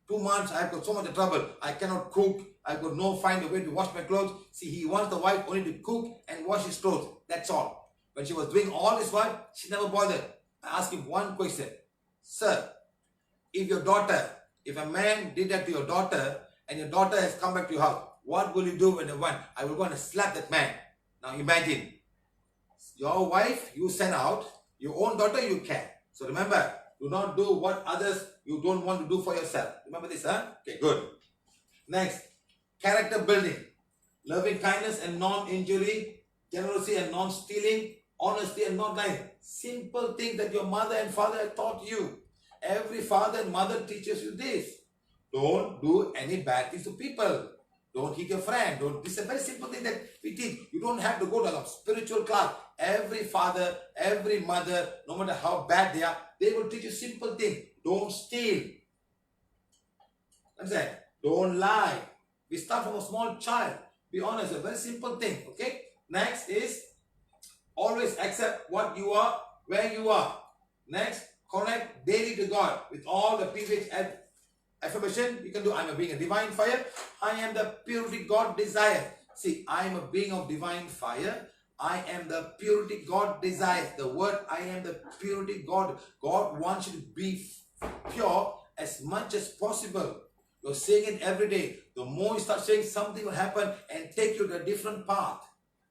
2 months, I've got so much trouble. I cannot cook. I've got no find a way to wash my clothes. See, he wants the wife only to cook and wash his clothes. That's all. When she was doing all this work, she never bothered. I asked him one question. Sir, if a man did that to your daughter and your daughter has come back to your house, what will you do when the one? I will go and slap that man. Now imagine, your wife you send out, your own daughter you care. So remember, do not do what others you don't want to do for yourself. Remember this, huh? Okay, good. Next, character building. Loving kindness and non-injury, generosity and non-stealing, honesty and not lying. Simple thing that your mother and father have taught you. Every father and mother teaches you this. Don't do any bad things to people. Don't hit your friend. This is a very simple thing that we teach. You don't have to go to a spiritual class. Every father, every mother, no matter how bad they are, they will teach you simple thing. Don't steal. Understand? Don't lie. We start from a small child. Be honest. A very simple thing. Okay? Next is always accept what you are, where you are. Next, connect daily to God with all the PVH affirmation you can do. I am a being of divine fire. I am the purity God desires. See, I am a being of divine fire. I am the purity God desires. The word I am the purity God. God wants you to be pure as much as possible. You're saying it every day. The more you start saying, something will happen and take you to a different path.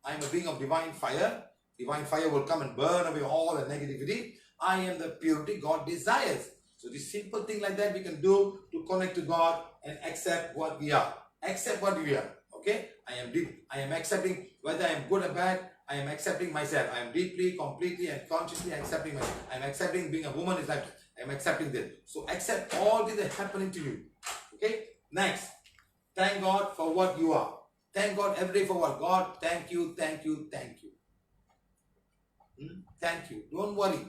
I am a being of divine fire. Divine fire will come and burn away all the negativity. I am the purity God desires. So this simple thing like that we can do to connect to God and accept what we are. Accept what we are. Okay? I am accepting whether I am good or bad. I am accepting myself. I am deeply, completely and consciously accepting myself. I am accepting being a woman is like I am accepting this. So accept all things that are happening to you. Okay? Next. Thank God for what you are. Thank God every day for what. God, thank you, thank you, thank you. Thank you. Don't worry.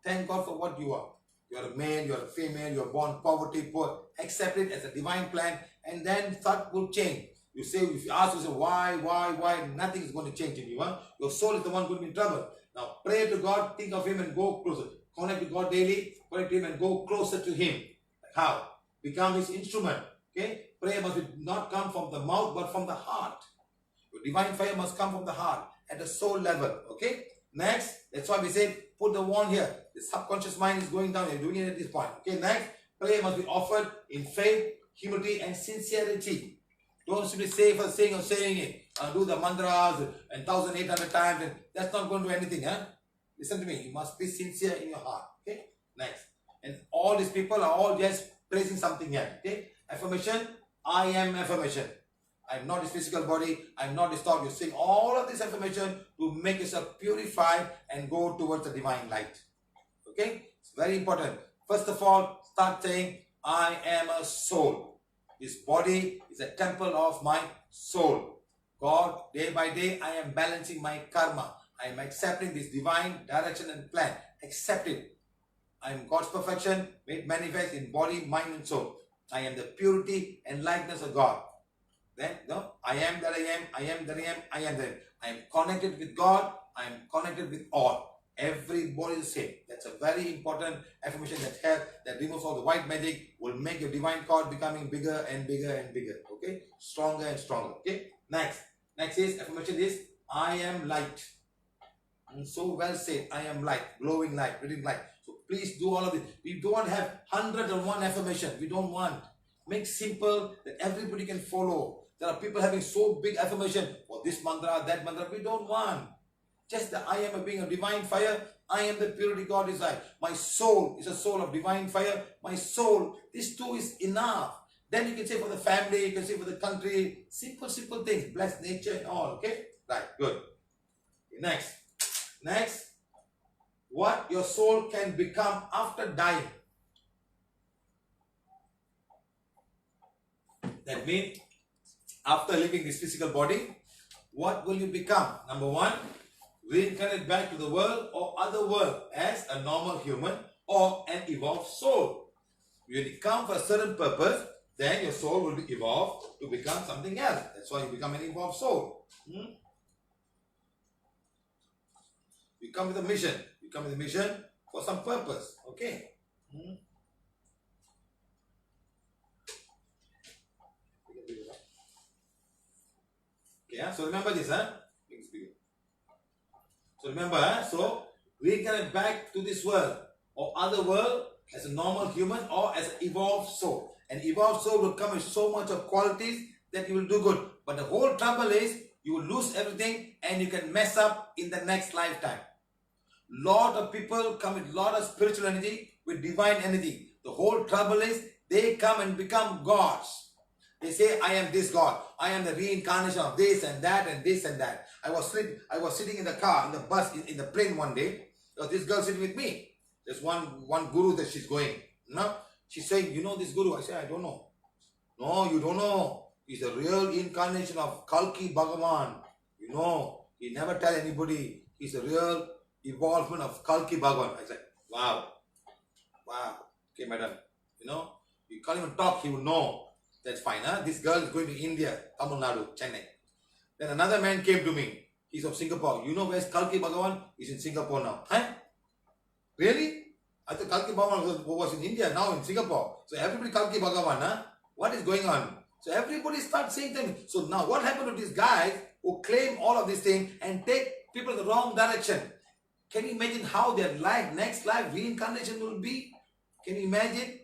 Thank God for what you are. You're a male, you're a female, you're born poverty, poor. Accept it as a divine plan and then thought will change. You say, if you ask yourself why, nothing is going to change in you. Huh? Your soul is the one going to be in trouble. Now pray to God, think of Him and go closer. Connect with God daily, connect to Him and go closer to Him. How? Become His instrument. Okay? Prayer must not come from the mouth but from the heart. Your divine fire must come from the heart at the soul level. Okay? Next, that's why we say, put the wand here. The subconscious mind is going down. You're doing it at this point. Okay, next, prayer must be offered in faith, humility, and sincerity. Don't simply say for saying or saying it. Do the mantras and 1,800 times. And that's not going to do anything. Huh? Listen to me. You must be sincere in your heart. Okay, next. And all these people are all just praising something here. Okay, affirmation. I am affirmation. I am not this physical body. I am not this thought. You're saying all of this affirmation to make yourself purified and go towards the divine light. Okay? It's very important. First of all, start saying, I am a soul. This body is a temple of my soul. God, day by day, I am balancing my karma. I am accepting this divine direction and plan. Accept it. I am God's perfection made manifest in body, mind and soul. I am the purity and likeness of God. Then no, I am that I am, I am that I am, I am that I am connected with God, I am connected with all. Everybody is the same. That's a very important affirmation that removes all the white magic, will make your divine cord becoming bigger and bigger and bigger. Okay, stronger and stronger. Okay, next is affirmation is I am light. So well said. I am light, glowing light, brilliant light. So please do all of this. We don't have 101 affirmation. We don't want. Make simple that everybody can follow. There are people having so big affirmation for this mantra, that mantra. We don't want. Just that I am a being of divine fire. I am the purity God desire. My soul is a soul of divine fire. My soul, this too is enough. Then you can say for the family, you can say for the country. Simple things. Bless nature and all. Okay? Right. Good. Next. What your soul can become after dying. That means after leaving this physical body, what will you become? Number one, reincarnate back to the world or other world as a normal human or an evolved soul. When you come for a certain purpose, then your soul will be evolved to become something else. That's why you become an evolved soul. You come with a mission. You come with a mission for some purpose. Okay. Okay, so remember this, huh? So remember, so reincarnate back to this world or other world as a normal human or as an evolved soul. An evolved soul will come with so much of qualities that you will do good. But the whole trouble is you will lose everything and you can mess up in the next lifetime. Lot of people come with lot of spiritual energy, with divine energy. The whole trouble is they come and become gods. They say, I am this God. I am the reincarnation of this and that and this and that. I was sitting in the car, in the bus, in the plane one day. There was this girl sitting with me. There's one guru that she's going. No? She's saying, you know this guru? I say, I don't know. No, you don't know. He's a real incarnation of Kalki Bhagavan. You know, he never tell anybody. He's a real evolvement of Kalki Bhagavan. I said, wow. Okay, madam. You know, you can't even talk, he will know. That's fine, huh? This girl is going to India, Tamil Nadu, Chennai. Then another man came to me. He's of Singapore. You know where's Kalki Bhagavan? He's in Singapore now. Huh? Really? I thought Kalki Bhagavan was in India, now in Singapore. So everybody Kalki Bhagavan, huh? What is going on? So everybody starts saying to me. So now what happened to these guys who claim all of these things and take people in the wrong direction? Can you imagine how their life, next life, reincarnation will be? Can you imagine?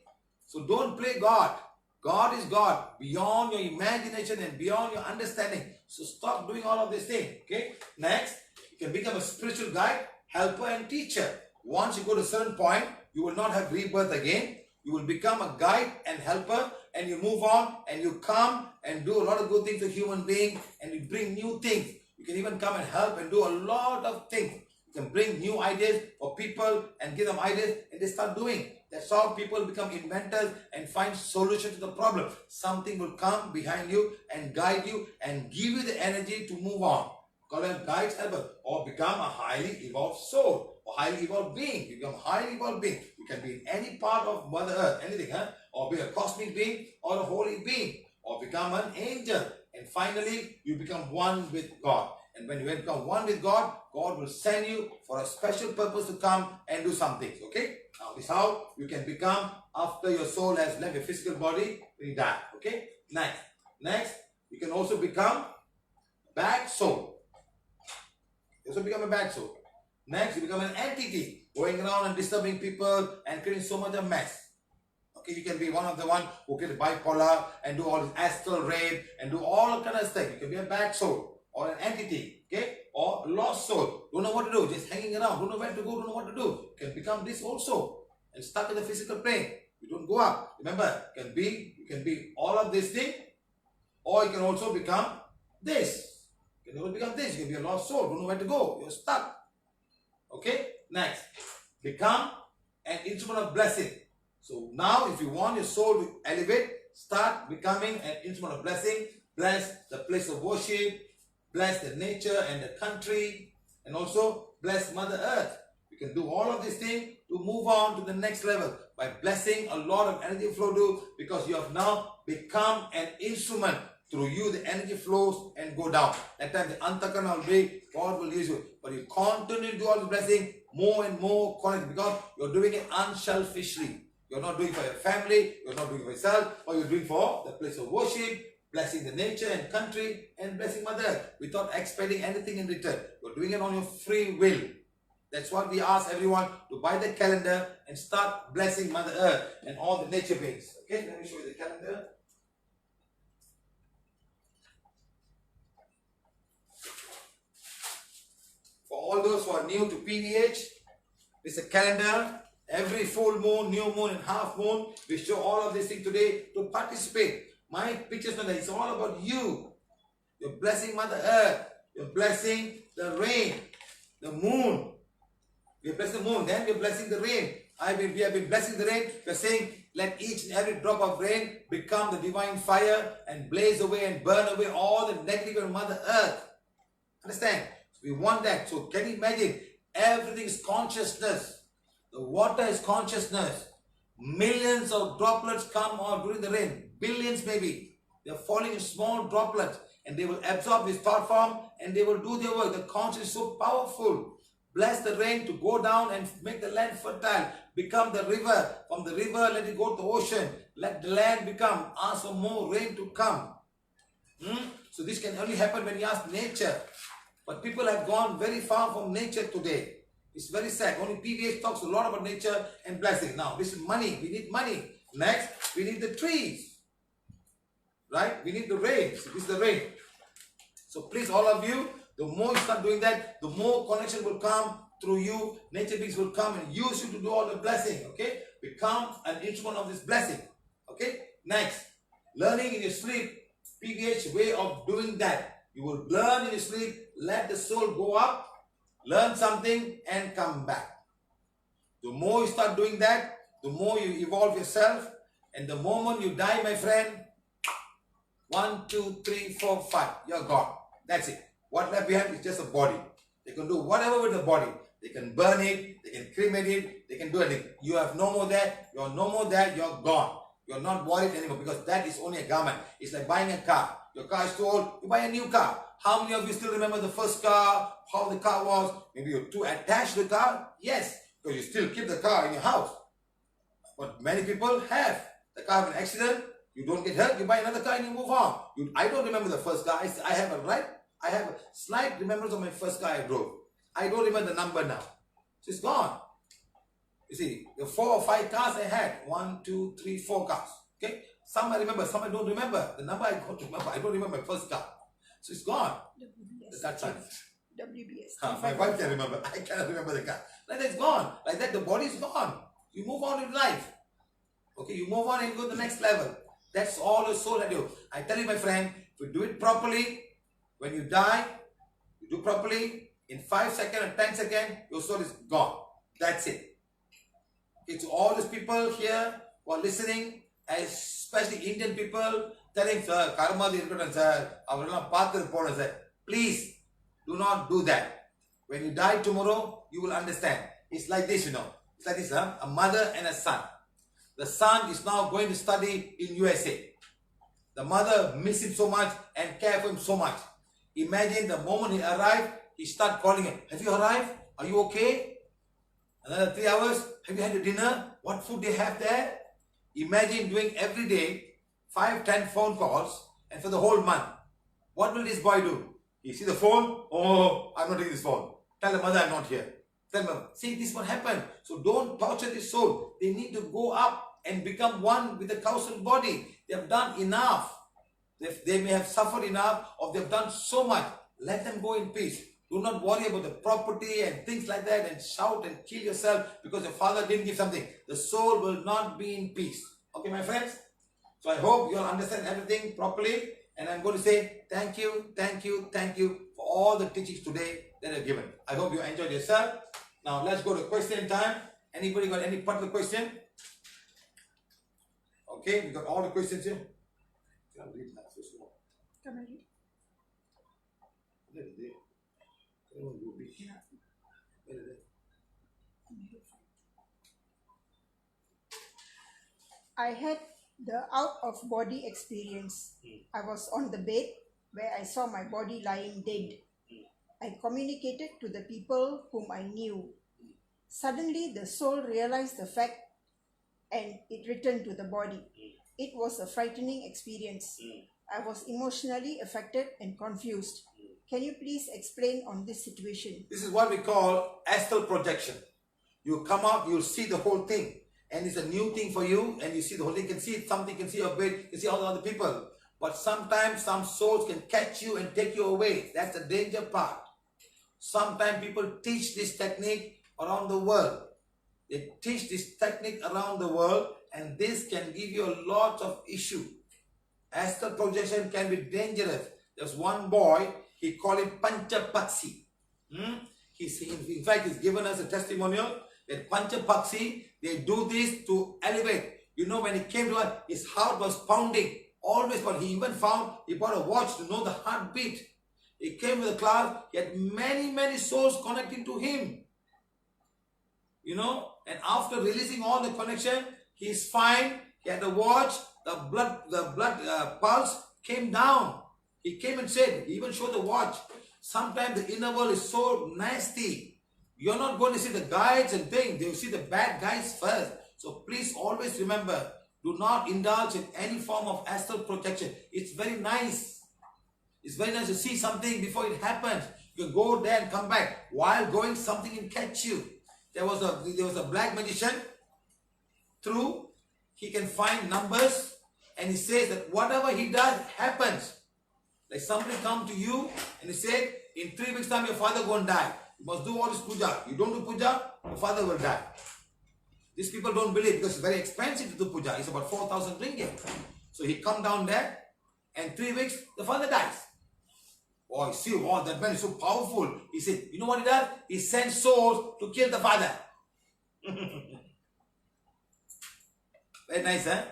So don't play God. God is God, beyond your imagination and beyond your understanding. So stop doing all of these things. Okay? Next, you can become a spiritual guide, helper and teacher. Once you go to a certain point, you will not have rebirth again. You will become a guide and helper and you move on and you come and do a lot of good things to human beings and you bring new things. You can even come and help and do a lot of things. You can bring new ideas for people and give them ideas and they start doing. That's how people become inventors and find solution to the problem. Something will come behind you and guide you and give you the energy to move on. Call them guides, helper, or become a highly evolved soul or highly evolved being. You become a highly evolved being. You can be in any part of Mother Earth, anything, huh? Or be a cosmic being or a holy being or become an angel. And finally, you become one with God. And when you become one with God, God will send you for a special purpose to come and do something. Okay? Now, this is how you can become after your soul has left your physical body when you die. Okay? Next, you can also become a bad soul. You also become a bad soul. Next, you become an entity going around and disturbing people and creating so much of mess. Okay, you can be one of the one who get bipolar and do all this astral raid and do all kind of stuff. You can be a bad soul. Or an entity, okay, or a lost soul, don't know what to do, just hanging around, don't know where to go, don't know what to do. You can become this also and stuck in the physical plane. You don't go up. Remember, you can be all of these things, or you can also become this. You can also become this. You can be a lost soul, don't know where to go, you're stuck. Okay, next, become an instrument of blessing. So now, if you want your soul to elevate, start becoming an instrument of blessing. Bless the place of worship. Bless the nature and the country and also bless Mother Earth. You can do all of these things to move on to the next level by blessing a lot of energy flow to because you have now become an instrument Through you, the energy flows and go down. That time the antakana will break, God will use you. But you continue to do all the blessing, more and more connect, because you're doing it unselfishly. You're not doing it for your family, you're not doing it for yourself, or you're doing for the place of worship, blessing the nature and country, and blessing Mother Earth without expecting anything in return. You're doing it on your free will. That's what we ask everyone to buy the calendar and start blessing Mother Earth and all the nature beings. Okay, let me show you the calendar. For all those who are new to PVH, it's a calendar. Every full moon, new moon, and half moon, we show all of these things today to participate. My pictures today, it's all about you. You're blessing Mother Earth. You're blessing the rain, the moon. We're blessing the moon, then we're blessing the rain. We have been blessing the rain. We're saying, let each and every drop of rain become the divine fire and blaze away and burn away all the negative of Mother Earth. Understand? We want that. So can you imagine? Everything is consciousness. The water is consciousness. Millions of droplets come out during the rain. Billions maybe. They are falling in small droplets. And they will absorb this thought form and they will do their work. The consciousness is so powerful. Bless the rain to go down and make the land fertile. Become the river. From the river, let it go to the ocean. Let the land become. Ask for more rain to come. So this can only happen when you ask nature. But people have gone very far from nature today. It's very sad. Only PVH talks a lot about nature and blessing. Now, this is money. We need money. Next, we need the trees. Right? We need the rain. So this is the rain. So please, all of you, the more you start doing that, the more connection will come through you. Nature beings will come and use you to do all the blessing. Okay? Become an instrument of this blessing. Okay? Next, learning in your sleep. PVH way of doing that. You will learn in your sleep. Let the soul go up, learn something, and come back. The more you start doing that, the more you evolve yourself. And the moment you die, my friend, 1, 2, 3, 4, 5, you're gone. That's it. What left behind is just a body. They can do whatever with the body. They can burn it, they can cremate it, they can do anything. You have no more that, you're no more that, you're gone. You're not worried anymore because that is only a garment. It's like buying a car. Your car is too old, you buy a new car. How many of you still remember the first car, how the car was? Maybe you're too attached to the car? Yes, because you still keep the car in your house. But many people have. The car have an accident, you don't get hurt, you buy another car and you move on. I don't remember the first car. I have a slight remembrance of my first car I drove. I don't remember the number now. So it's gone. You see, the 4 or 5 cars I had. 1, 2, 3, 4 cars. Okay? Some I remember, some I don't remember. The number I don't remember. I don't remember my first car. So it's gone. That's fine. WBS. My wife can remember. I cannot remember the car. Like that, it's gone. Like that, the body is gone. You move on with life. Okay, you move on and go to the next level. That's all the soul had do. I tell you, my friend, if you do it properly, when you die, you do properly, in 5 seconds and 10 seconds, your soul is gone. That's it. It's all these people here who are listening, especially Indian people, telling, sir, karma is written, sir, sir. Please, do not do that. When you die tomorrow, you will understand. It's like this, you know. It's like this, a mother and a son. The son is now going to study in USA. The mother misses him so much and cares for him so much. Imagine the moment he arrived, he start calling him. Have you arrived? Are you okay? Another 3 hours. Have you had your dinner? What food they have there? Imagine doing every day 5, 10 phone calls and for the whole month. What will this boy do? He see the phone. Oh, I'm not taking this phone. Tell the mother I'm not here. Tell them, see, this is what happened. So don't torture this soul. They need to go up and become one with the causal body. They have done enough. They may have suffered enough or they have done so much. Let them go in peace. Do not worry about the property and things like that and shout and kill yourself because your father didn't give something. The soul will not be in peace. Okay, my friends? So I hope you all understand everything properly. And I'm going to say thank you, thank you, thank you for all the teachings today that I've given. I hope you enjoyed yourself. Now let's go to question time. Anybody got any particular question? Okay, we got all the questions here. Come and read. I had The out of body experience. I was on the bed where I saw my body lying dead. I communicated to the people whom I knew. Suddenly, the soul realized the fact and it returned to the body. It was a frightening experience. I was emotionally affected and confused. Can you please explain on this situation? This is what we call astral projection. You come out, you'll see the whole thing. And it's a new thing for you, and you see the whole thing. You can see something, you can see your bed, you can see all the other people. But sometimes some souls can catch you and take you away. That's the danger part. Sometimes people teach this technique around the world. They teach this technique around the world, and this can give you a lot of issue. Astral projection can be dangerous. There's one boy, he called it Panchapaksi. In fact, he's given us a testimonial that Panchapaksi, they do this to elevate. You know, when he came to us, his heart was pounding. Always, but he even found, he bought a watch to know the heartbeat. He came with a class, he had many souls connecting to him. You know, and after releasing all the connection, he's fine. He had a watch, the blood pulse came down. He came and said, he even showed the watch. Sometimes the inner world is so nasty. You're not going to see the guides and things. They will see the bad guys first. So please always remember, do not indulge in any form of astral projection. It's very nice. It's very nice to see something before it happens. You can go there and come back. While going, something can catch you. There was a black magician. He can find numbers, and he says that whatever he does happens. Like somebody come to you and he said, in 3 weeks time your father going to die. You must do all this puja. You don't do puja, your father will die. These people don't believe because it's very expensive to do puja. It's about 4,000 ringgit. So he come down there, and 3 weeks the father dies. Oh, you see, wow, that man is so powerful. He said, you know what he does? He sends souls to kill the father. Very nice, huh?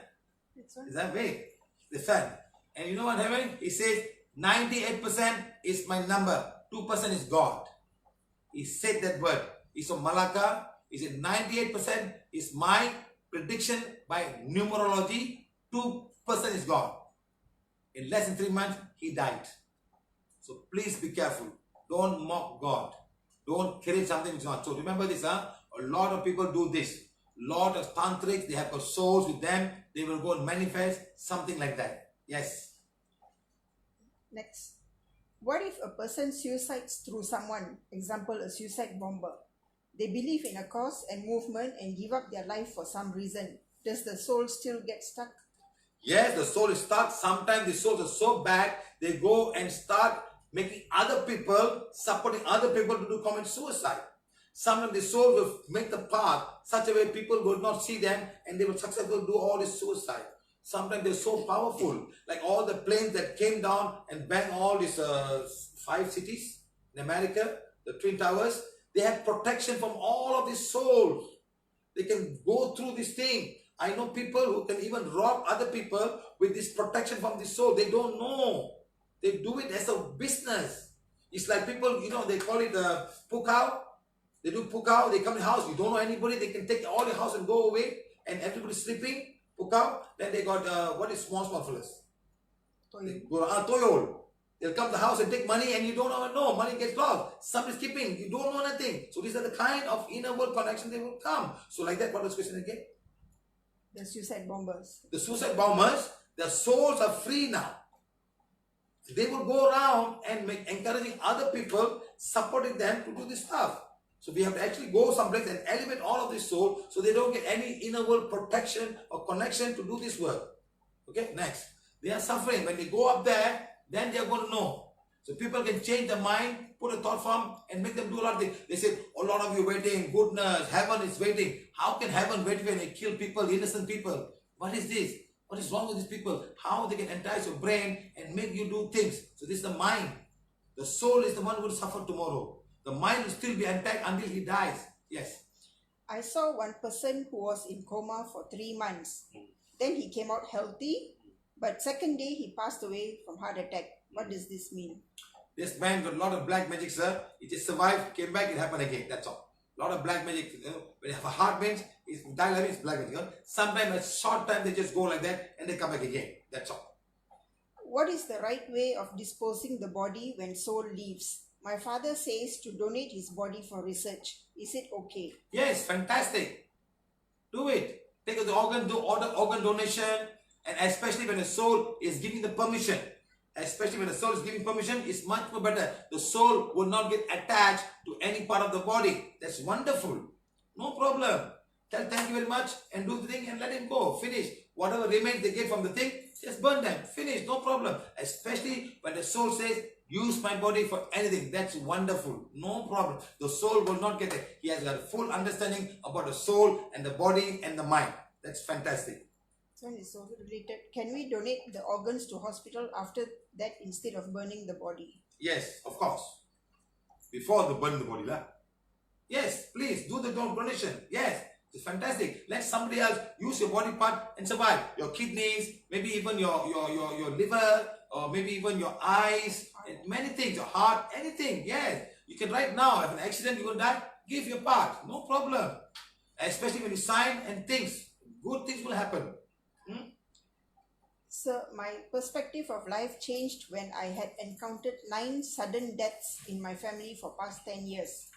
Is that way? The son. And you know what happened? He says, 98% is my number. 2% is God. He said that word. He's from Malacca. He said, 98% is my prediction by numerology. 2% is God. In less than 3 months, he died. So please be careful. Don't mock God. Don't create something which is not. So remember this, huh? A lot of people do this. A lot of tantrics, they have got souls with them. They will go and manifest something like that. Yes. Next. What if a person suicides through someone, example a suicide bomber? They believe in a cause and movement and give up their life for some reason. Does the soul still get stuck? Yes, the soul is stuck. Sometimes the souls are so bad, they go and start making other people, supporting other people to do commit suicide. Sometimes the soul will make the path such a way people will not see them and they will successfully do all this suicide. Sometimes they're so powerful, like all the planes that came down and banged all these 5 cities in America, the Twin Towers. They have protection from all of these souls. They can go through this thing. I know people who can even rob other people with this protection from the soul. They don't know. They do it as a business. It's like people, you know, they call it pukao. They do pukao. They come in the house. You don't know anybody. They can take all your house and go away. And everybody's sleeping. Pukao. Then they got, what is small fellas? Toyol. They'll come to the house and take money and you don't even know. Money gets lost. Somebody's keeping. You don't know nothing. So these are the kind of inner world connection they will come. So like that, what was the question again? The suicide bombers. The suicide bombers, their souls are free now. They will go around and encouraging other people, supporting them to do this stuff. So we have to actually go someplace and elevate all of this soul so they don't get any inner world protection or connection to do this work. Okay, next. They are suffering. When they go up there, then they are going to know. So people can change their mind, put a thought form and make them do a lot of things. They say, a lot of you waiting, goodness, heaven is waiting. How can heaven wait when they kill people, innocent people? What is this? What is wrong with these people? How they can entice your brain and make you do things. So this is the mind. The soul is the one who will suffer tomorrow. The mind will still be intact until he dies. Yes. I saw one person who was in coma for 3 months. Then he came out healthy, but second day he passed away from heart attack. What does this mean? This man got a lot of black magic, sir. He just survived, came back, it happened again. That's all. A lot of black magic. When you have a heart means, dial means black magic. Sometimes a short time they just go like that and they come back again. That's all. What is the right way of disposing the body when soul leaves? My father says to donate his body for research. Is it okay? Yes, fantastic. Do it. Take the organ, do organ donation, and especially when the soul is giving the permission. Especially when the soul is giving permission, it's much more better. The soul will not get attached to any part of the body. That's wonderful. No problem. Tell thank you very much and do the thing and let him go. Finish. Whatever remains they get from the thing, just burn them. Finish. No problem. Especially when the soul says, use my body for anything. That's wonderful. No problem. The soul will not get it. He has got a full understanding about the soul and the body and the mind. That's fantastic. So it's also related. Can we donate the organs to hospital after that instead of burning the body? Yes, of course. Before the burn the body, lah. Yes, please do the donation. Yes, it's fantastic. Let somebody else use your body part and survive. Your kidneys, maybe even your liver, or maybe even your eyes, and many things, your heart, anything. Yes, you can right now have an accident, you will die. Give your part, no problem. Especially when you sign and things, good things will happen. Sir, my perspective of life changed when I had encountered 9 sudden deaths in my family for past 10 years.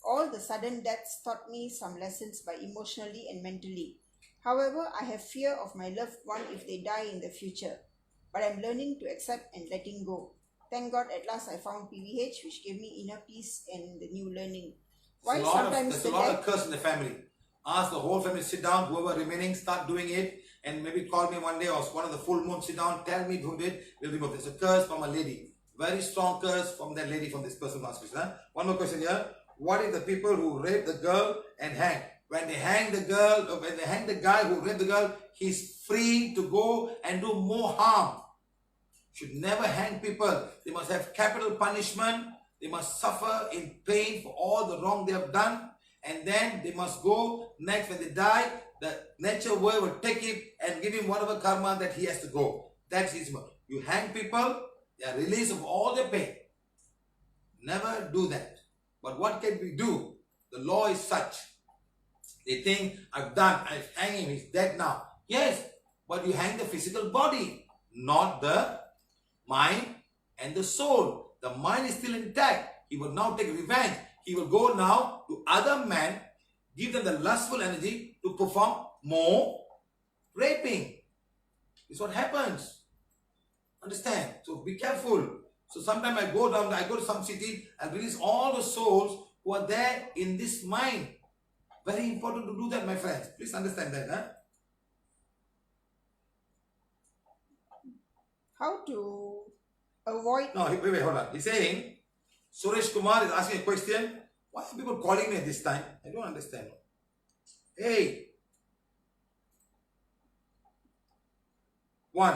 All the sudden deaths taught me some lessons by emotionally and mentally. However, I have fear of my loved one if they die in the future. But I'm learning to accept and letting go. Thank God at last I found PVH, which gave me inner peace and the new learning. Why sometimes there's a lot of curse in the family. Ask the whole family, sit down, whoever remaining, start doing it. And maybe call me one day or one of the full moon, sit down, tell me who did, we'll remove this. A curse from a lady. Very strong curse from that lady, from this person last question. Huh? One more question here. What if the people who rape the girl and hang? When they hang the girl, or when they hang the guy who raped the girl, he's free to go and do more harm. Should never hang people. They must have capital punishment. They must suffer in pain for all the wrong they have done. And then they must go next when they die. The nature world will take it and give him whatever karma that he has to go. That's his mode. You hang people, they are released of all their pain. Never do that. But what can we do? The law is such. They think, I've hanged him, he's dead now. Yes, but you hang the physical body, not the mind and the soul. The mind is still intact. He will now take revenge. He will go now to other men, give them the lustful energy to perform more raping. It's what happens. Understand? So be careful. So sometimes I go to some city, I release all the souls who are there in this mind. Very important to do that, my friends. Please understand that. Huh? How to avoid... No, wait, hold on. He's saying, Suresh Kumar is asking a question. Why are people calling me at this time? I don't understand. Hey. 1.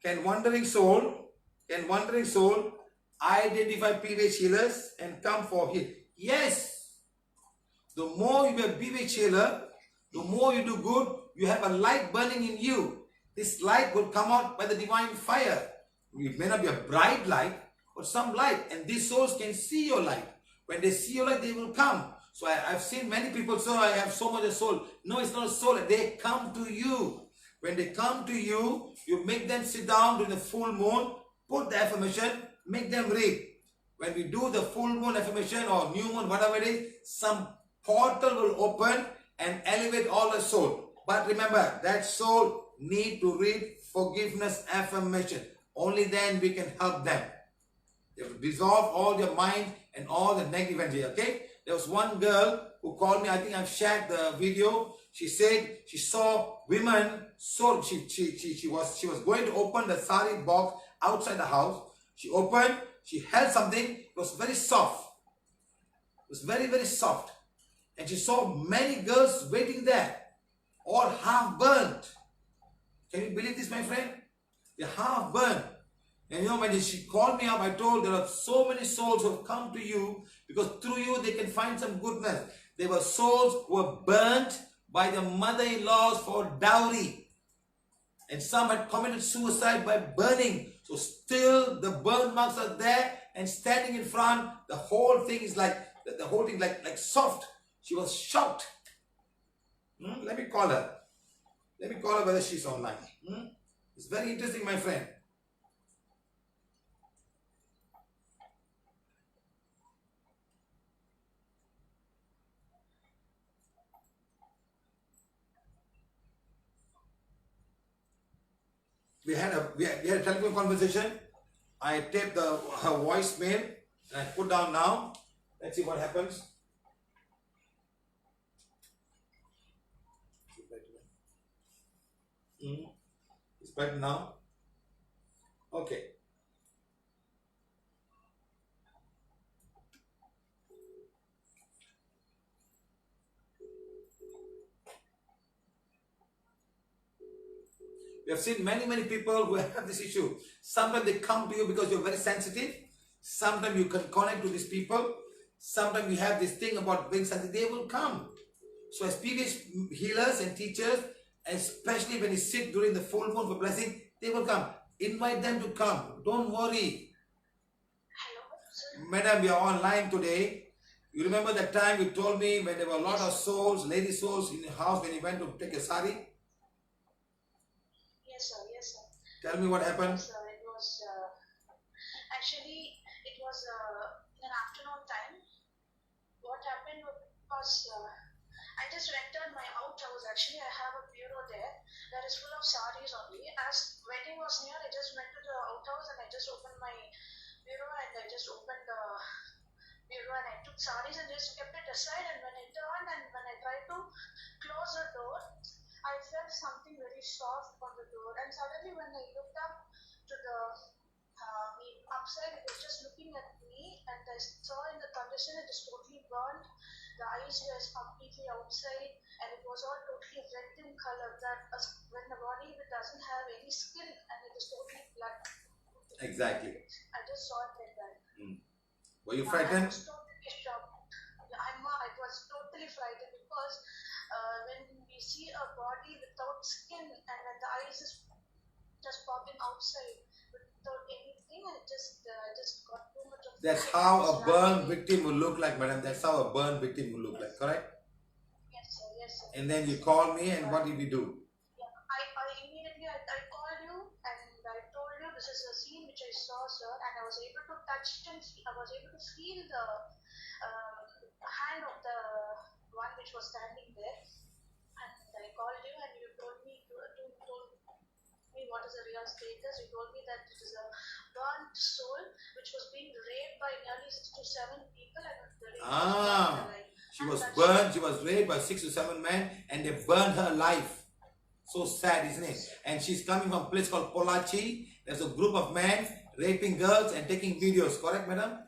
Can wandering soul identify PVH healers and come for heal? Yes. The more you be a PVH healer, the more you do good, you have a light burning in you. This light will come out by the divine fire. It may not be a bright light, but some light. And these souls can see your light. When they see your light, they will come. So I've seen many people say, I have so much of soul. No, it's not a soul. They come to you. When they come to you, you make them sit down during the full moon, put the affirmation, make them read. When we do the full moon affirmation or new moon, whatever it is, some portal will open and elevate all the soul. But remember, that soul need to read forgiveness affirmation. Only then we can help them. You have to dissolve all your mind and all the negative energy, okay? There was one girl who called me, I think I've shared the video. She said she saw women, so she was going to open the sari box outside the house. She opened, she held something, it was very soft. It was very, very soft. And she saw many girls waiting there, all half burnt. Can you believe this, my friend? They're half burnt. And you know, when she called me up, I told there are so many souls who have come to you because through you they can find some goodness. There were souls who were burnt by the mother-in-laws for dowry. And some had committed suicide by burning. So still the burn marks are there and standing in front, the whole thing is like, the whole thing like soft. She was shocked. Let me call her. Let me call her whether she's online. It's very interesting, my friend. We had a telephone conversation. I taped her voicemail and I put down now. Let's see what happens. It's better now. Okay. We have seen many people who have this issue. Sometimes they come to you because you're very sensitive. Sometimes you can connect to these people. Sometimes you have this thing about being sensitive. They will come. So as PVH healers and teachers, especially when you sit during the full moon for blessing, they will come. Invite them to come. Don't worry. Madam, we are online today. You remember that time you told me when there were a lot of souls, lady souls in the house when you went to take a sari? Yes, sir. Yes, sir. Tell me what happened. Yes, sir. It was actually it was in an afternoon time. What happened was I just entered my outhouse. Actually, I have a bureau there that is full of saris only. As wedding was near, I just went to the outhouse and I just opened my bureau and I just opened the bureau and I took saris and just kept it aside. And when I turned and when I tried to close the door, I felt something very soft on the door, and suddenly when I looked up to the upside, it was just looking at me, and I saw in the condition it is totally burned. The eyes were completely outside, and it was all totally red in color. That when the body doesn't have any skin, and it is totally blood. Exactly. I just saw it like that. Were you frightened? I was totally shocked. I was totally frightened because when we see a body without skin and when the eyes is just popping outside without anything, I just got too much of. That's how a burned victim will look like, madam. That's how a burned victim will look like, correct? Yes, sir. Yes, sir. And then you call me, and what did we do? Yeah, I immediately I called you and I told you this is a scene which I saw, sir, and I was able to touch and I was able to feel the hand of the one which was standing there, and I called you and you told me what is the real status. You told me that it is a burnt soul which was being raped by nearly 6 to 7 people, and the rape was alive. She was burned, she was raped by 6 to 7 men, and they burned her life. So sad, isn't it? And she's coming from a place called Polachi. There's a group of men raping girls and taking videos, correct, madam?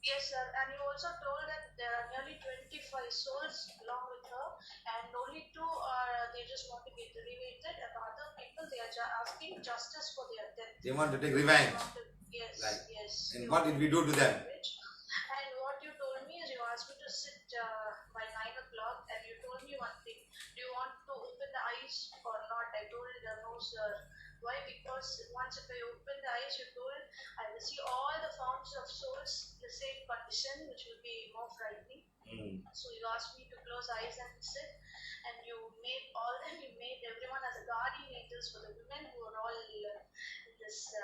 Yes, sir. And you also told that there are nearly 25 souls along with her, and only 2 are they just want to get elevated, and the other people they are asking justice for their death. They want to take revenge. Yes, Right. yes. And what did we do to them? And what you told me is you asked me to sit by 9 o'clock, and you told me one thing. Do you want to open the eyes or not? I told no, sir. Why? Because once if I open the eyes, you told I will see all the forms of souls in the same condition, which will be more frightening. So you asked me to close eyes and sit, and you made all them. You made everyone as a guardian angels for the women who are all in this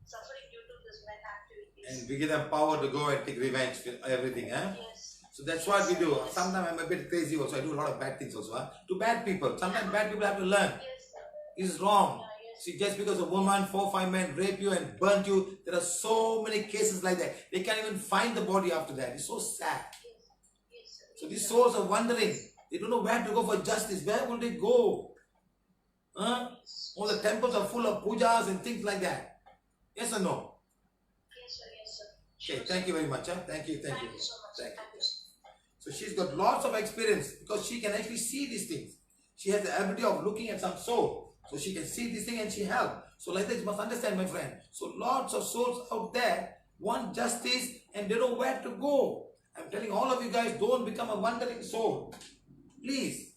suffering due to this men activities. And we give them power to go and take revenge for everything, huh? Yes. So that's what we do. Sometimes I'm a bit crazy also. I do a lot of bad things also, huh? To bad people. Sometimes bad people have to learn. Yes, sir. It's wrong. Yeah, yes. See, just because a woman, 4 or 5 men rape you and burnt you, there are so many cases like that. They can't even find the body after that. It's so sad. Yes, sir. So these souls are wondering. They don't know where to go for justice. Where will they go? Huh? All the temples are full of pujas and things like that. Yes or no? Yes, sir. Yes, sir. Okay, thank you very much. Huh? Thank you. Thank you so much. Thank you. Thank you. So she's got lots of experience because she can actually see these things. She has the ability of looking at some soul. So she can see this thing and she helps. So like that, you must understand, my friend. So lots of souls out there want justice and they don't know where to go. I'm telling all of you guys, don't become a wandering soul. Please.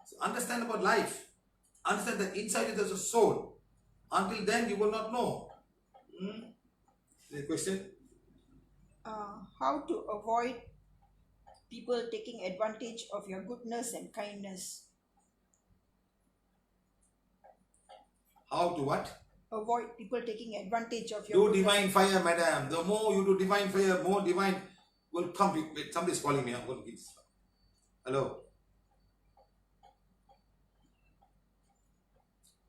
So understand about life. Understand that inside you there's a soul. Until then, you will not know. Any question? How to avoid people taking advantage of your goodness and kindness. How to what? Avoid people taking advantage of your Do goodness. divine fire, madam. The more you do divine fire, more divine will come. Wait, somebody's calling me. I'm going to get this. Hello.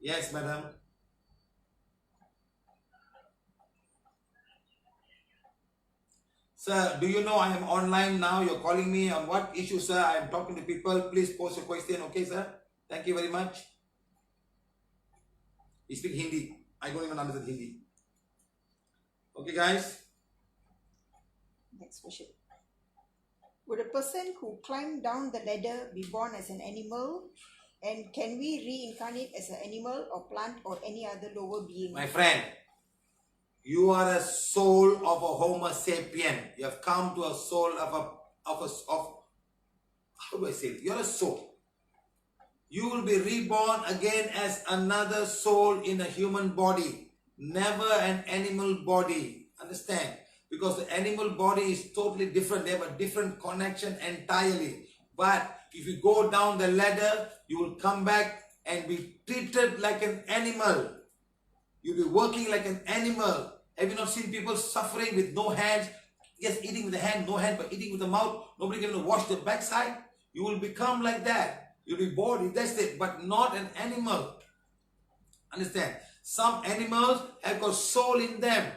Yes, madam. Sir, do you know I am online now? You're calling me on what issue, sir? I am talking to people. Please post your question, okay, sir? Thank you very much. You speak Hindi. I don't even understand Hindi. Okay, guys. Next question. Would a person who climbed down the ladder be born as an animal? And can we reincarnate as an animal or plant or any other lower being? My friend, you are a soul of a Homo sapien. You have come to a soul of how do I say it? You're a soul. You will be reborn again as another soul in a human body, never an animal body. Understand? Because the animal body is totally different. They have a different connection entirely. But if you go down the ladder, you will come back and be treated like an animal. You'll be working like an animal. Have you not seen people suffering with no hands? Yes, eating with the hand, no hand, but eating with the mouth. Nobody can wash the backside. You will become like that. You'll be bored, that's it, but not an animal. Understand? Some animals have got soul in them.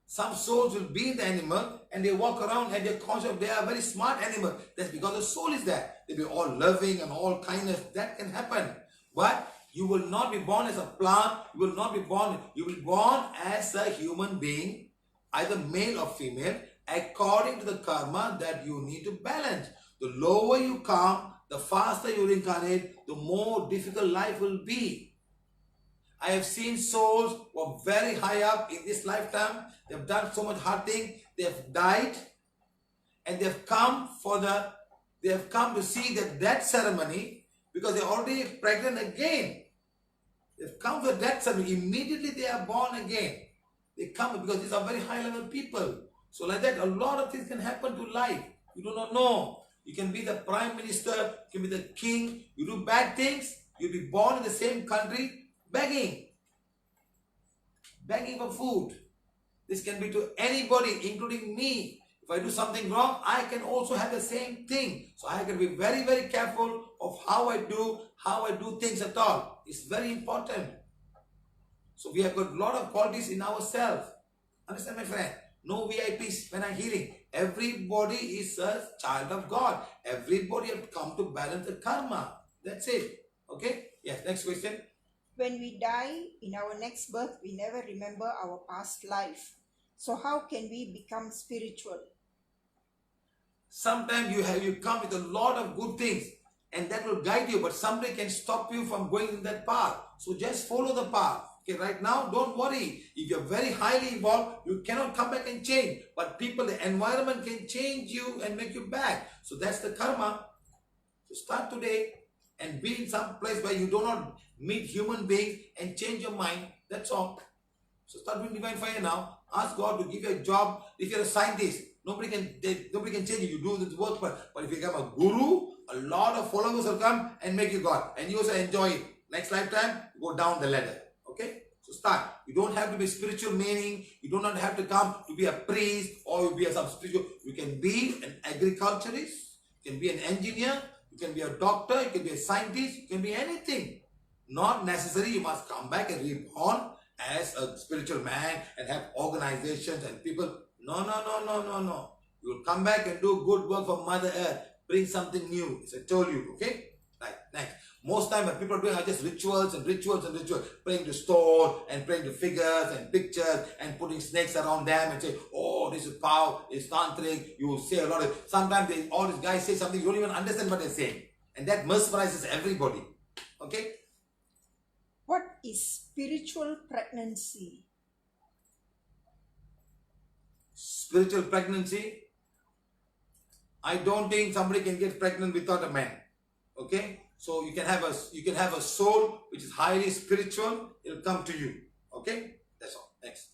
Some souls will be the animal and they walk around and they're conscious they are a very smart animal. That's because the soul is there. They'll be all loving and all kindness. That can happen. But you will not be born as a plant. You will not be born. You will be born as a human being, either male or female, according to the karma that you need to balance. The lower you come, the faster you reincarnate, the more difficult life will be. I have seen souls who are very high up in this lifetime. They've done so much hard thing. They've died, and they've come to see the death ceremony because they're already pregnant again. They've come for death ceremony. Immediately they are born again. They come because these are very high level people. So like that, a lot of things can happen to life. You do not know. You can be the prime minister, you can be the king. You do bad things, you'll be born in the same country begging for food. This can be to anybody, including me. If I do something wrong, I can also have the same thing. So I can be very, very careful of how I do things at all. It's very important. So we have got a lot of qualities in ourselves. Understand, my friend? No VIPs when I'm healing. Everybody is a child of God. Everybody has come to balance the karma. That's it. Okay? Yes, next question. When we die in our next birth, we never remember our past life. So how can we become spiritual? Sometimes you come with a lot of good things and that will guide you, but somebody can stop you from going in that path. So just follow the path. Okay, right now, don't worry. If you're very highly involved, you cannot come back and change. But people, the environment can change you and make you back. So that's the karma. So start today and be in some place where you do not meet human beings and change your mind. That's all. So start doing divine fire now. Ask God to give you a job. If you're a scientist, nobody can change you. You do this work, but if you become a guru, a lot of followers will come and make you God. And you also enjoy it. Next lifetime, go down the ladder. Okay? So start. You don't have to be spiritual meaning. You do not have to come to be a priest or you be a some spiritual. You can be an agriculturist. You can be an engineer. You can be a doctor. You can be a scientist. You can be anything. Not necessarily you must come back and reborn as a spiritual man and have organizations and people. No. You will come back and do good work for Mother Earth. Bring something new. As I told you. Okay? Right. Next. Most time when people are doing are just rituals. Praying to stone and praying to figures and pictures and putting snakes around them and say, oh, this is power, it's tantric. You say a lot of, sometimes all these guys say something, you don't even understand what they're saying. And that mesmerizes everybody. Okay? What is spiritual pregnancy? Spiritual pregnancy? I don't think somebody can get pregnant without a man. Okay? So you can have a soul which is highly spiritual. It'll come to you. Okay? That's all. Next.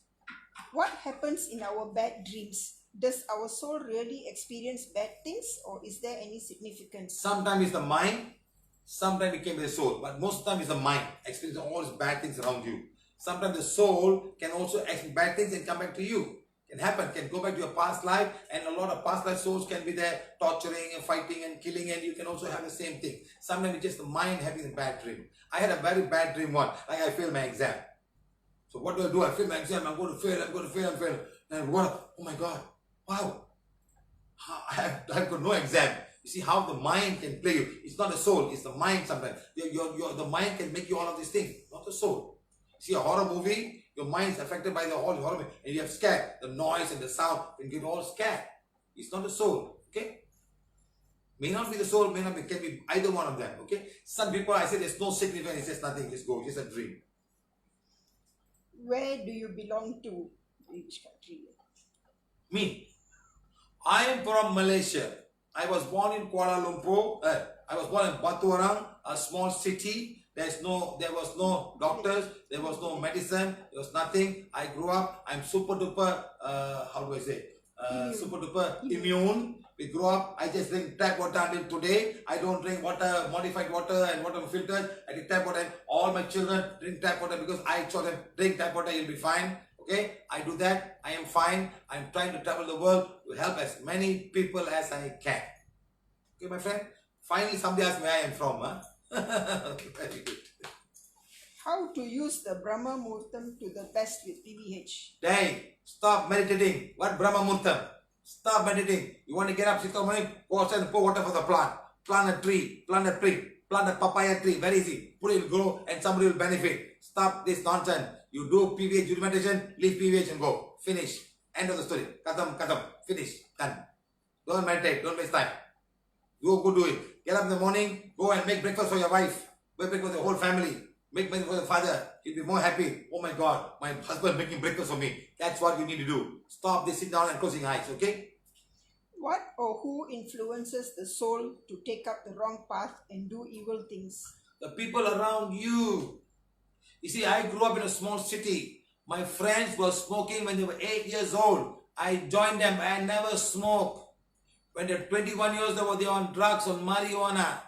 What happens in our bad dreams? Does our soul really experience bad things, or is there any significance? Sometimes it's the mind, sometimes it can be the soul, but most of the time it's the mind, experiencing all these bad things around you. Sometimes the soul can also experience bad things and come back to you. Can happen, can go back to your past life, and a lot of past life souls can be there torturing and fighting and killing, and you can also have the same thing. Sometimes it's just the mind having a bad dream. I had a very bad dream once, like I failed my exam. So what do? I fail my exam, I'm going to fail, I'm fail. And what? Oh my God, wow, I've got no exam. You see how the mind can play you. It's not the soul, it's the mind sometimes. The mind can make you all of these things, not the soul. See a horror movie, your mind is affected by the whole horror movie, and you have scared. The noise and the sound can get all scared. It's not the soul, okay? May not be the soul, may not be, can be either one of them, okay? Some people, I say there's no significance, it's just nothing, just go, just a dream. Where do you belong to? Which country? Me, I am from Malaysia. I was born in Kuala Lumpur. I was born in Batu Arang, a small city. There was no doctors, there was no medicine, there was nothing. I grew up, I'm super duper, super duper immune. We grew up, I just drink tap water until today. I don't drink water, modified water and water filtered. I drink tap water, and all my children drink tap water because I told them, drink tap water, you'll be fine. Okay, I do that, I am fine. I'm trying to travel the world to help as many people as I can. Okay, my friend? Finally, somebody asked me where I am from. Huh? Okay, very good. How to use the Brahma Muhurtam to the best with PVH? Hey, stop meditating. What Brahma Muhurtam? Stop meditating. You want to get up 6 o'clock morning, go outside and pour water for the plant. Plant a tree, plant a tree, plant a papaya tree. Very easy. Put it, grow, and somebody will benefit. Stop this nonsense. You do PVH meditation, leave PVH and go. Finish. End of the story. Katam. Finish. Done. Don't meditate. Don't waste time. Go do it. Get up in the morning, go and make breakfast for your wife. Make breakfast for the whole family. Make breakfast for your father. He'll be more happy. Oh my God, my husband making breakfast for me. That's what you need to do. Stop this, sit down and closing eyes, okay? What or who influences the soul to take up the wrong path and do evil things? The people around you. You see, I grew up in a small city. My friends were smoking when they were 8 years old. I joined them. I never smoked. When they're 21 years, they were on drugs, on marijuana.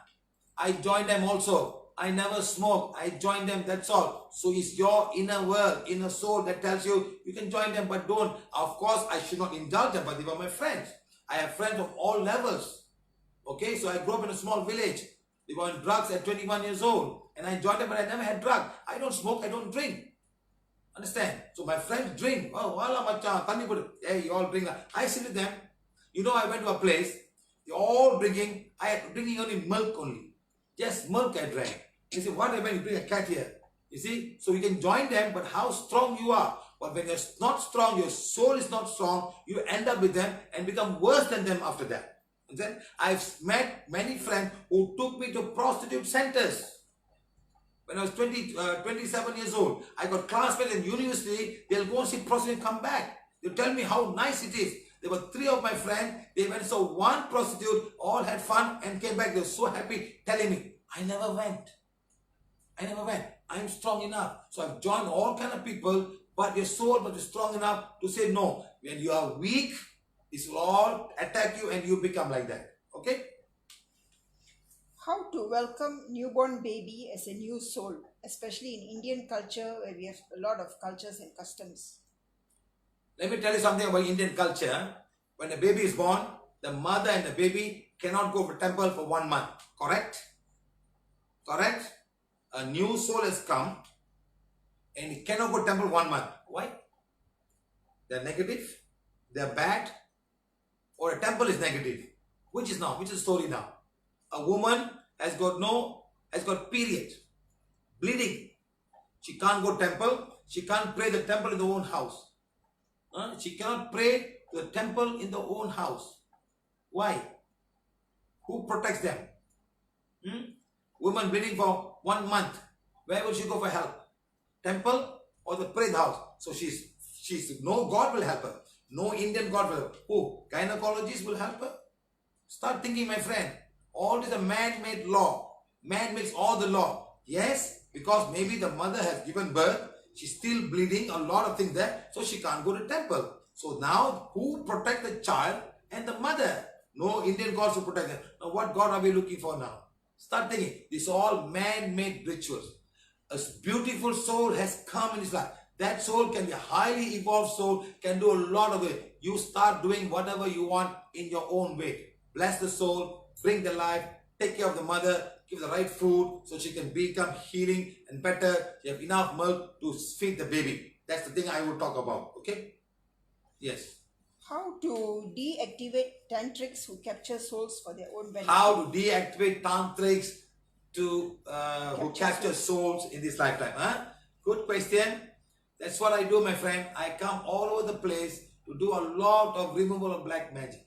I joined them also. I never smoked. I joined them, that's all. So it's your inner world, inner soul that tells you, you can join them, but don't. Of course, I should not indulge them, but they were my friends. I have friends of all levels. Okay, so I grew up in a small village. They were on drugs at 21 years old. And I joined them, but I never had drugs. I don't smoke, I don't drink. Understand? So my friends drink. Oh, wala macha, tani put. Hey, you all drink. I sit with them. You know, I went to a place, they're all drinking, I had drinking only milk only. Just milk I drank. They said, what happened? You bring a cat here. You see? So you can join them, but how strong you are. But when you're not strong, your soul is not strong, you end up with them and become worse than them after that. And then I've met many friends who took me to prostitute centers. When I was 27 years old, I got classmates in university, they'll go and see prostitute and come back. They'll tell me how nice it is. There were 3 of my friends, they went and saw one prostitute, all had fun and came back. They were so happy telling me, I never went. I'm strong enough. So I've joined all kind of people, but your soul must be strong enough to say no. When you are weak, this will all attack you and you become like that. Okay? How to welcome newborn baby as a new soul, especially in Indian culture where we have a lot of cultures and customs. Let me tell you something about Indian culture. When a baby is born, the mother and the baby cannot go to temple for 1 month. Correct? Correct? A new soul has come and he cannot go to temple 1 month. Why? They're negative, they're bad, or a temple is negative. Which is now? Which is the story now? A woman has got period, bleeding. She can't go to temple, she can't pray the temple in the own house. She cannot pray to the temple in the own house. Why? Who protects them? Woman bleeding for 1 month. Where will she go for help? Temple or the prayer house? So she's no God will help her. No Indian God will help her. Who? Gynecologist will help her? Start thinking, my friend. All this is a man-made law. Man makes all the law. Yes, because maybe the mother has given birth. She's still bleeding, a lot of things there, so she can't go to temple. So now, who protect the child and the mother? No Indian gods to protect them. Now, what God are we looking for now? Start thinking. These are all man-made rituals. A beautiful soul has come in his life. That soul can be a highly evolved soul, can do a lot of it. You start doing whatever you want in your own way. Bless the soul, bring the life, take care of the mother, give the right food so she can become healing and better. You have enough milk to feed the baby. That's the thing I will talk about. Okay? Yes. How to deactivate tantrics who capture souls for their own benefit? How to deactivate tantrics to who capture souls in this lifetime? Huh? Good question. That's what I do, my friend. I come all over the place to do a lot of removal of black magic.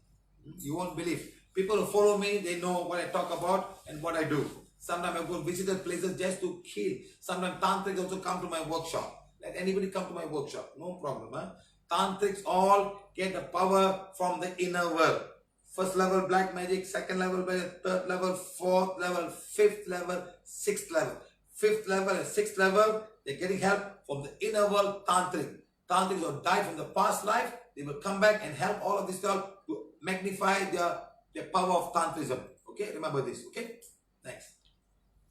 You won't believe. People who follow me, they know what I talk about and what I do. Sometimes I go visit the places just to kill. Sometimes tantrics also come to my workshop. Let anybody come to my workshop. No problem. Huh? Tantrics all get the power from the inner world. First level black magic, second level, third level, fourth level, fifth level, sixth level. Fifth level and sixth level, they're getting help from the inner world tantric. Tantrics who died from the past life, they will come back and help all of this stuff to magnify the power of tantrism. Okay, remember this. Okay, next.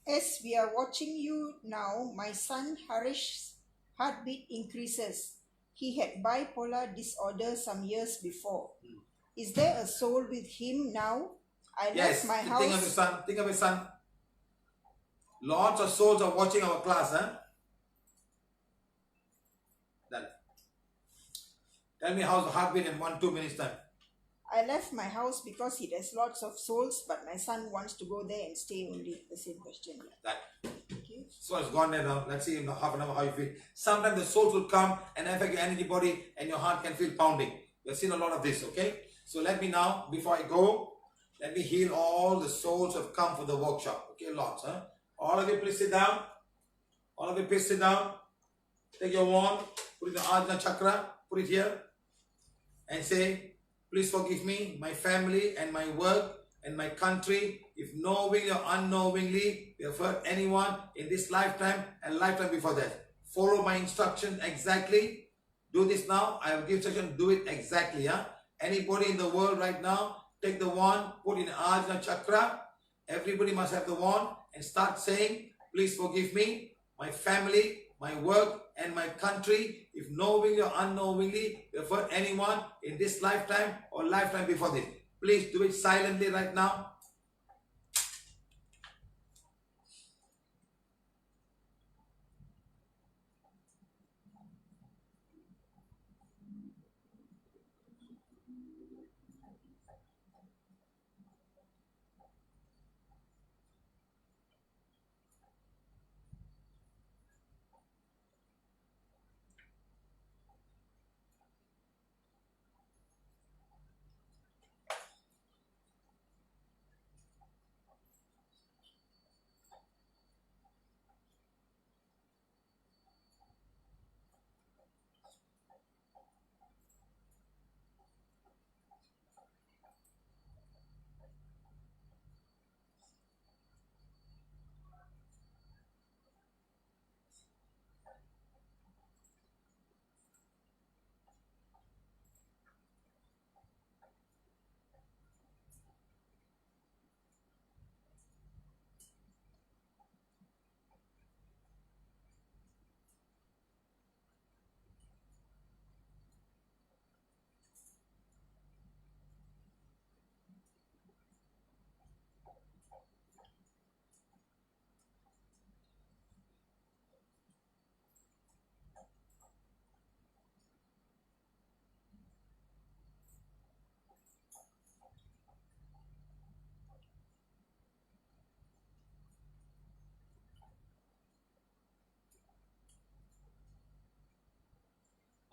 As we are watching you now, my son Harish's heartbeat increases. He had bipolar disorder some years before. Is there a soul with him now? I Yes, left my think of your house. son. Think of your son. Lots of souls are watching our class. Huh? Done. Tell me how's the heartbeat in 1-2 minutes time. I left my house because it has lots of souls, but my son wants to go there and stay only. The same question. That. Okay. So it's gone there now. Let's see in half an hour how you feel. Sometimes the souls will come and affect your energy body and your heart can feel pounding. We've seen a lot of this, okay? So let me now, before I go, let me heal all the souls who have come for the workshop. Okay, lots, huh? All of you please sit down. All of you please sit down. Take your wand, put it in the Ajna chakra, put it here, and say, please forgive me, my family and my work and my country, if knowingly or unknowingly we have hurt anyone in this lifetime and lifetime before that. Follow my instruction exactly. Do this now. I have given instruction, do it exactly. Huh? Anybody in the world right now, take the wand, put in Ajna chakra. Everybody must have the wand and start saying, please forgive me, my family, my work and my country, if knowingly or unknowingly we have hurt anyone in this lifetime or lifetime before this. Please do it silently right now.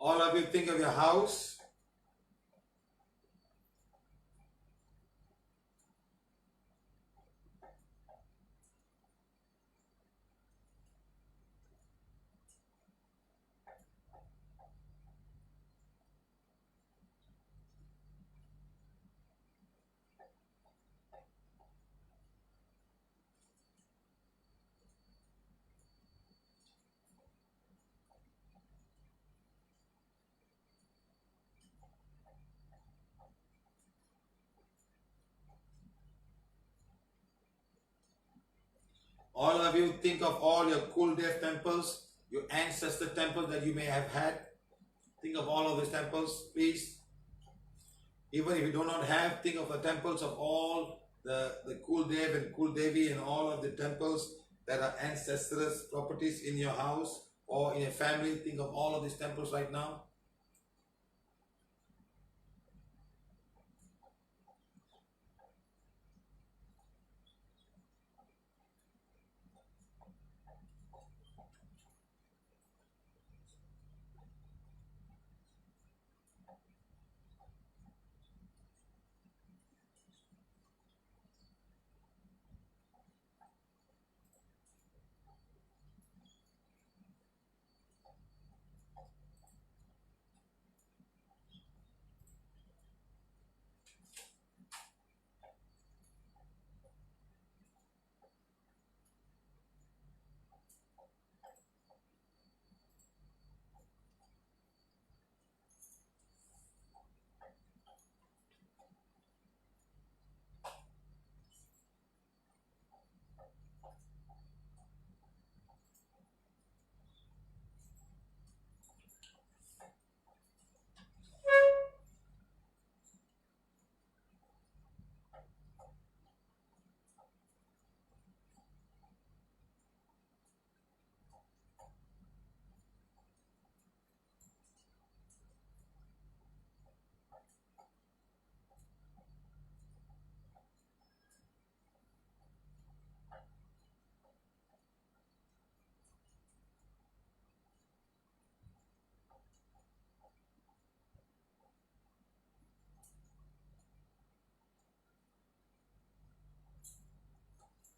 All of you think of your house. All of you, think of all your cool death temples, your ancestor temples that you may have had. Think of all of these temples, please. Even if you do not have, think of the temples of all the Kul Dev and Kul Devi and all of the temples that are ancestral properties in your house or in your family. Think of all of these temples right now.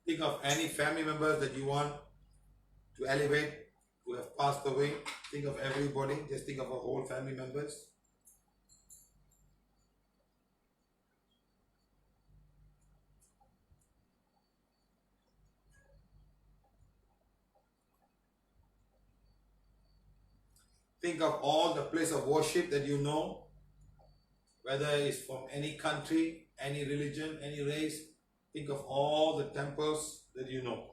Think of any family members that you want to elevate, who have passed away. Think of everybody. Just think of our whole family members. Think of all the place of worship that you know, whether it's from any country, any religion, any race. Think of all the temples that you know.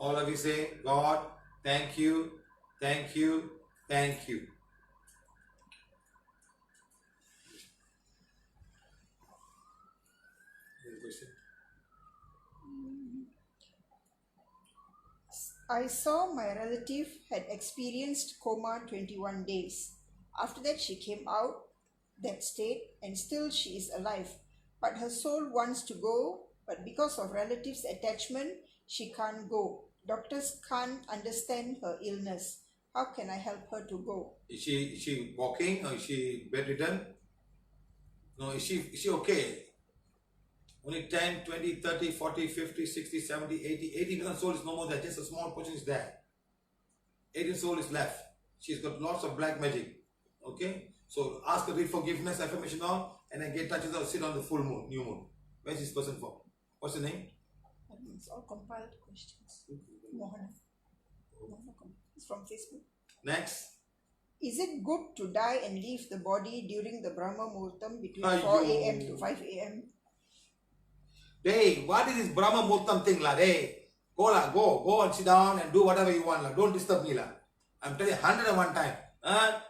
All of you say, God, thank you, thank you, thank you. Any question? I saw my relative had experienced coma 21 days. After that, she came out that state and still she is alive. But her soul wants to go, but because of relatives' attachment, she can't go. Doctors can't understand her illness. How can I help her to go? Is she walking or is she bedridden? No, is she okay? Only 10, 20, 30, 40, 50, 60, 70, 80. 80% soul is no more there. Just a small portion is there. 80% soul is left. She's got lots of black magic. Okay? So ask her, read forgiveness, affirmation all, and then get touch with her, sit on the full moon, new moon. Where's this person from? What's the name? It's all compiled questions. Mohana. It's from Facebook. Next. Is it good to die and leave the body during the Brahma Muhurtam between Ayyo. 4 a.m. to 5 a.m.? Hey, what is this Brahma Muhurtam thing la? Hey, go and sit down and do whatever you want la. Don't disturb me la. I'm telling you 101 time.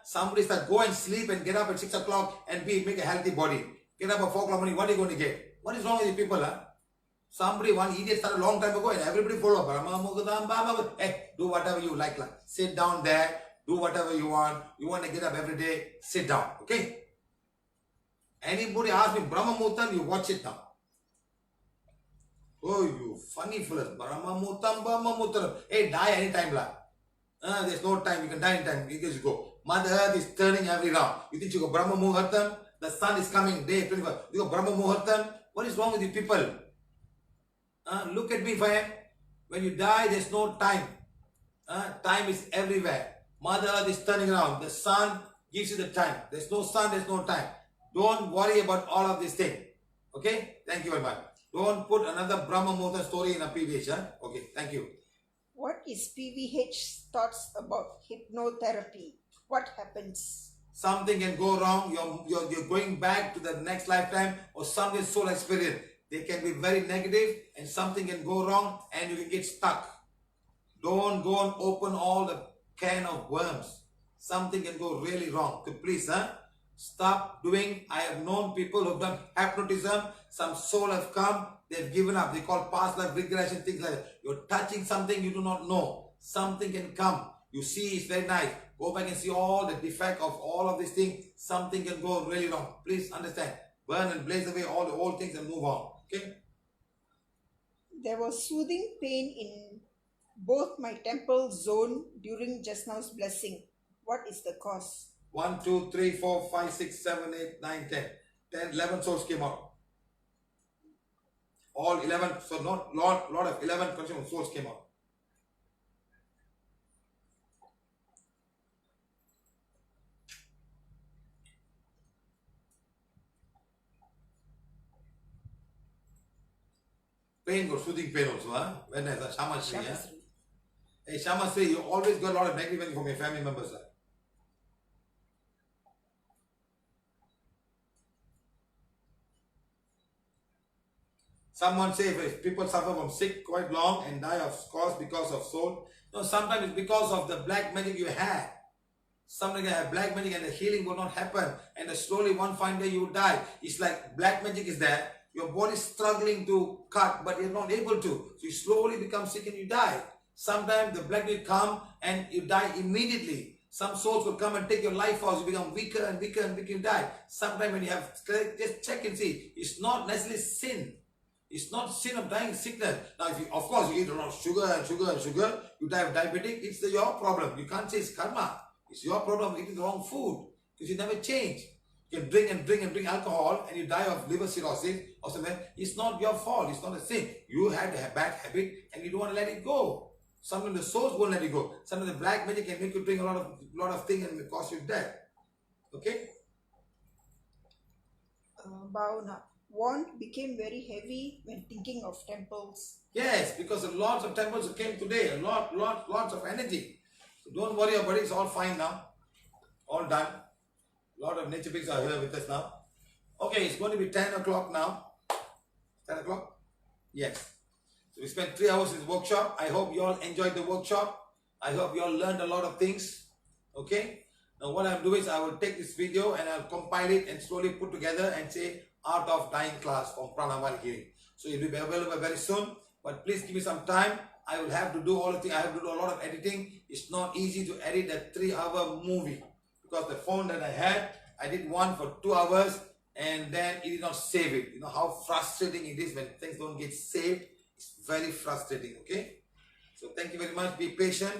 Somebody said go and sleep and get up at 6 o'clock and make a healthy body. Get up at 4 o'clock morning. What are you going to get? What is wrong with you people la? Somebody, one idiot started a long time ago and everybody follow Brahma Muhurtam. Hey, do whatever you like la. Sit down there. Do whatever you want. You want to get up every day. Sit down. Okay. Anybody ask me Brahma Muhurtam, you watch it now. Oh, you funny fellas. Brahma Muhurtam, Brahma Muhurtam. Hey, die anytime, la. There's no time. You can die anytime. You just go. Mother Earth is turning every round. You think you go Brahma Muhurtam? The sun is coming. Day 24. You go Brahma Muhurtam? What is wrong with you people? Look at me, fam. When you die, there's no time. Time is everywhere. Mother Earth is turning around. The sun gives you the time. There's no sun, there's no time. Don't worry about all of this thing. Okay? Thank you very much. Don't put another Brahma Muhurta story in a PVH. Okay, thank you. What is PVH's thoughts about hypnotherapy? What happens? Something can go wrong. You're going back to the next lifetime or some soul experience. They can be very negative and something can go wrong and you can get stuck. Don't go and open all the can of worms. Something can go really wrong. So please, stop doing. I have known people who have done hypnotism. Some soul have come. They've given up. They call past life regression, things like that. You're touching something you do not know. Something can come. You see it's very nice. Go back and see all the defect of all of these things. Something can go really wrong. Please understand. Burn and blaze away all the old things and move on. Okay? There was soothing pain in both my temple zone during just now's blessing. What is the cause? 1, 2, 3, 4, 5, 6, 7, 8, 9, 10, 11 souls came out. All 11, so not lot of 11 conscious souls came out. Pain goes, soothing pain also, huh? When there's a Shama Sri, huh? Hey, Shama Sri, you always got a lot of negative energy from your family members, huh? Someone say if people suffer from sick quite long and die of course because of soul. No, sometimes it's because of the black magic you had. Sometimes you have black magic and the healing will not happen. And then slowly one fine day you will die. It's like black magic is there. Your body is struggling to cut but you're not able to. So you slowly become sick and you die. Sometimes the black will come and you die immediately. Some souls will come and take your life out. You become weaker and weaker and weaker and die. Sometimes when you have, just check and see. It's not necessarily sin. It's not sin of dying sickness. Now, if you, of course, you eat a lot of sugar and sugar and sugar, you die of diabetic, it's your problem. You can't say it's karma. It's your problem eating the wrong food because you never change. You can drink and drink and drink alcohol and you die of liver cirrhosis or something. It's not your fault. It's not a sin. You had a bad habit and you don't want to let it go. Sometimes the souls won't let it go. Sometimes the black magic can make you drink a lot of things and may cause you death. Okay? Bhavana. Want became very heavy when thinking of temples. Yes, because of lots of temples who came today, lots of energy. So don't worry about it, it's all fine now. All done. A lot of nature beings are here with us now. Okay, it's going to be 10 o'clock now. 10 o'clock? Yes. So we spent 3 hours in the workshop. I hope you all enjoyed the workshop. I hope you all learned a lot of things. Okay? Now what I'll do is I will take this video and I'll compile it and slowly put together and say Art of Dying class from pranaviolethealing. So it will be available very soon. But please give me some time. I will have to do all the things. I have to do a lot of editing. It's not easy to edit a 3-hour movie because the phone that I had, I did one for 2 hours and then it did not save it. You know how frustrating it is when things don't get saved. It's very frustrating. Okay. So thank you very much. Be patient.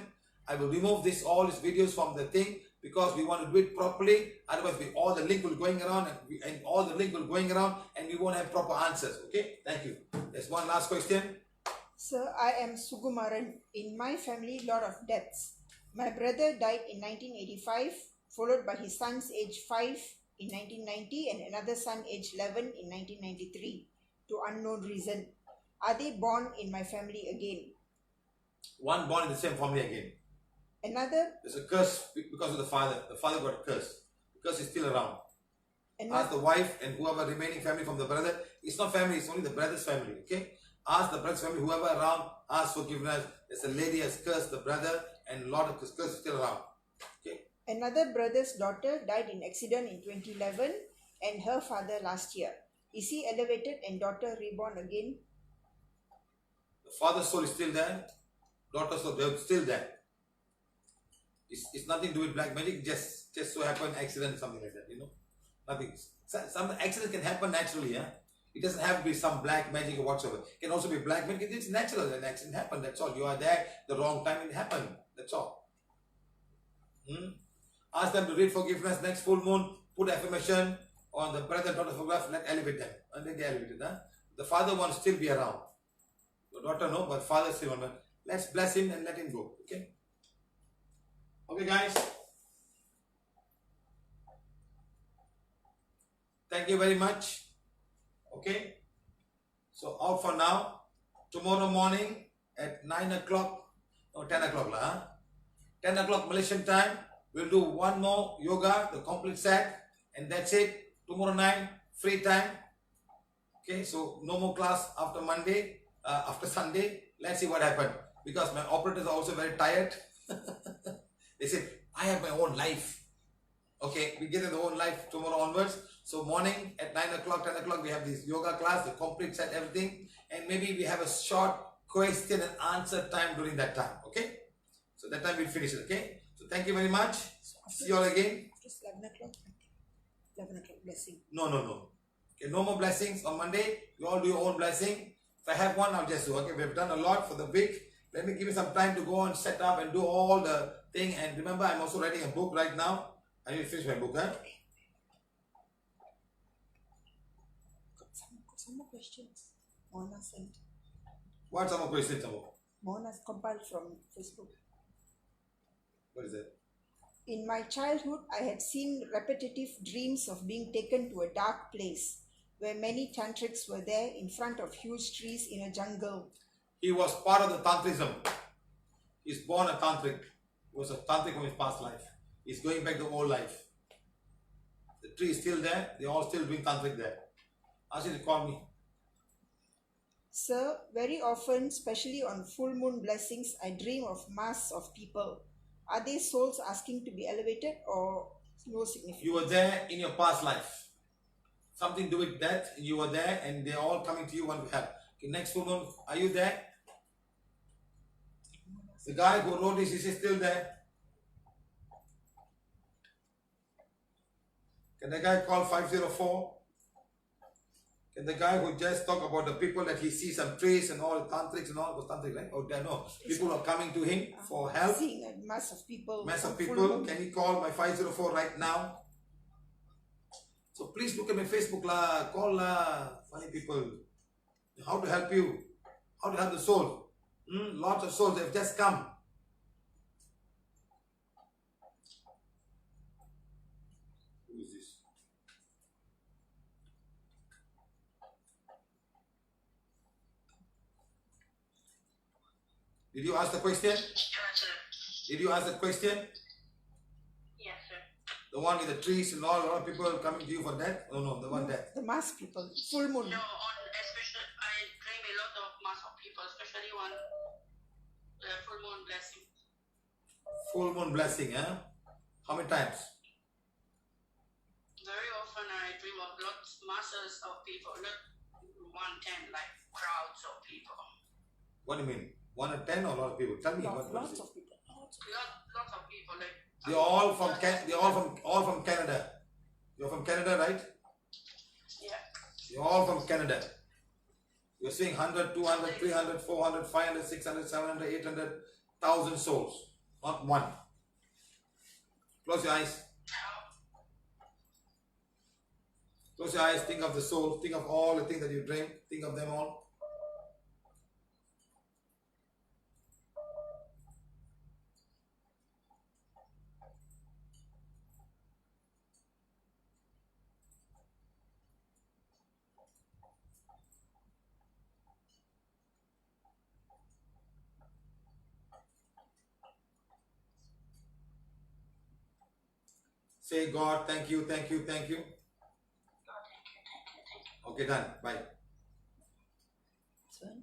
I will remove all these videos from the thing because we want to do it properly. Otherwise, all the link will going around and all the link will going around and we won't have proper answers. Okay. Thank you. There's one last question. Sir, I am Sugumaran. In my family, lot of deaths. My brother died in 1985, followed by his son's age 5 in 1990 and another son age 11 in 1993 to unknown reason. Are they born in my family again? One born in the same family again. Another? There's a curse because of the father. The father got cursed because he's still around. Another? Ask the wife and whoever remaining family from the brother. It's not family, it's only the brother's family. Okay? Ask the brother's family, whoever around, ask forgiveness. There's a lady has cursed the brother and a lot of curse is still around. Okay? Another brother's daughter died in accident in 2011 and her father last year. Is he elevated and daughter reborn again? The father's soul is still there. Daughter's soul is still there. It's nothing to do with black magic. Just so happened accident, something like that. You know, nothing. Some accident can happen naturally. Yeah? It doesn't have to be some black magic or whatsoever. It can also be black magic. It's natural. An accident happened. That's all. You are there the wrong time. It happened. That's all. Ask them to read forgiveness next full moon. Put affirmation on the brother daughter photograph. Let elevate them. And they get elevated. Huh? The father wants to still be around. The daughter no, but father still wants. Let's bless him and let him go. Okay. Okay, guys. Thank you very much. Okay. So out for now. Tomorrow morning at 9 o'clock or 10 o'clock. 10 o'clock Malaysian time. We'll do one more yoga, the complete set. And that's it. Tomorrow night, free time. Okay. So no more class after Monday, after Sunday. Let's see what happens. Because my operators are also very tired. They said, I have my own life. Okay. We get in the own life tomorrow onwards. So morning at 9 o'clock, 10 o'clock, we have this yoga class, the complete set, everything. And maybe we have a short question and answer time during that time. Okay. So that time we'll finish it. Okay. So thank you very much. See you all again. Just 11 o'clock. 11 o'clock blessing. No. Okay. No more blessings on Monday. You all do your own blessing. If I have one, I'll just do. Okay. We've done a lot for the week. Let me give you some time to go and set up and do all the thing. And remember, I'm also writing a book right now. I need to finish my book. Huh? Some more questions. Mona sent. What some more questions? Mona's compiled from Facebook. What is that? In my childhood, I had seen repetitive dreams of being taken to a dark place where many tantrics were there in front of huge trees in a jungle. He was part of the tantrism. He's born a tantric. He was a tantric from his past life. He's going back to old life. The tree is still there. They're all still doing tantric there. Ask him to call me. Sir, very often, especially on full moon blessings, I dream of mass of people. Are they souls asking to be elevated or no significance? You were there in your past life. Something to do with death. You were there and they're all coming to you want to help. Okay, next full moon, are you there? The guy who wrote this, is he still there? Can the guy call 504? Can the guy who just talked about the people that he sees some trees and all the tantrics and all was tantric, right? Oh, no. People are coming to him for help. Seeing a mass of people. Mass of people. Can he call my 504 right now? So please look at my Facebook lah. Call lah. Funny people. How to help you? How to help the soul? Lots of souls have just come. Who is this? Did you ask the question? Yes, sir. Did you ask the question? Yes, sir. The one with the trees and all, a lot of people coming to you for that? Oh no, the one that. The mass people. Full moon. No, especially I dream a lot of mass of people, especially one full moon blessing. Full moon blessing, huh? How many times? Very often I dream of lots, masses of people, not 110, like crowds of people. What do you mean? 1 or 10 or a lot of people? Tell me what is Lots it? of people. Lots of people, like They're all from all from Canada. You're from Canada, right? yeah. You're all from Canada. You're seeing 100, 200, 300, 400, 500, 600, 700, 800, 1,000 souls. Not one. Close your eyes. Close your eyes. Think of the soul. Think of all the things that you dream. Think of them all. Say, God, thank you, thank you, thank you. God, thank you. Okay, done. Bye. Son.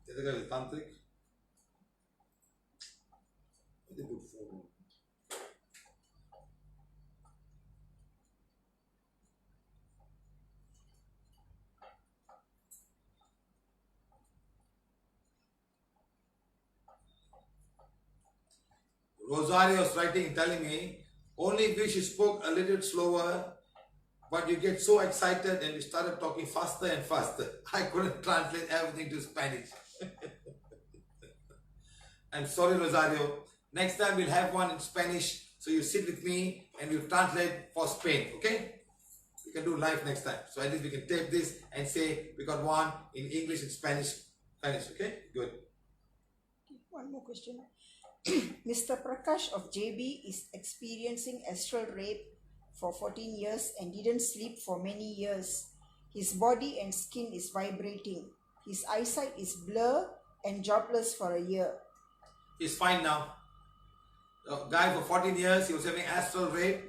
The other guy is tantric. What they put for? Rosario was writing, telling me, only if she spoke a little slower, but you get so excited and you started talking faster and faster. I couldn't translate everything to Spanish. I'm sorry, Rosario. Next time we'll have one in Spanish. So you sit with me and you translate for Spain, okay? We can do live next time. So at least we can tape this and say we got one in English and Spanish, okay? Good. One more question. Mr. Prakash of JB is experiencing astral rape for 14 years and didn't sleep for many years. His body and skin is vibrating. His eyesight is blurred and jobless for a year. He's fine now. The guy for 14 years, he was having astral rape,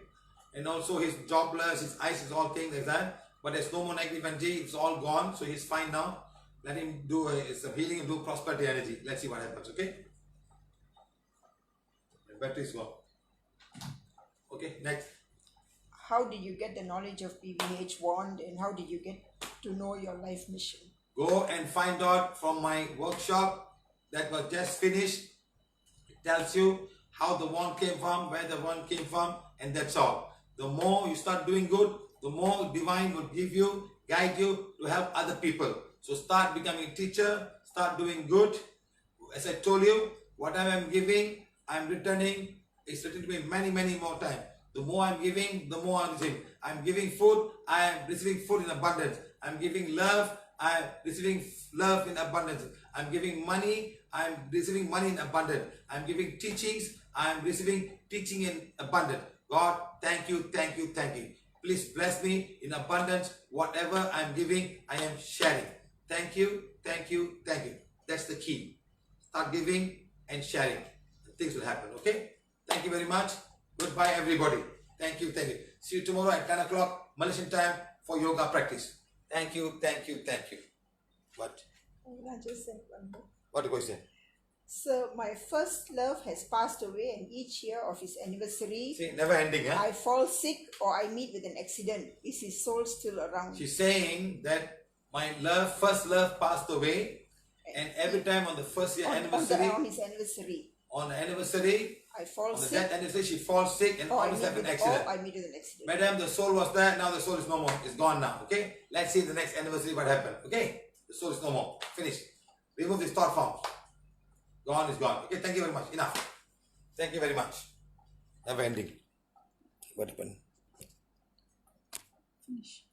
and also his jobless, his eyes is all things like that. But there's no more negative energy, it's all gone, so he's fine now. Let him do some healing and do prosperity energy. Let's see what happens, okay? The battery is gone. Okay, next. How did you get the knowledge of PVH wand and how did you get to know your life mission? Go and find out from my workshop that was just finished. It tells you how the wand came from, where the wand came from, and that's all. The more you start doing good, the more divine will give you, guide you to help other people. So start becoming a teacher, start doing good. As I told you, whatever I'm giving, I'm returning. It's returned to me many, many more times. The more I'm giving, the more I'm receiving. I'm giving food, I am receiving food in abundance. I'm giving love, I am receiving love in abundance. I'm giving money, I'm receiving money in abundance. I'm giving teachings, I'm receiving teaching in abundance. God, thank you, thank you, thank you. Please bless me in abundance. Whatever I'm giving, I am sharing. Thank you, thank you, thank you. That's the key. Start giving and sharing. Things will happen, okay? Thank you very much. Goodbye, everybody. Thank you, thank you. See you tomorrow at 10 o'clock Malaysian time for yoga practice. Thank you, thank you, thank you. What? I just said one more. What the question? So my first love has passed away and each year of his anniversary, See, never ending, huh? I fall sick or I meet with an accident. Is his soul still around? She's saying that my love, first love passed away, and every time on the first year anniversary, on his anniversary, on the anniversary, I fall on the sick death anniversary, she falls sick and or I always meet have an with, accident. or I meet with an accident. Madam, the soul was there, now the soul is no more. It's gone now, okay? Let's see the next anniversary what happened, okay? The soul is no more. Finish. Remove this thought form. Gone is gone. Okay, thank you very much. Enough. Thank you very much. Never ending. What happened? Finish.